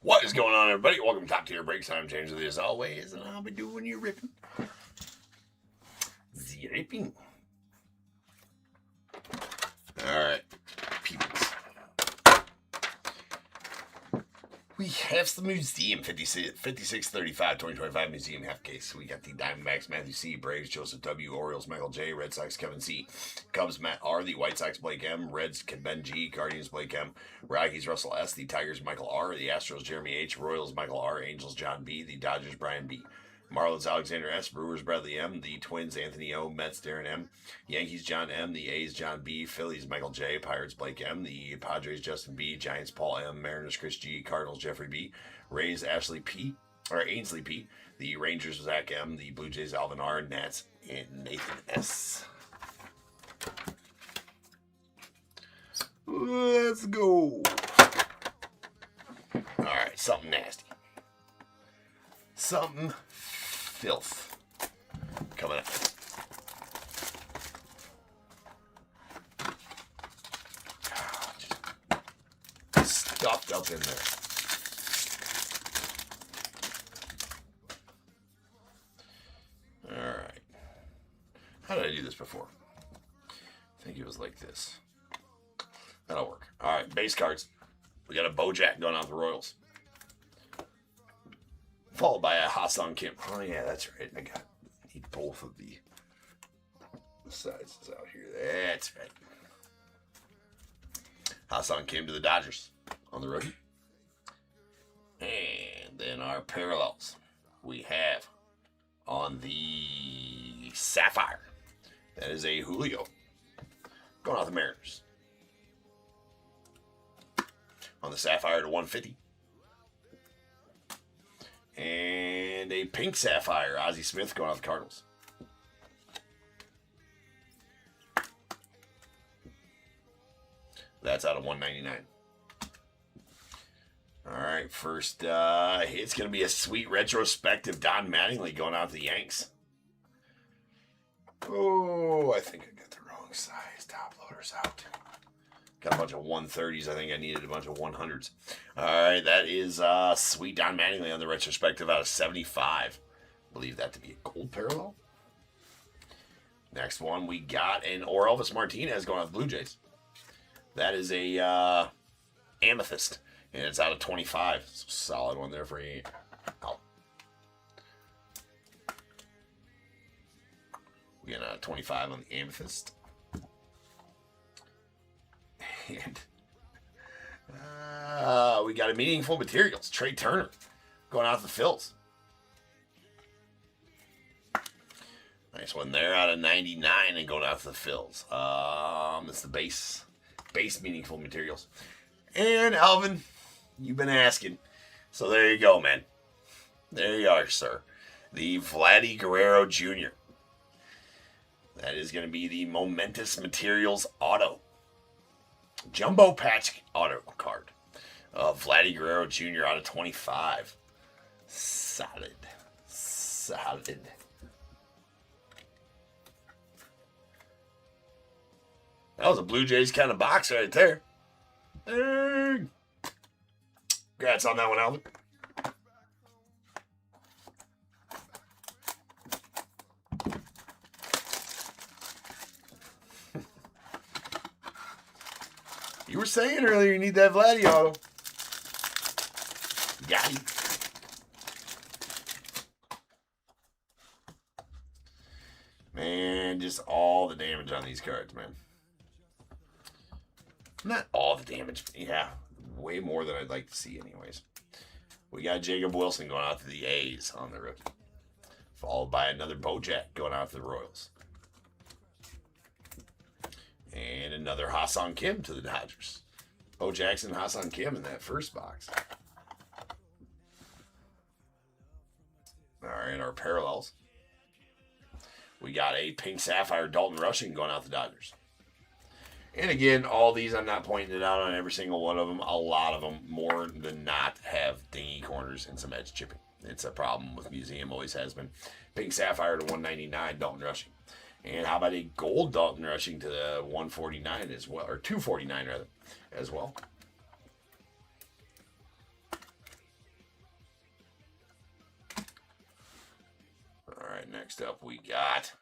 What is going on, everybody? Welcome to Top Tier Breaks. I'm James with you as always, and I'll be doing your ripping. The ripping. Alright, people. We have the museum, 5635, 2025 museum half case. We got the Diamondbacks, Matthew C., Braves, Joseph W., Orioles, Michael J., Red Sox, Kevin C., Cubs, Matt R., the White Sox, Blake M., Reds, Ben G., Guardians, Blake M., Rockies, Russell S., the Tigers, Michael R., the Astros, Jeremy H., Royals, Michael R., Angels, John B., the Dodgers, Brian B., Marlins, Alexander S., Brewers, Bradley M., the Twins, Anthony O., Mets, Darren M., Yankees, John M., the A's, John B., Phillies, Michael J., Pirates, Blake M., the Padres, Justin B., Giants, Paul M., Mariners, Chris G., Cardinals, Jeffrey B., Rays, Ainsley P., the Rangers, Zach M., the Blue Jays, Alvin R., Nats, and Nathan S. Let's go. Alright, something nasty. Something filth coming up. Just stuffed up in there. Alright. How did I do this before? I think it was like this. That'll work. Alright, base cards. We got a Bojack going out the Royals. Followed by a Ha-Seong Kim. Oh, yeah, that's right. I need both of the sizes out here. That's right. Ha-Seong Kim to the Dodgers on the rookie. And then our parallels we have on the Sapphire. That is a Julio going out the Mariners. On the Sapphire to 150. And a pink Sapphire, Ozzie Smith going out the Cardinals. That's out of 199. Alright, first, it's going to be a sweet retrospective Don Mattingly going out to the Yanks. Oh, I think I got the wrong size. Top loader's out. Got a bunch of 130s. I think I needed a bunch of 100s. All right, that is sweet Don Mattingly on the retrospective out of 75. Believe that to be a gold parallel. Next one, we got an Elvis Martinez going out the Blue Jays. That is a amethyst, and it's out of 25. So solid one there for you. Oh. We got a 25 on the amethyst. And we got a Meaningful Materials. Trey Turner going out to the Phils. Nice one there out of 99 and going out to the Phils. It's the base Meaningful Materials. And Alvin, you've been asking. So there you go, man. There you are, sir. The Vladdy Guerrero Jr. That is going to be the Momentous Materials Auto. Jumbo patch auto card. Vladdy Guerrero Jr. out of 25. Solid. That was a Blue Jays kind of box right there. Congrats on that one, Alvin. You were saying earlier you need that Vladdy auto. Got him. Man, just all the damage on these cards, man. Not all the damage. Yeah, way more than I'd like to see anyways. We got Jacob Wilson going out to the A's on the rookie. Followed by another Bojack going out to the Royals. And another Ha-Seong Kim to the Dodgers. Bo Jackson, Ha-Seong Kim in that first box. All right, our parallels. We got a pink Sapphire Dalton Rushing going out the Dodgers. And again, all these, I'm not pointing it out on every single one of them. A lot of them, more than not, have dingy corners and some edge chipping. It's a problem with Museum, always has been. Pink Sapphire to 199, Dalton Rushing. And how about a gold Dalton Rushing to the 149 as well, or 249 rather, as well. next up we got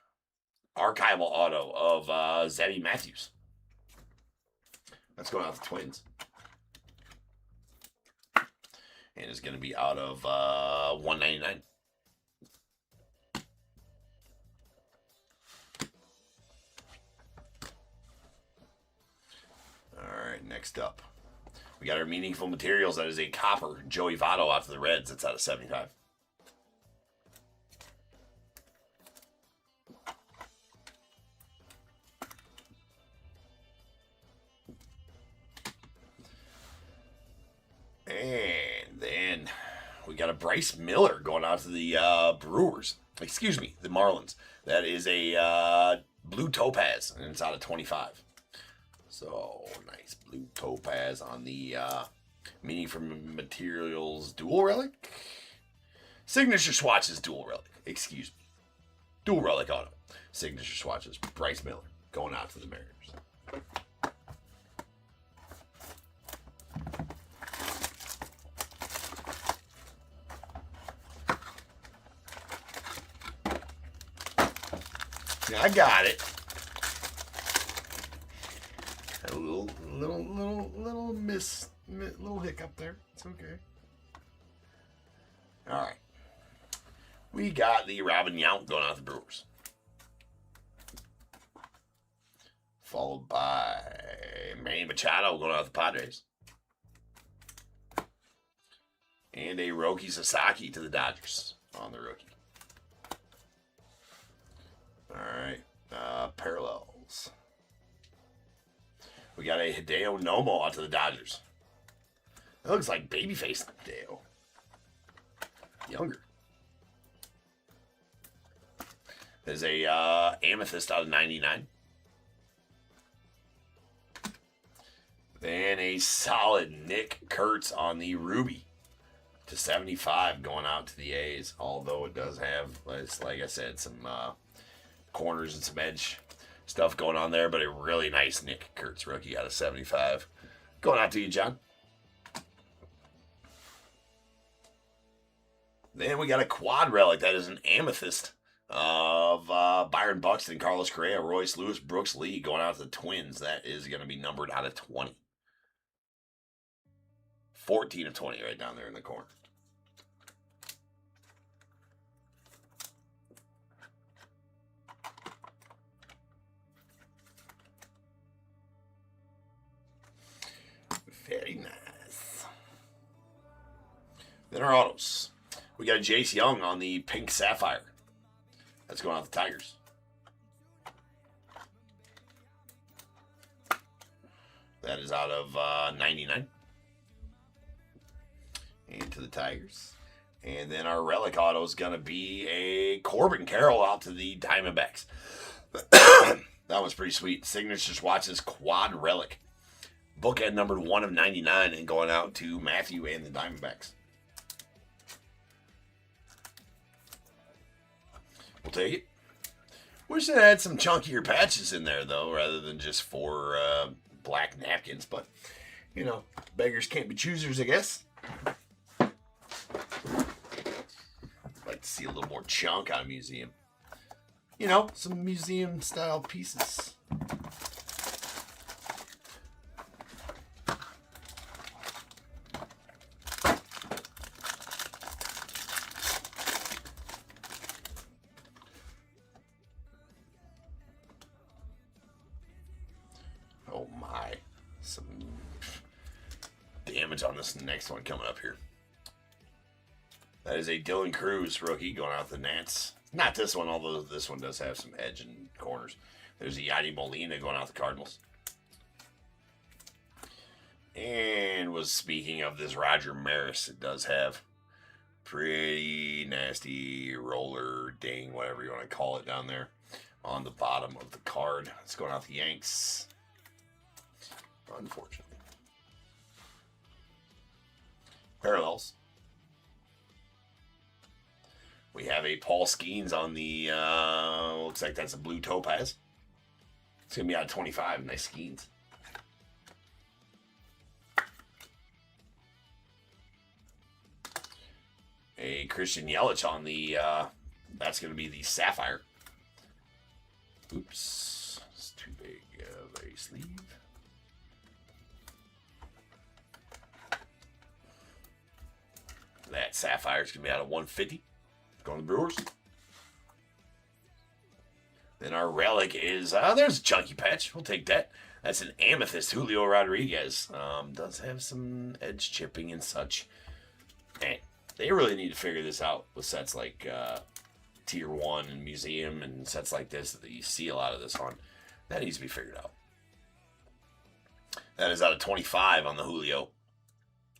archival auto of Zeddy Matthews. That's going out to the Twins. And it's going to be out of $199. All right, next up. We got our meaningful materials. That is a copper Joey Votto out to the Reds. That's out of 75. And then we got a Bryce Miller going out to the Brewers. Excuse me, the Marlins. That is a blue topaz, and it's out of 25. So, nice blue topaz on the meaningful materials dual relic. Signature swatches dual relic. Excuse me. Dual relic auto. Signature swatches. Bryce Miller going out to the Mariners. I got it. A little little hiccup there. It's okay. All right. We got the Robin Yount going out to the Brewers. Followed by Manny Machado going out to the Padres. And a Roki Sasaki to the Dodgers on the rookie. All right, parallels. We got a Hideo Nomo out to the Dodgers. That looks like babyface Hideo. Younger. There's a Amethyst out of 99. Then a solid Nick Kurtz on the Ruby to 75 going out to the A's. Although it does have, like I said, some corners and some edge stuff going on there, but a really nice Nick Kurtz rookie out of 75. Going out to you, John. Then we got a quad relic. That is an Amethyst of Byron Buxton, Carlos Correa, Royce Lewis, Brooks Lee going out to the Twins. That is going to be numbered out of 20. 14 of 20 right down there in the corner. Very nice. Then our autos. We got Jace Young on the pink sapphire. That's going out the Tigers. That is out of 99. Into the Tigers. And then our relic auto is going to be a Corbin Carroll out to the Diamondbacks. That was pretty sweet. Signature swatches quad relic. Bookend numbered 1 of 99 and going out to Matthew and the Diamondbacks. We'll take it. Wish it had some chunkier patches in there, though, rather than just 4 black napkins. But, you know, beggars can't be choosers, I guess. Like to see a little more chunk out of museum. You know, some museum-style pieces. Oh my, some damage on this next one coming up here. That is a Dylan Cruz rookie going out the Nats. Not this one, although this one does have some edge and corners. There's a Yadi Molina going out the Cardinals. And was speaking of this Roger Maris, it does have pretty nasty roller ding, whatever you want to call it down there on the bottom of the card. It's going out the Yanks. Unfortunately. Parallels. We have a Paul Skeens on the, looks like that's a blue topaz. It's going to be out of 25. Nice Skeens. A Christian Yelich on the that's going to be the Sapphire. Oops. It's too big of a sleeve. That Sapphire is going to be out of 150. Going to the Brewers. Then our relic is, there's a chunky patch. We'll take that. That's an Amethyst, Julio Rodriguez. Does have some edge chipping and such. Man, they really need to figure this out with sets like Tier 1 and Museum and sets like this that you see a lot of this on. That needs to be figured out. That is out of 25 on the Julio.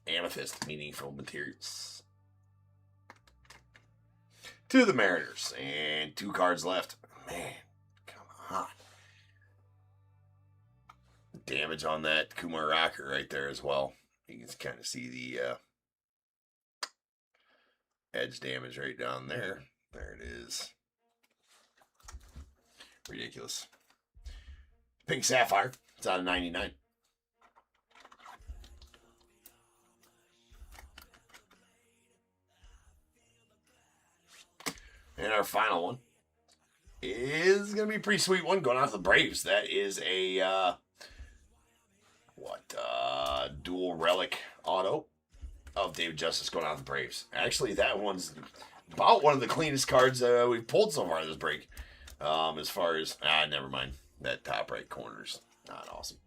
Amethyst, meaningful materials. To the Mariners. And 2 cards left. Man, come on. Damage on that Kumar Rocker right there as well. You can kind of see the edge damage right down there. There it is. Ridiculous. Pink Sapphire. It's out of 99. And our final one is going to be a pretty sweet one going out to the Braves. That is a, dual relic auto of David Justice going out to the Braves. Actually, that one's about one of the cleanest cards we've pulled so far this break. As far as, never mind. That top right corner's not awesome.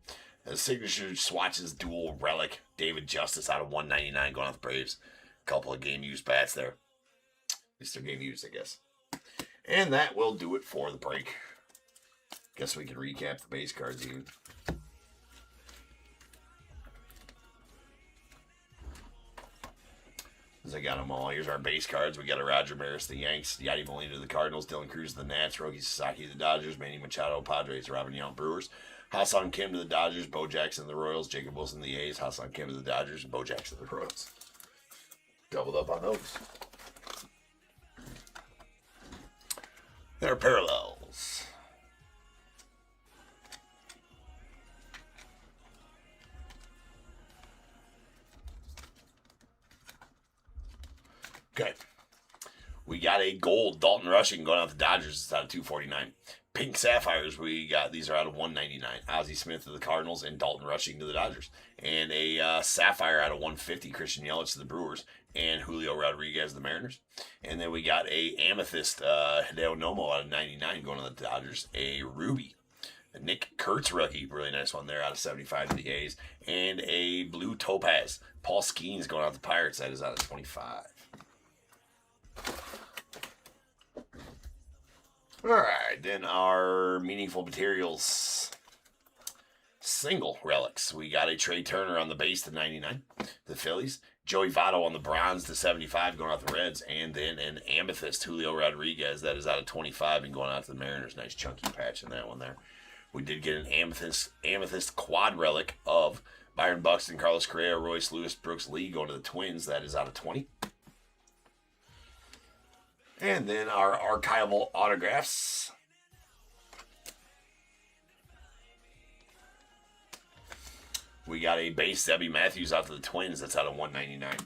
The signature swatches dual relic David Justice out of 199 going out to the Braves. Couple of game used bats there. At least they're game used, I guess. And that will do it for the break. Guess we can recap the base cards even. As I got them all. Here's our base cards. We got a Roger Maris, the Yanks, Yadi Molina, the Cardinals, Dylan Cruz, the Nats, Roki Sasaki, the Dodgers, Manny Machado, Padres, Robin Yount, Brewers, Ha-Seong Kim to the Dodgers, Bo Jackson, the Royals, Jacob Wilson, the A's, Ha-Seong Kim to the Dodgers, and Bo Jackson, the Royals. Doubled up on those. There are parallels. Okay. We got a gold Dalton Rushing going out to the Dodgers. It's out of 249. Pink Sapphires, we got, these are out of 199. Ozzie Smith to the Cardinals and Dalton Rushing to the Dodgers. And a Sapphire out of 150, Christian Yelich to the Brewers and Julio Rodriguez to the Mariners. And then we got a Amethyst Hideo Nomo out of 99 going to the Dodgers. A Ruby, a Nick Kurtz rookie, really nice one there out of 75 to the A's. And a Blue Topaz, Paul Skeens going out to the Pirates. That is out of 25. Alright, then our meaningful materials single relics. We got a Trey Turner on the base to 99, the Phillies. Joey Votto on the bronze to 75 going out the Reds. And then an Amethyst Julio Rodriguez that is out of 25 and going out to the Mariners. Nice chunky patch in that one there. We did get an Amethyst quad relic of Byron Buxton, Carlos Correa, Royce Lewis, Brooks Lee going to the Twins. That is out of 20. And then our archival autographs. We got a base Debbie Matthews out to the Twins. That's out of 199.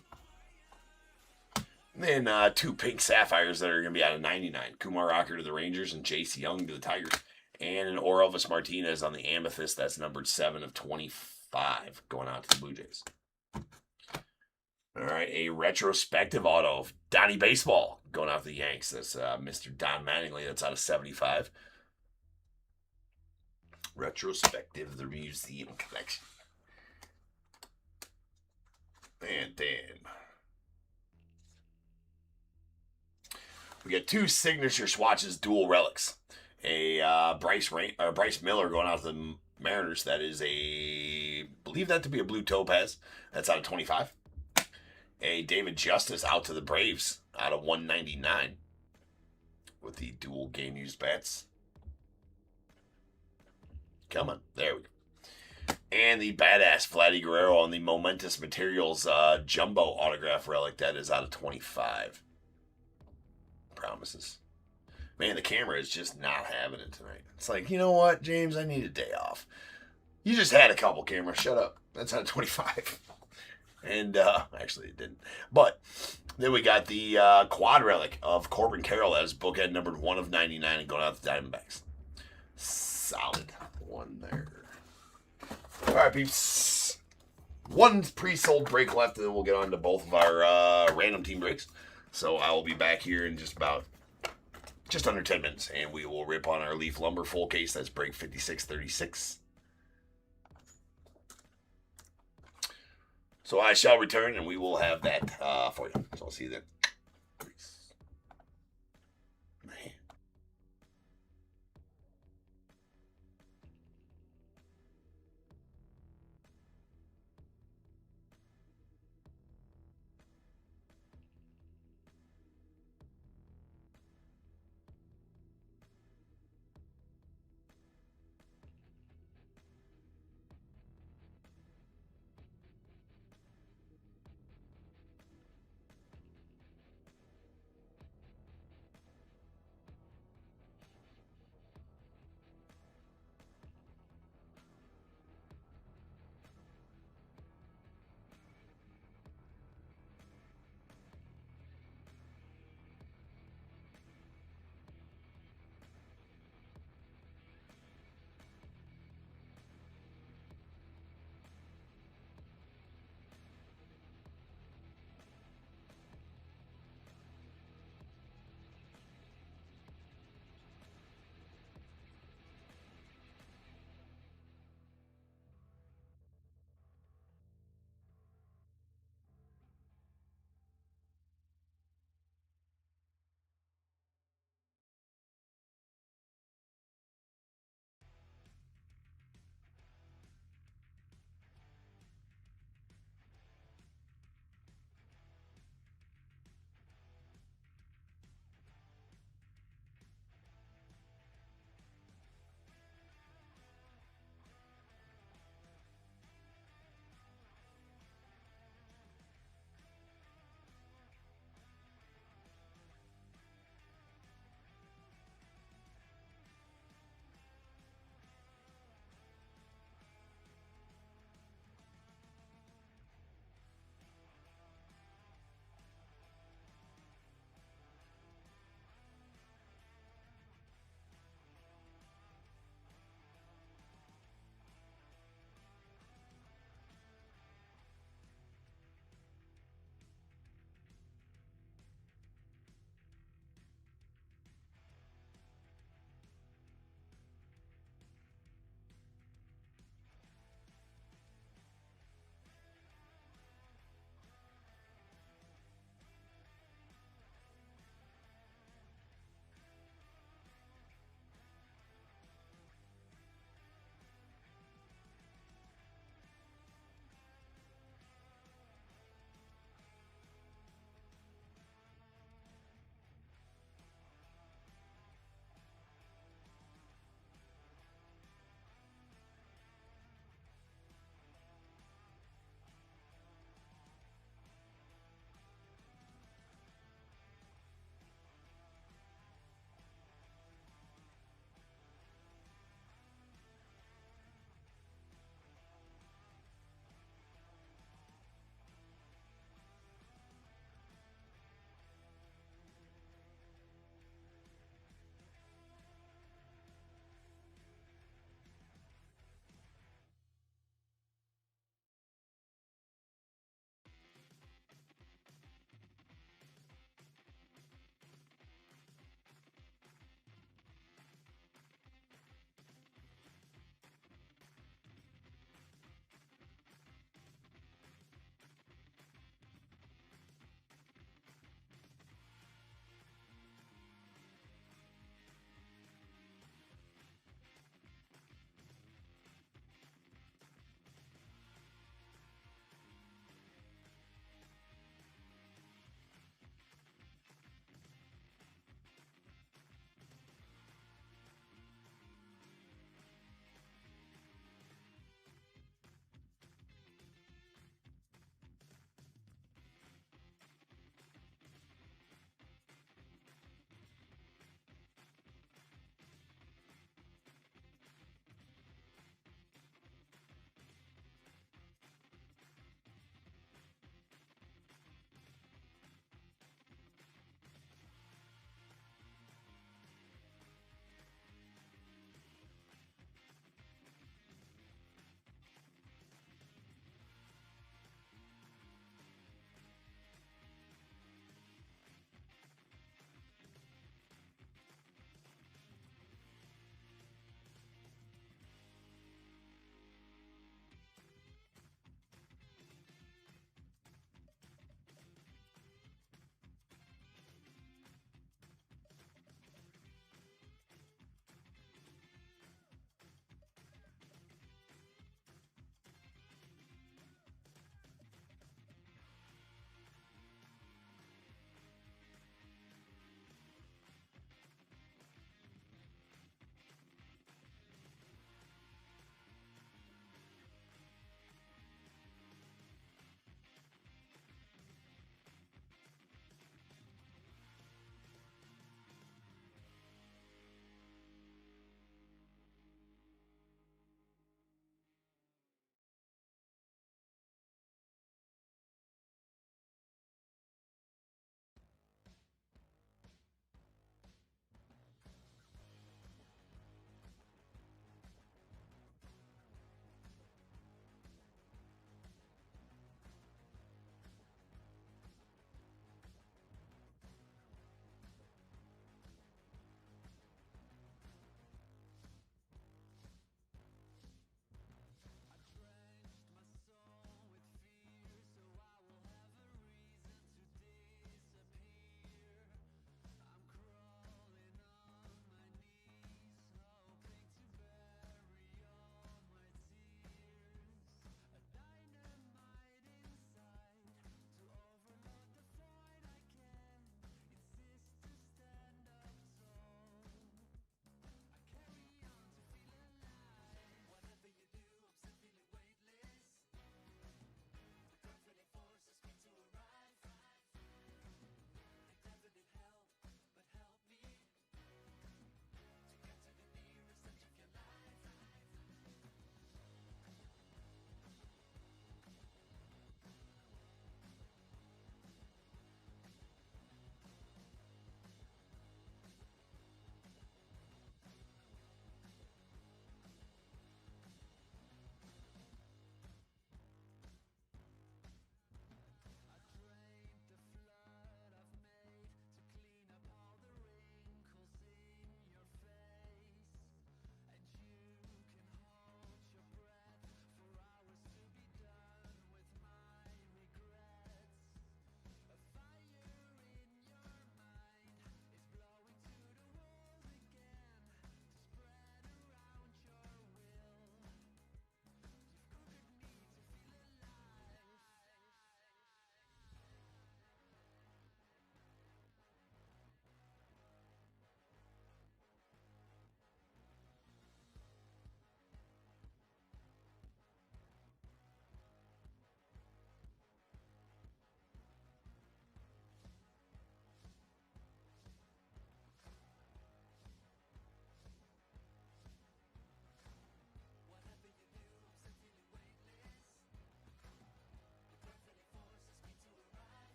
And then 2 pink Sapphires that are going to be out of 99. Kumar Rocker to the Rangers and Jace Young to the Tigers. And an Orelvis Martinez on the Amethyst. That's numbered 7 of 25 going out to the Blue Jays. All right, a retrospective auto of Donnie Baseball going out to the Yanks. That's Mr. Don Mattingly. That's out of 75. Retrospective, the Museum Collection. And then we got 2 signature swatches, dual relics. A Bryce Miller going out to the Mariners. That is a, believe that to be a Blue Topaz. That's out of 25. A David Justice out to the Braves out of 199 with the dual game used bats. Come on, there we go. And the badass Vladdy Guerrero on the Momentous Materials jumbo autograph relic. That is out of 25. Promises. Man, the camera is just not having it tonight. It's like, you know what, James? I need a day off. You just had a couple cameras. Shut up. That's out of 25. And actually it didn't. But Then we got the quad relic of Corbin Carroll as bookend numbered 1 of 99 and going out to the Diamondbacks. Solid one there. All right, peeps. One pre-sold break left, and then we'll get on to both of our random team breaks. So I will be back here in just under 10 minutes, and we will rip on our Leaf Lumber full case. That's break 5636. So I shall return, and we will have that for you. So I'll see you then. Peace. Man.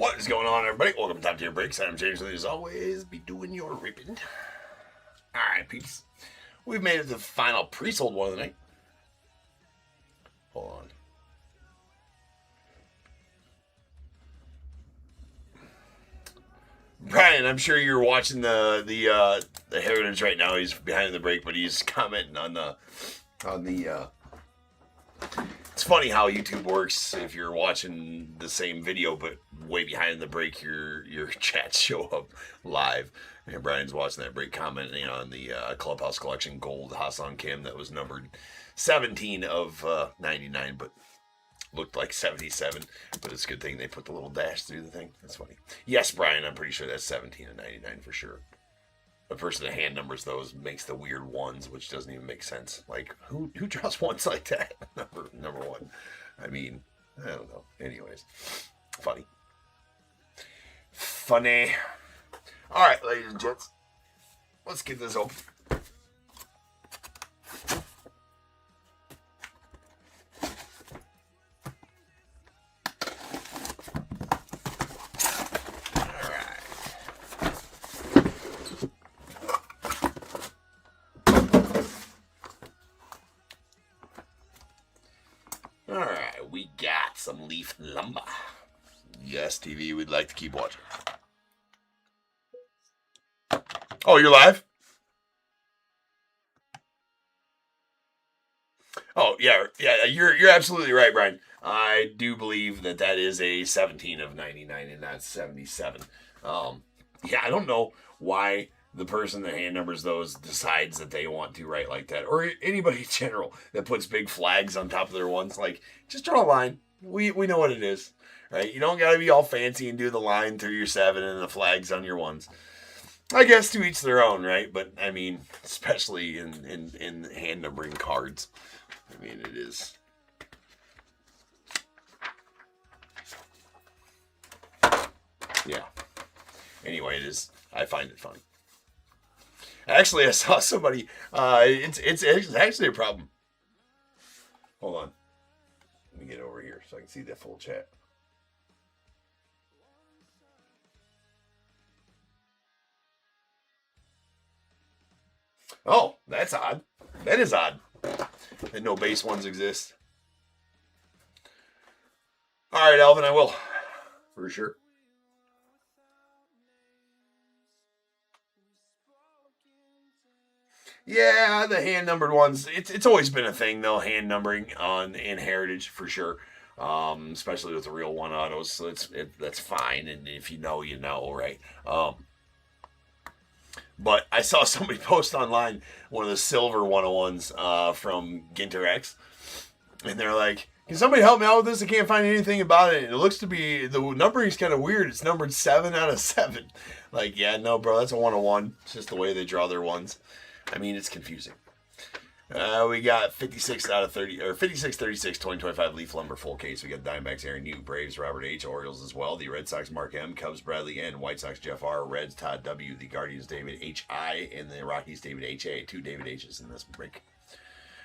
What is going on, everybody? Welcome to Top Tier Breaks. I'm James, and as always, be doing your ripping. Alright, peeps. We've made it to the final pre-sold one of the night. Hold on. Brian, I'm sure you're watching the Heritage right now. He's behind the break, but he's commenting on the It's funny how YouTube works. If you're watching the same video but way behind the break, your chats show up live. And Brian's watching that break, commenting on the Clubhouse Collection Gold Hassan Kim that was numbered 17 of 99, but looked like 77. But it's a good thing they put the little dash through the thing. That's funny. Yes, Brian, I'm pretty sure that's 17 of 99 for sure. The person that hand numbers those makes the weird ones, which doesn't even make sense. Like, who draws ones like that? number one. I mean, I don't know. Anyways, funny. All right, ladies and gents, let's get this open. Alright, we got some Leaf Lumber. Yes, TV, we'd like to keep watching. Oh, you're live? Oh, yeah, you're absolutely right, Brian. I do believe that is a 17 of 99 and not 77. Yeah, I don't know why the person that hand numbers those decides that they want to write like that, or anybody in general that puts big flags on top of their ones. Like, just draw a line. We know what it is, right? You don't got to be all fancy and do the line through your 7 and the flags on your ones. I guess to each their own, right? But I mean, especially in hand numbering cards, I mean, it is. Yeah. Anyway, it is. I find it funny. Actually, I saw somebody. It's actually a problem. Hold on. Let me get over here so I can see that full chat. Oh, that's odd. That is odd. And no base ones exist. All right, Alvin, I will. For sure. Yeah, the hand numbered ones. It's always been a thing though, hand numbering in Heritage for sure. Especially with the real one autos, so that's fine. And if you know, you know, right? But I saw somebody post online one of the silver 101s from GINTER X, and they're like, "Can somebody help me out with this? I can't find anything about it. And it looks to be the numbering's kind of weird. It's numbered 7 out of 7." Like, yeah, no, bro, that's a 101. It's just the way they draw their ones. I mean, it's confusing. We got 56 out of 30, or 56, 36, 2025 Leaf Lumber full case. We got Diamondbacks Aaron New, Braves Robert H, Orioles as well. The Red Sox Mark M, Cubs Bradley N, White Sox Jeff R, Reds Todd W, the Guardians David H I, and the Rockies David H A. 2 David H's in this break.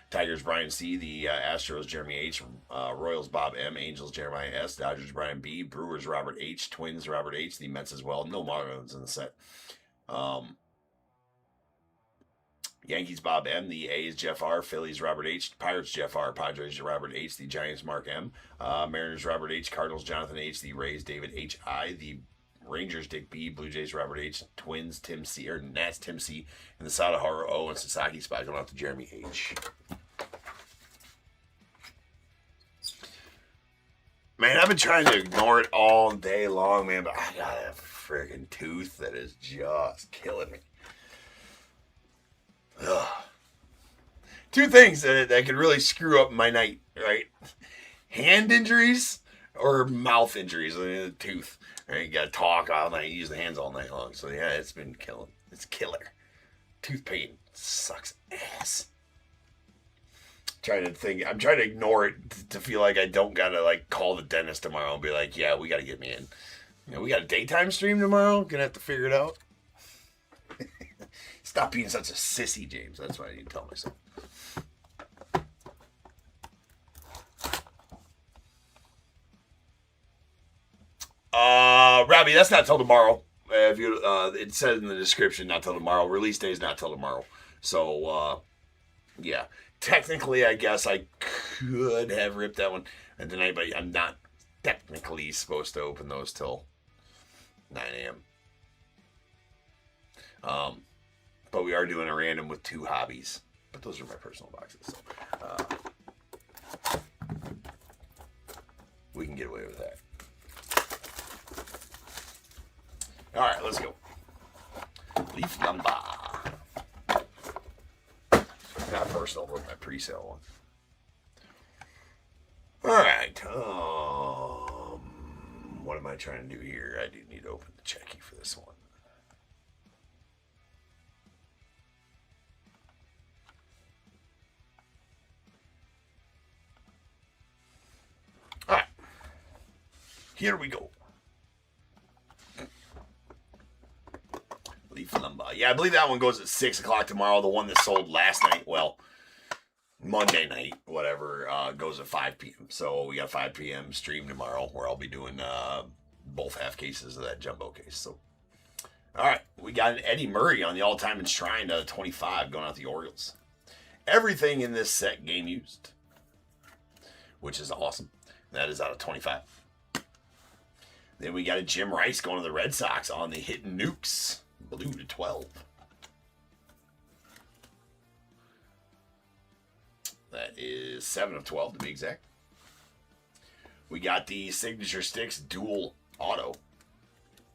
Tigers Brian C, the Astros Jeremy H, Royals Bob M, Angels Jeremiah S, Dodgers Brian B, Brewers Robert H, Twins Robert H, the Mets as well. No Marlins in the set. Yankees Bob M, the A's Jeff R, Phillies Robert H, Pirates Jeff R, Padres Robert H, the Giants Mark M, Mariners Robert H, Cardinals Jonathan H, the Rays David H I, the Rangers Dick B, Blue Jays Robert H, Twins Tim C, or Nats Tim C, and the Sadahara O and Sasaki spot going out to Jeremy H. Man, I've been trying to ignore it all day long, man, but I got a friggin' tooth that is just killing me. Ugh. 2 things that could really screw up my night, right? Hand injuries or mouth injuries. I mean, the tooth. Right? You gotta talk all night, use the hands all night long. So yeah, it's been killing. It's killer. Tooth pain sucks ass. I'm trying to ignore it to feel like I don't gotta like call the dentist tomorrow and be like, yeah, we gotta get me in. You know, we got a daytime stream tomorrow. Gonna have to figure it out. Stop being such a sissy, James. That's what I need to tell myself. Robbie, that's not till tomorrow. If you, it says in the description, not till tomorrow. Release day is not till tomorrow. So, yeah. Technically, I guess I could have ripped that one and tonight, but I'm not technically supposed to open those till 9 a.m. But we are doing a random with 2 hobbies. But those are my personal boxes, so we can get away with that. All right, let's go. Leaf number. Not personal, but my pre-sale one. All right. What am I trying to do here? I do need to open the checky for this one. All right. Here we go. Leaf lumber. Yeah, I believe that one goes at 6 o'clock tomorrow. The one that sold last night, well, Monday night, whatever, goes at 5 p.m. So we got 5 p.m. stream tomorrow where I'll be doing both half cases of that jumbo case. So, all right, we got an Eddie Murray on the all-time enshrined out of 25 going out the Orioles. Everything in this set game used, which is awesome. That is out of 25. Then we got a Jim Rice going to the Red Sox on the Hittin' Nukes. Blue to 12. That is 7 of 12 to be exact. We got the Signature Sticks dual auto.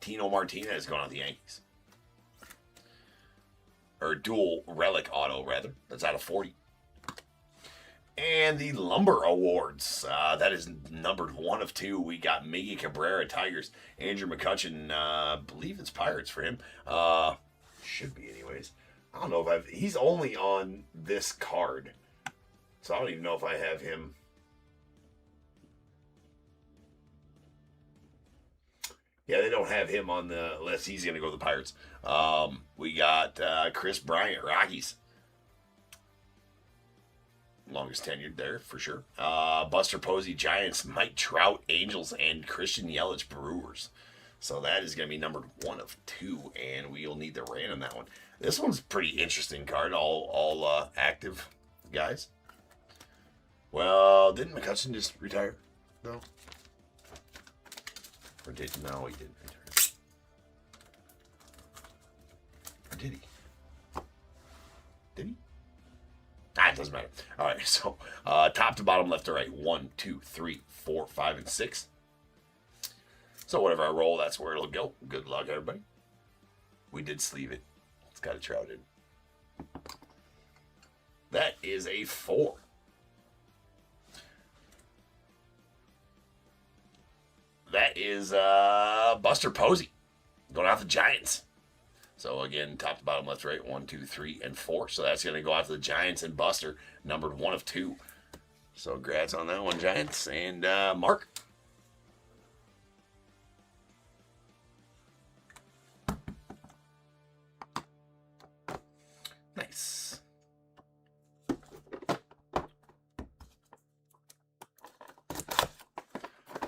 Tino Martinez going on the Yankees. Or dual relic auto, rather. That's out of 40. And the Lumber Awards. That is numbered 1 of 2. We got Miggy Cabrera, Tigers. Andrew McCutchen, I believe it's Pirates for him. Should be anyways. I don't know if he's only on this card. So I don't even know if I have him. Yeah, they don't have him on the list. He's going to go to the Pirates. We got Chris Bryant, Rockies. Longest tenured there, for sure. Buster Posey, Giants. Mike Trout, Angels. And Christian Yelich, Brewers. So that is going to be numbered 1 of 2. And we'll need the rain on that one. This one's a pretty interesting card. All active guys. Well, didn't McCutchen just retire, though? Or did he? No, he didn't retire. Or did he? Did he? It doesn't matter. All right, so top to bottom, left to right, 1, 2, 3, 4, 5, and 6. So whatever I roll, that's where it'll go. Good luck, everybody. We did sleeve it. It's got a Trout in. That is a 4. That is Buster Posey going out the Giants. So again, top to bottom, left to right, 1, 2, 3, and 4. So that's going to go out to the Giants and Buster, numbered 1 of 2. So congrats on that one, Giants. And Mark. Nice.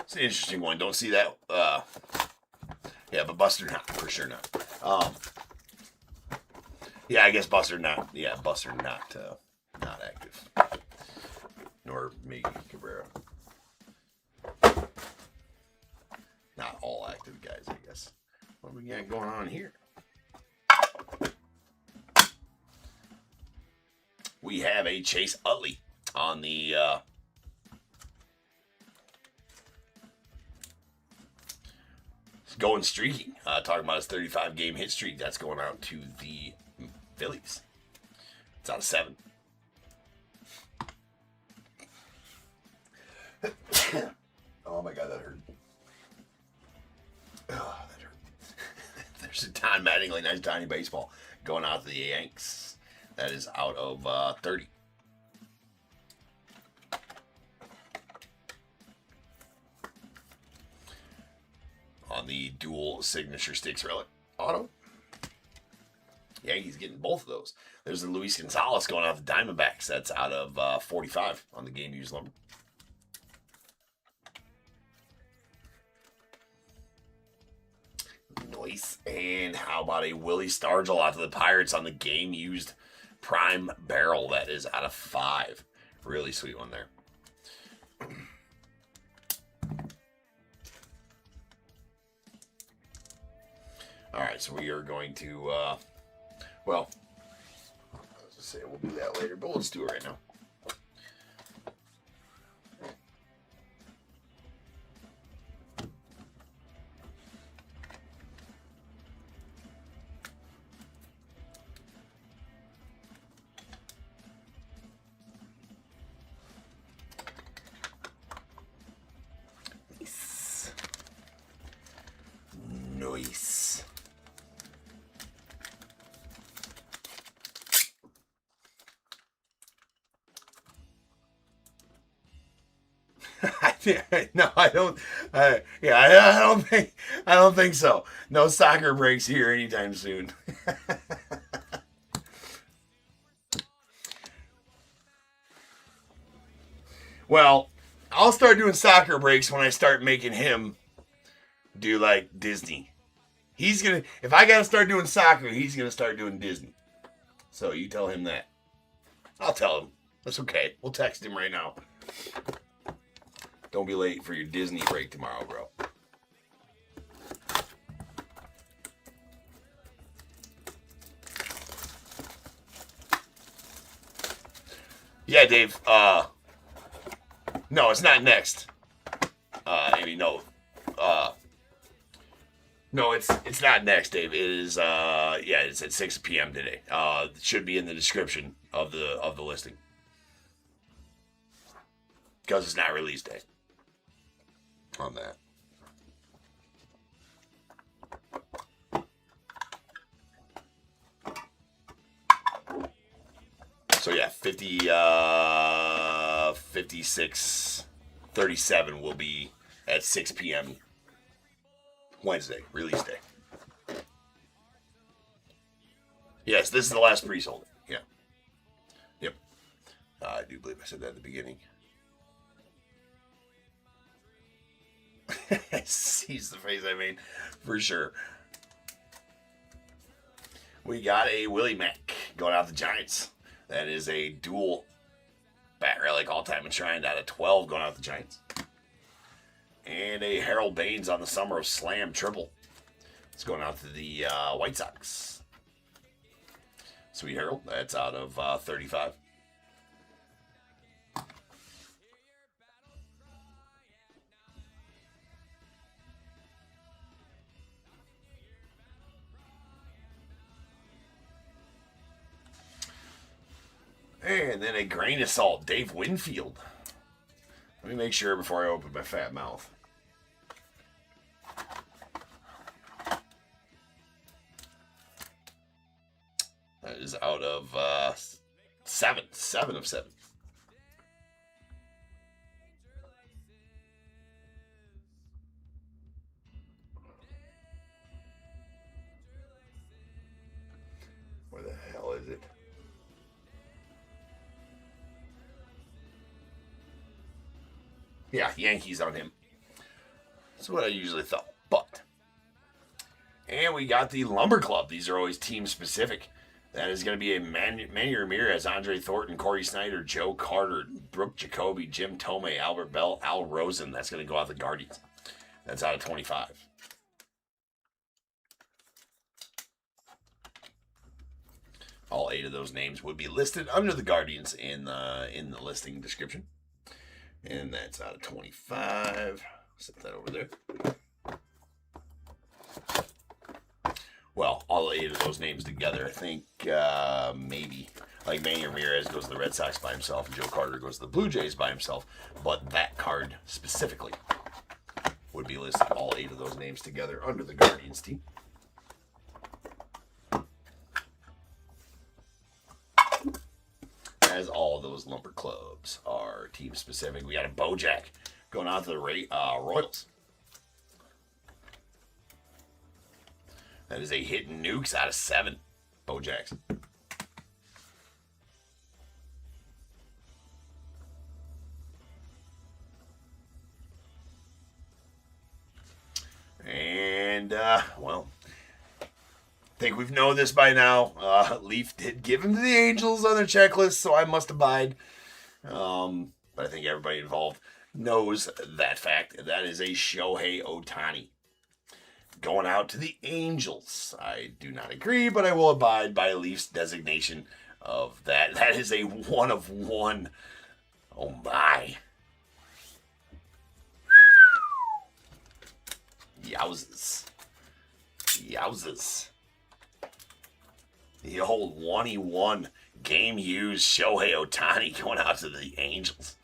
It's an interesting one. Don't see that. Yeah, but Buster not. For sure not. Yeah, I guess Buster not. Yeah, Buster not active. Nor me, Cabrera. Not all active guys, I guess. What do we got going on here? We have a Chase Utley on the going streaking. Talking about his 35-game hit streak. That's going out to the Phillies. It's out of 7. Oh my God, that hurt. Oh, that hurt. There's a Don Mattingly, nice tiny baseball going out to the Yanks. That is out of 30. On the dual signature sticks relic auto. Yeah, he's getting both of those. There's the Luis Gonzalez going out the Diamondbacks. That's out of 45 on the game used lumber. Nice. And how about a Willie Stargell out to the Pirates on the game-used prime barrel? That is out of 5. Really sweet one there. All right, so we are going to, well, I was going to say we'll do that later, but let's do it right now. Nice. No, I don't. I don't think so. No soccer breaks here anytime soon. Well, I'll start doing soccer breaks when I start making him do like Disney. He's gonna. If I gotta start doing soccer, he's gonna start doing Disney. So you tell him that. I'll tell him. That's okay. We'll text him right now. Don't be late for your Disney break tomorrow, bro. Yeah, Dave. No, it's not next. Amy, no. No, it's not next, Dave. It is. Yeah, it's at 6 p.m. today. It should be in the description of the listing because it's not release day on that. So yeah, 56:37 will be at 6 p.m. Wednesday, release day. Yes, this is the last pre-sold. Yeah. Yep. I do believe I said that at the beginning. Sees the face I made, for sure. We got a Willie Mack going out the Giants. That is a dual Bat Relic all-time enshrined out of 12 going out the Giants. And a Harold Baines on the Summer of Slam triple. It's going out to the White Sox. Sweet Harold, that's out of 35. And then a grain of salt, Dave Winfield. Let me make sure before I open my fat mouth. That is out of 7. 7 of 7. Where the hell is it? Yeah, Yankees on him. That's what I usually thought. But. And we got the Lumber Club. These are always team specific. That is going to be a Manny Ramirez, Andre Thornton, Corey Snyder, Joe Carter, Brooke Jacoby, Jim Tomei, Albert Bell, Al Rosen. That's going to go out the Guardians. That's out of 25. All 8 of those names would be listed under the Guardians in the listing description. And that's out of 25. Set that over there. Well, all 8 of those names together, I think maybe. Like Manny Ramirez goes to the Red Sox by himself, and Joe Carter goes to the Blue Jays by himself. But that card specifically would be listed, all 8 of those names together under the Guardians team. As all of those Lumber Clubs are team specific. We got a Bojack going out to the Royals. That is a Hidden Nukes out of 7. Bojacks. And, well, think we've known this by now. Leaf did give him to the Angels on their checklist, so I must abide. But I think everybody involved knows that fact. That is a Shohei Ohtani going out to the Angels. I do not agree, but I will abide by Leaf's designation of that. That is a 1 of 1. Oh my. Yowzers. Yowzers. The old 1-1 game used Shohei Ohtani going out to the Angels.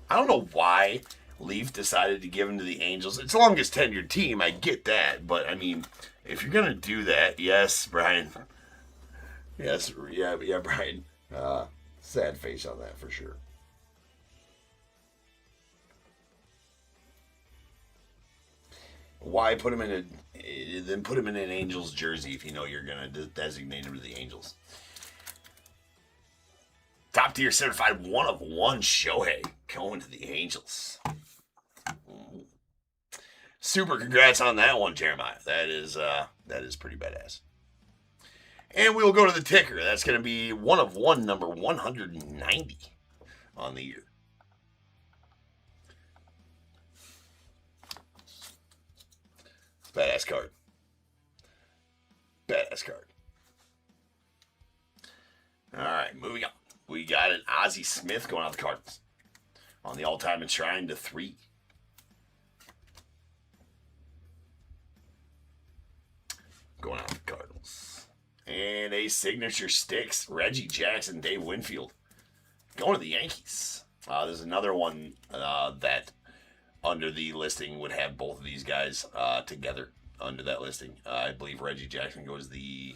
I don't know why Leaf decided to give him to the Angels. It's the longest tenured team, I get that. But, I mean, if you're going to do that, yes, Brian. Yes, yeah, Brian. Sad face on that for sure. Why put him in an Angels jersey if you know you're going to designate him to the Angels? Top tier certified 1 of 1 Shohei going to the Angels. Super congrats on that one, Jeremiah. That is pretty badass. And we'll go to the ticker. That's going to be 1 of 1, number 190 on the year. Badass card. Badass card. All right, moving on. We got an Ozzie Smith going out the Cardinals. On the all-time enshrined to 3. Going out the Cardinals. And a signature sticks, Reggie Jackson, Dave Winfield. Going to the Yankees. There's another one that under the listing would have both of these guys together under that listing. I believe Reggie Jackson goes the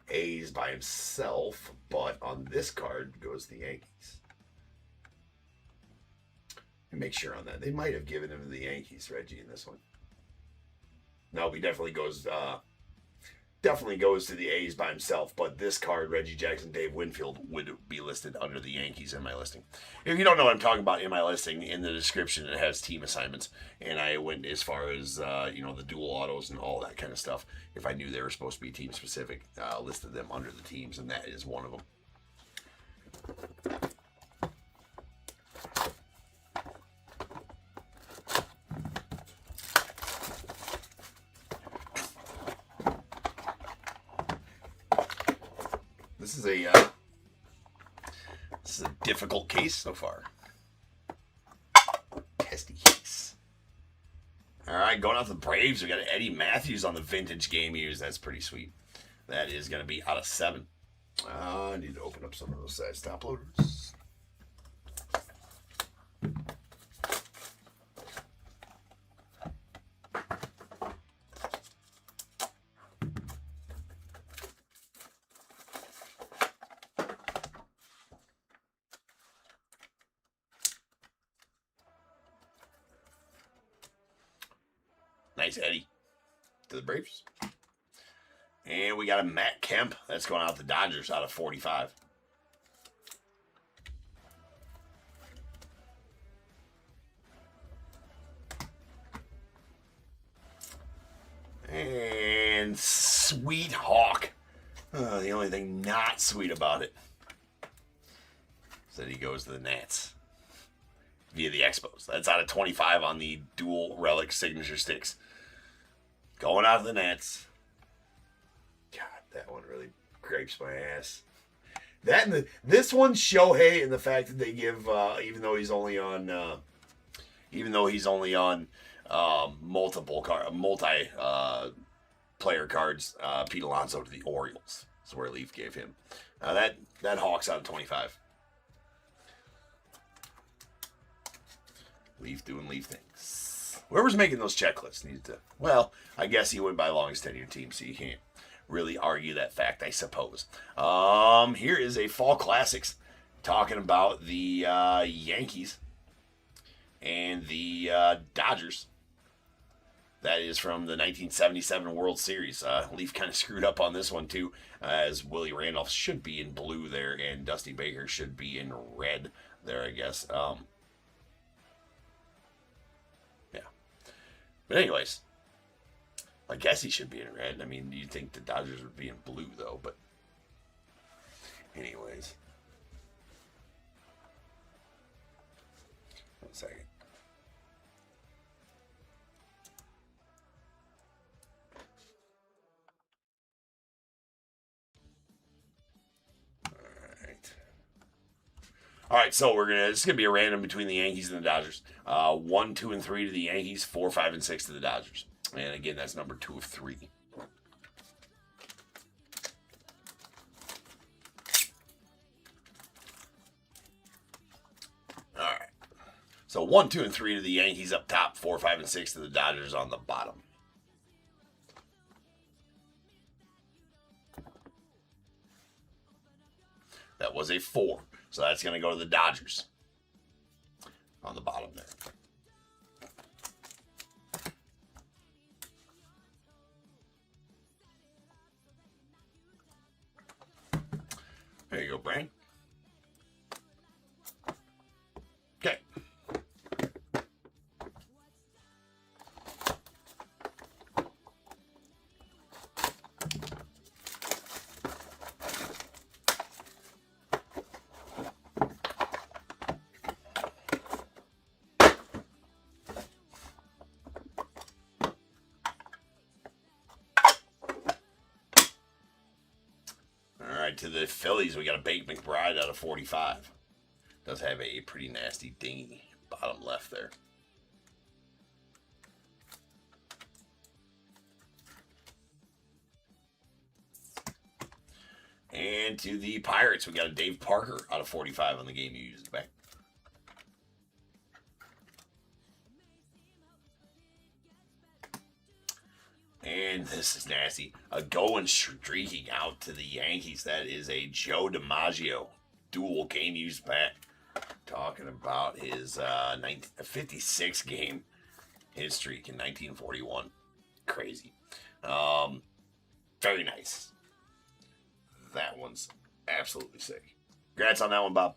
A's by himself, but on this card goes the Yankees. Make sure on that. They might have given him to the Yankees, Reggie, in this one. No, he definitely goes to the A's by himself, but this card, Reggie Jackson, Dave Winfield, would be listed under the Yankees in my listing. If you don't know what I'm talking about in my listing, in the description it has team assignments, and I went as far as the dual autos and all that kind of stuff. If I knew they were supposed to be team specific, listed them under the teams, and that is one of them. This is a difficult case so far. Testy case. All right, going out to the Braves, we got Eddie Matthews on the vintage game used. That's pretty sweet. That is going to be out of 7. I need to open up some of those size top loaders. Nice Eddie to the Braves. And we got a Matt Kemp. That's going out the Dodgers out of 45. And Sweet Hawk. The only thing not sweet about it is that he goes to the Nats via the Expos. That's out of 25 on the dual relic signature sticks. Going out of the Nats. God, that one really grapes my ass. That and this one's Shohei, and the fact that they give, even though he's only on multi player cards, Pete Alonso to the Orioles. That's where Leaf gave him. That Hawk's out of 25. Leaf doing Leaf things. Whoever's making those checklists needs to, well, I guess he went by longest tenure team, so you can't really argue that fact, I suppose. Here is a Fall Classics talking about the Yankees and the Dodgers. That is from the 1977 World Series. Leaf kind of screwed up on this one, too, as Willie Randolph should be in blue there, and Dusty Baker should be in red there, I guess. Yeah. But anyways, I guess he should be in red. I mean, you'd think the Dodgers would be in blue, though, but anyways. 1 second. All right, so it's gonna be a random between the Yankees and the Dodgers. 1, 2, and 3 to the Yankees. 4, 5, and 6 to the Dodgers. And again, that's number 2 of 3. All right. So 1, 2, and 3 to the Yankees up top. 4, 5, and 6 to the Dodgers on the bottom. That was a 4. So that's going to go to the Dodgers on the bottom there. There you go, Brian. Okay. To the Phillies, we got a Bake McBride out of 45. Does have a pretty nasty dingy bottom left there. And to the Pirates, we got a Dave Parker out of 45 on the game you used back. And this is nasty. A going streaking out to the Yankees. That is a Joe DiMaggio dual game used bat. Talking about his 56 game hit streak in 1941. Crazy. Very nice. That one's absolutely sick. Congrats on that one, Bob.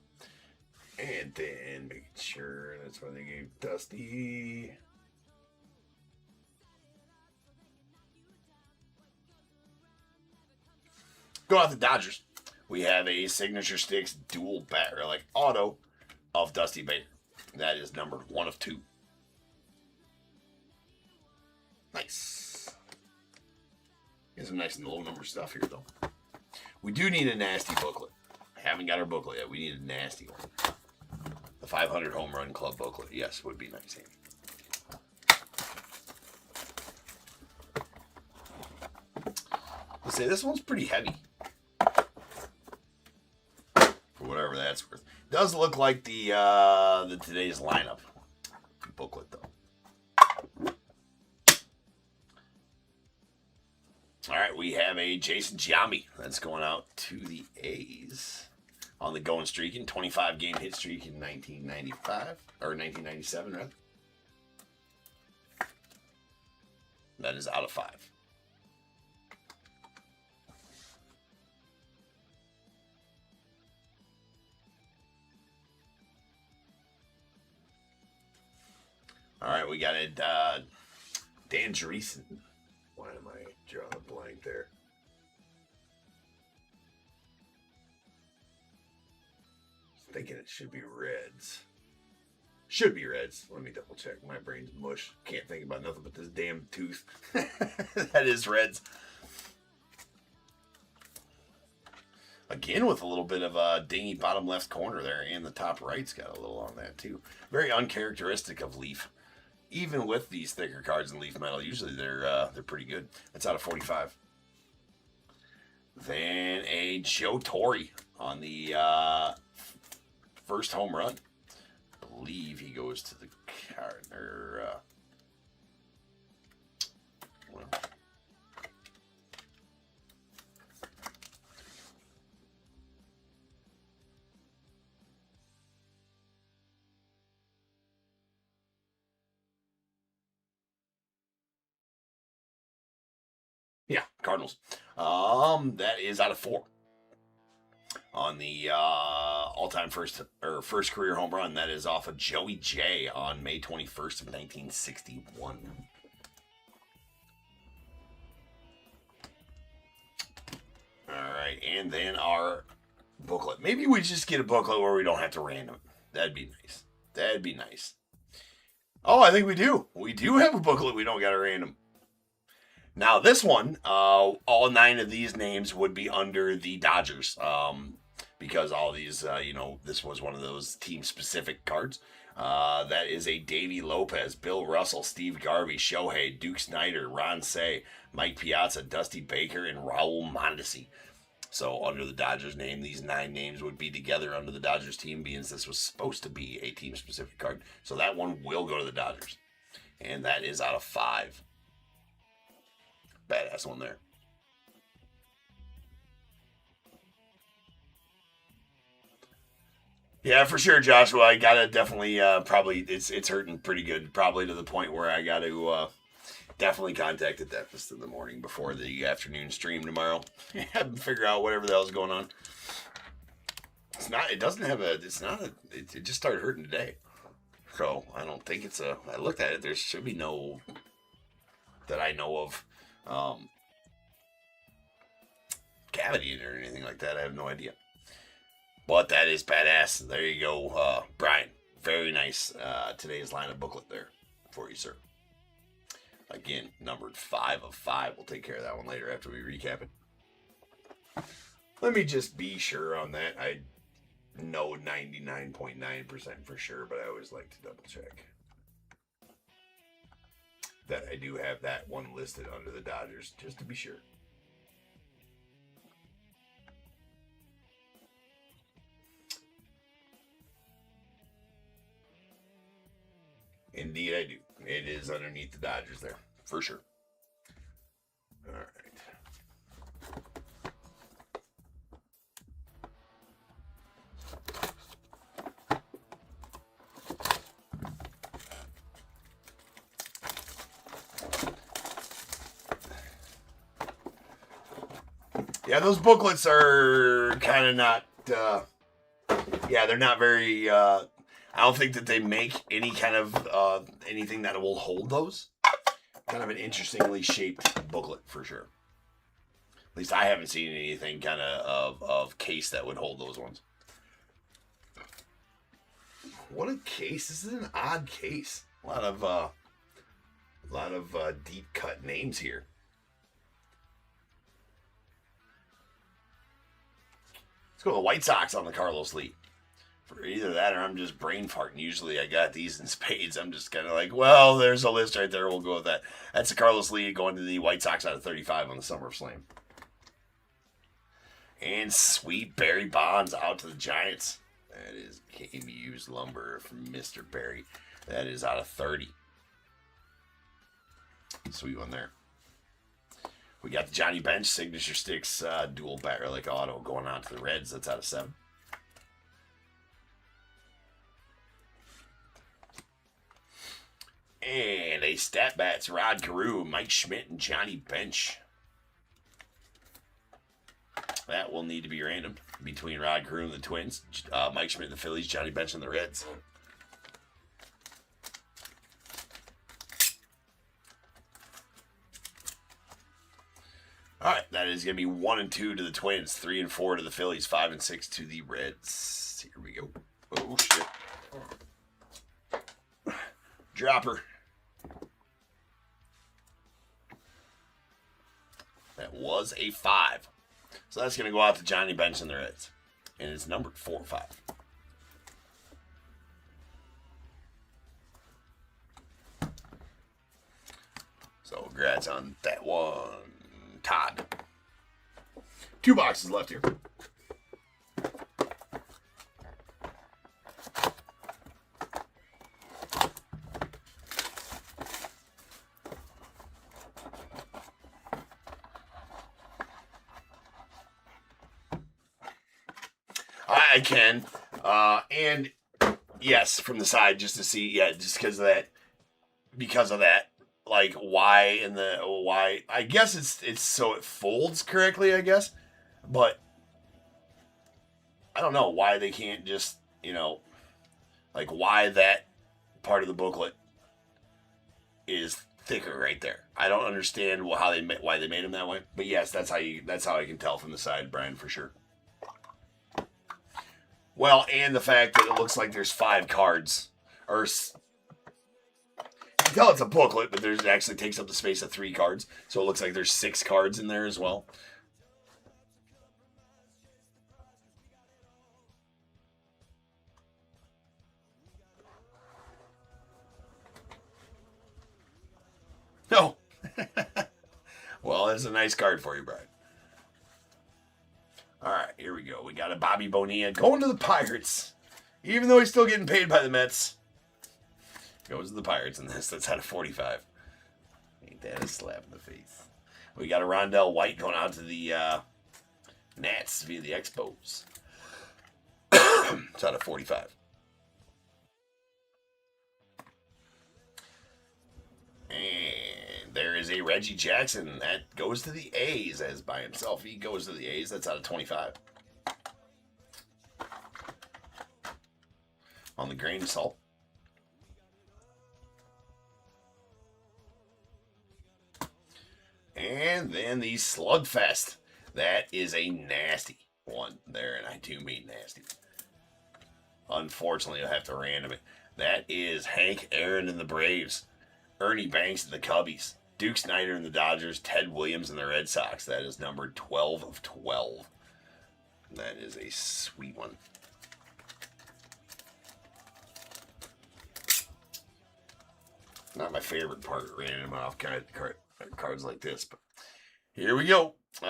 And then making sure that's why they gave Dusty. Go out the Dodgers. We have a Signature Sticks dual bat, or like auto, of Dusty Baker. That is numbered 1 of 2. Nice. Get some nice and low number stuff here, though. We do need a nasty booklet. I haven't got our booklet yet. We need a nasty one. The 500 Home Run Club booklet, yes, would be nice. Let's say this one's pretty heavy. Whatever that's worth. Does look like the today's lineup booklet though. All right, we have a Jason Giambi that's going out to the A's on the going streaking 25 game hit streak in 1995 or 1997 rather. That is out of 5. All right, we got it. Dan Dreesen. Why am I drawing a blank there? Thinking it should be Reds. Should be Reds. Let me double check. My brain's mush. Can't think about nothing but this damn tooth. That is Reds. Again with a little bit of a dingy bottom left corner there, and the top right's got a little on that too. Very uncharacteristic of Leaf. Even with these thicker cards in Leaf Metal, usually they're pretty good. That's out of 45. Then a Joe Torre on the first home run. I believe he goes to the card or well. Yeah, Cardinals. That is out of 4. On the all-time first career home run, that is off of Joey J on May 21st of 1961. right, and then our booklet. Maybe we just get a booklet where we don't have to random. That'd be nice. That'd be nice. Oh, I think we do. We do have a booklet we don't got to random. Now, this one, all 9 of these names would be under the Dodgers. Because all these, this was one of those team-specific cards. That is a Davey Lopez, Bill Russell, Steve Garvey, Shohei, Duke Snyder, Ron Cey, Mike Piazza, Dusty Baker, and Raul Mondesi. So under the Dodgers name, these 9 names would be together under the Dodgers team, being this was supposed to be a team-specific card. So that one will go to the Dodgers. And that is out of 5. Badass one there. Yeah, for sure, Joshua. I gotta definitely, probably, it's hurting pretty good. Probably to the point where I gotta, definitely contact the dentist in the morning before the afternoon stream tomorrow. And figure out whatever the hell's going on. It just started hurting today. So, I don't think I looked at it, there should be no, that I know of, cavity in it or anything like that. I have no idea. But that is badass. There you go, Brian. Very nice. Today's lineup booklet there for you, sir. Again, numbered 5 of 5. We'll take care of that one later after we recap it. Let me just be sure on that. I know 99.9% for sure, but I always like to double check that I do have that one listed under the Dodgers, just to be sure. Indeed, I do. It is underneath the Dodgers there, for sure. All right. Yeah, those booklets are kind of not, they're not very, I don't think that they make any kind of, anything that will hold those. Kind of an interestingly shaped booklet, for sure. At least I haven't seen anything kind of case that would hold those ones. What a case. This is an odd case. A lot of deep cut names here. Let's go to the White Sox on the Carlos Lee. For either that or I'm just brain farting. Usually I got these in spades. I'm just kind of like, well, there's a list right there. We'll go with that. That's the Carlos Lee going to the White Sox out of 35 on the Summer of Slam. And sweet Barry Bonds out to the Giants. That is game used lumber from Mr. Barry. That is out of 30. Sweet one there. We got the Johnny Bench Signature Sticks dual bat relic auto going on to the Reds. That's out of 7. And a Stat Bats Rod Carew, Mike Schmidt, and Johnny Bench. That will need to be random between Rod Carew and the Twins, Mike Schmidt and the Phillies, Johnny Bench and the Reds. All right, that is going to be 1 and 2 to the Twins, 3 and 4 to the Phillies, 5 and 6 to the Reds. Here we go. Oh, shit. Dropper. That was a 5. So that's going to go out to Johnny Bench and the Reds. And it's numbered 4 and 5. So congrats on that one, Todd. 2 boxes left here. I can, and yes, from the side just to see, just because of that, like why, I guess it's so it folds correctly, I guess, but I don't know why they can't just, like why that part of the booklet is thicker right there. I don't understand why they made him that way, but yes, that's how I can tell from the side, Brian, for sure. Well, and the fact that it looks like there's 5 cards, or you can tell it's a booklet, but it actually takes up the space of 3 cards, so it looks like there's 6 cards in there as well. No. Well, that's a nice card for you, Brian. All right, here we go. We got a Bobby Bonilla going to the Pirates. Even though he's still getting paid by the Mets. Goes to the Pirates in this. That's out of 45. Ain't that a slap in the face? We got a Rondell White going out to the Nats via the Expos. It's out of 45. And there is a Reggie Jackson that goes to the A's as by himself. He goes to the A's. That's out of 25. On the grain of salt. And then the Slugfest. That is a nasty one there, and I do mean nasty. Unfortunately, I'll have to random it. That is Hank Aaron and the Braves. Ernie Banks and the Cubbies. Duke Snider and the Dodgers. Ted Williams and the Red Sox. That is numbered 12 of 12. That is a sweet one. Not my favorite part, random off cards like this, but here we go. We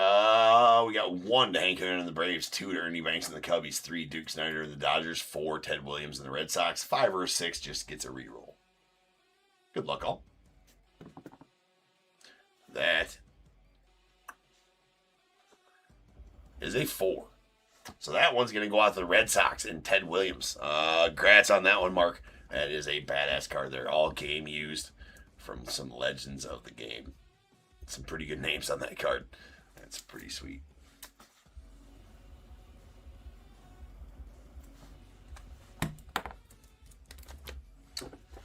got 1 to Hank Aaron and the Braves, 2 to Ernie Banks and the Cubbies, 3 Duke Snider and the Dodgers, 4 Ted Williams and the Red Sox, 5 or 6 just gets a reroll. Good luck, all. That is a 4. So that one's going to go out to the Red Sox and Ted Williams. Congrats on that one, Mark. That is a badass card there. All game used from some legends of the game. Some pretty good names on that card. That's pretty sweet.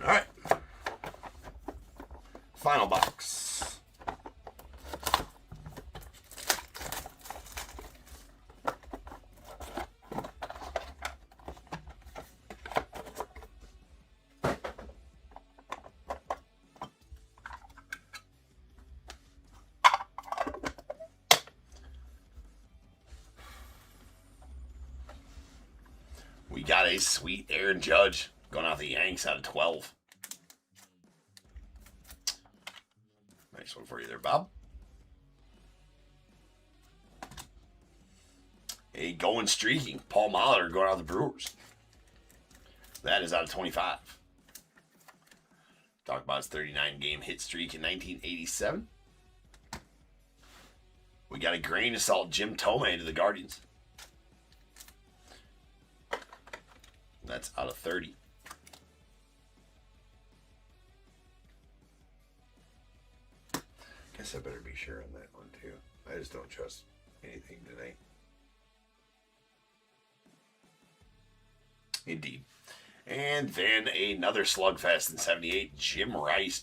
All right. Final box. We got a sweet Aaron Judge going off the Yanks out of 12. Nice one for you there, Bob. A going streaking Paul Molitor going out the Brewers. That is out of 25. Talk about his 39-game hit streak in 1987. We got a grain of salt Jim Thome to the Guardians. That's out of 30. Guess I better be sure on that one too. I just don't trust anything tonight. Indeed. And then another slugfest in 78. Jim Rice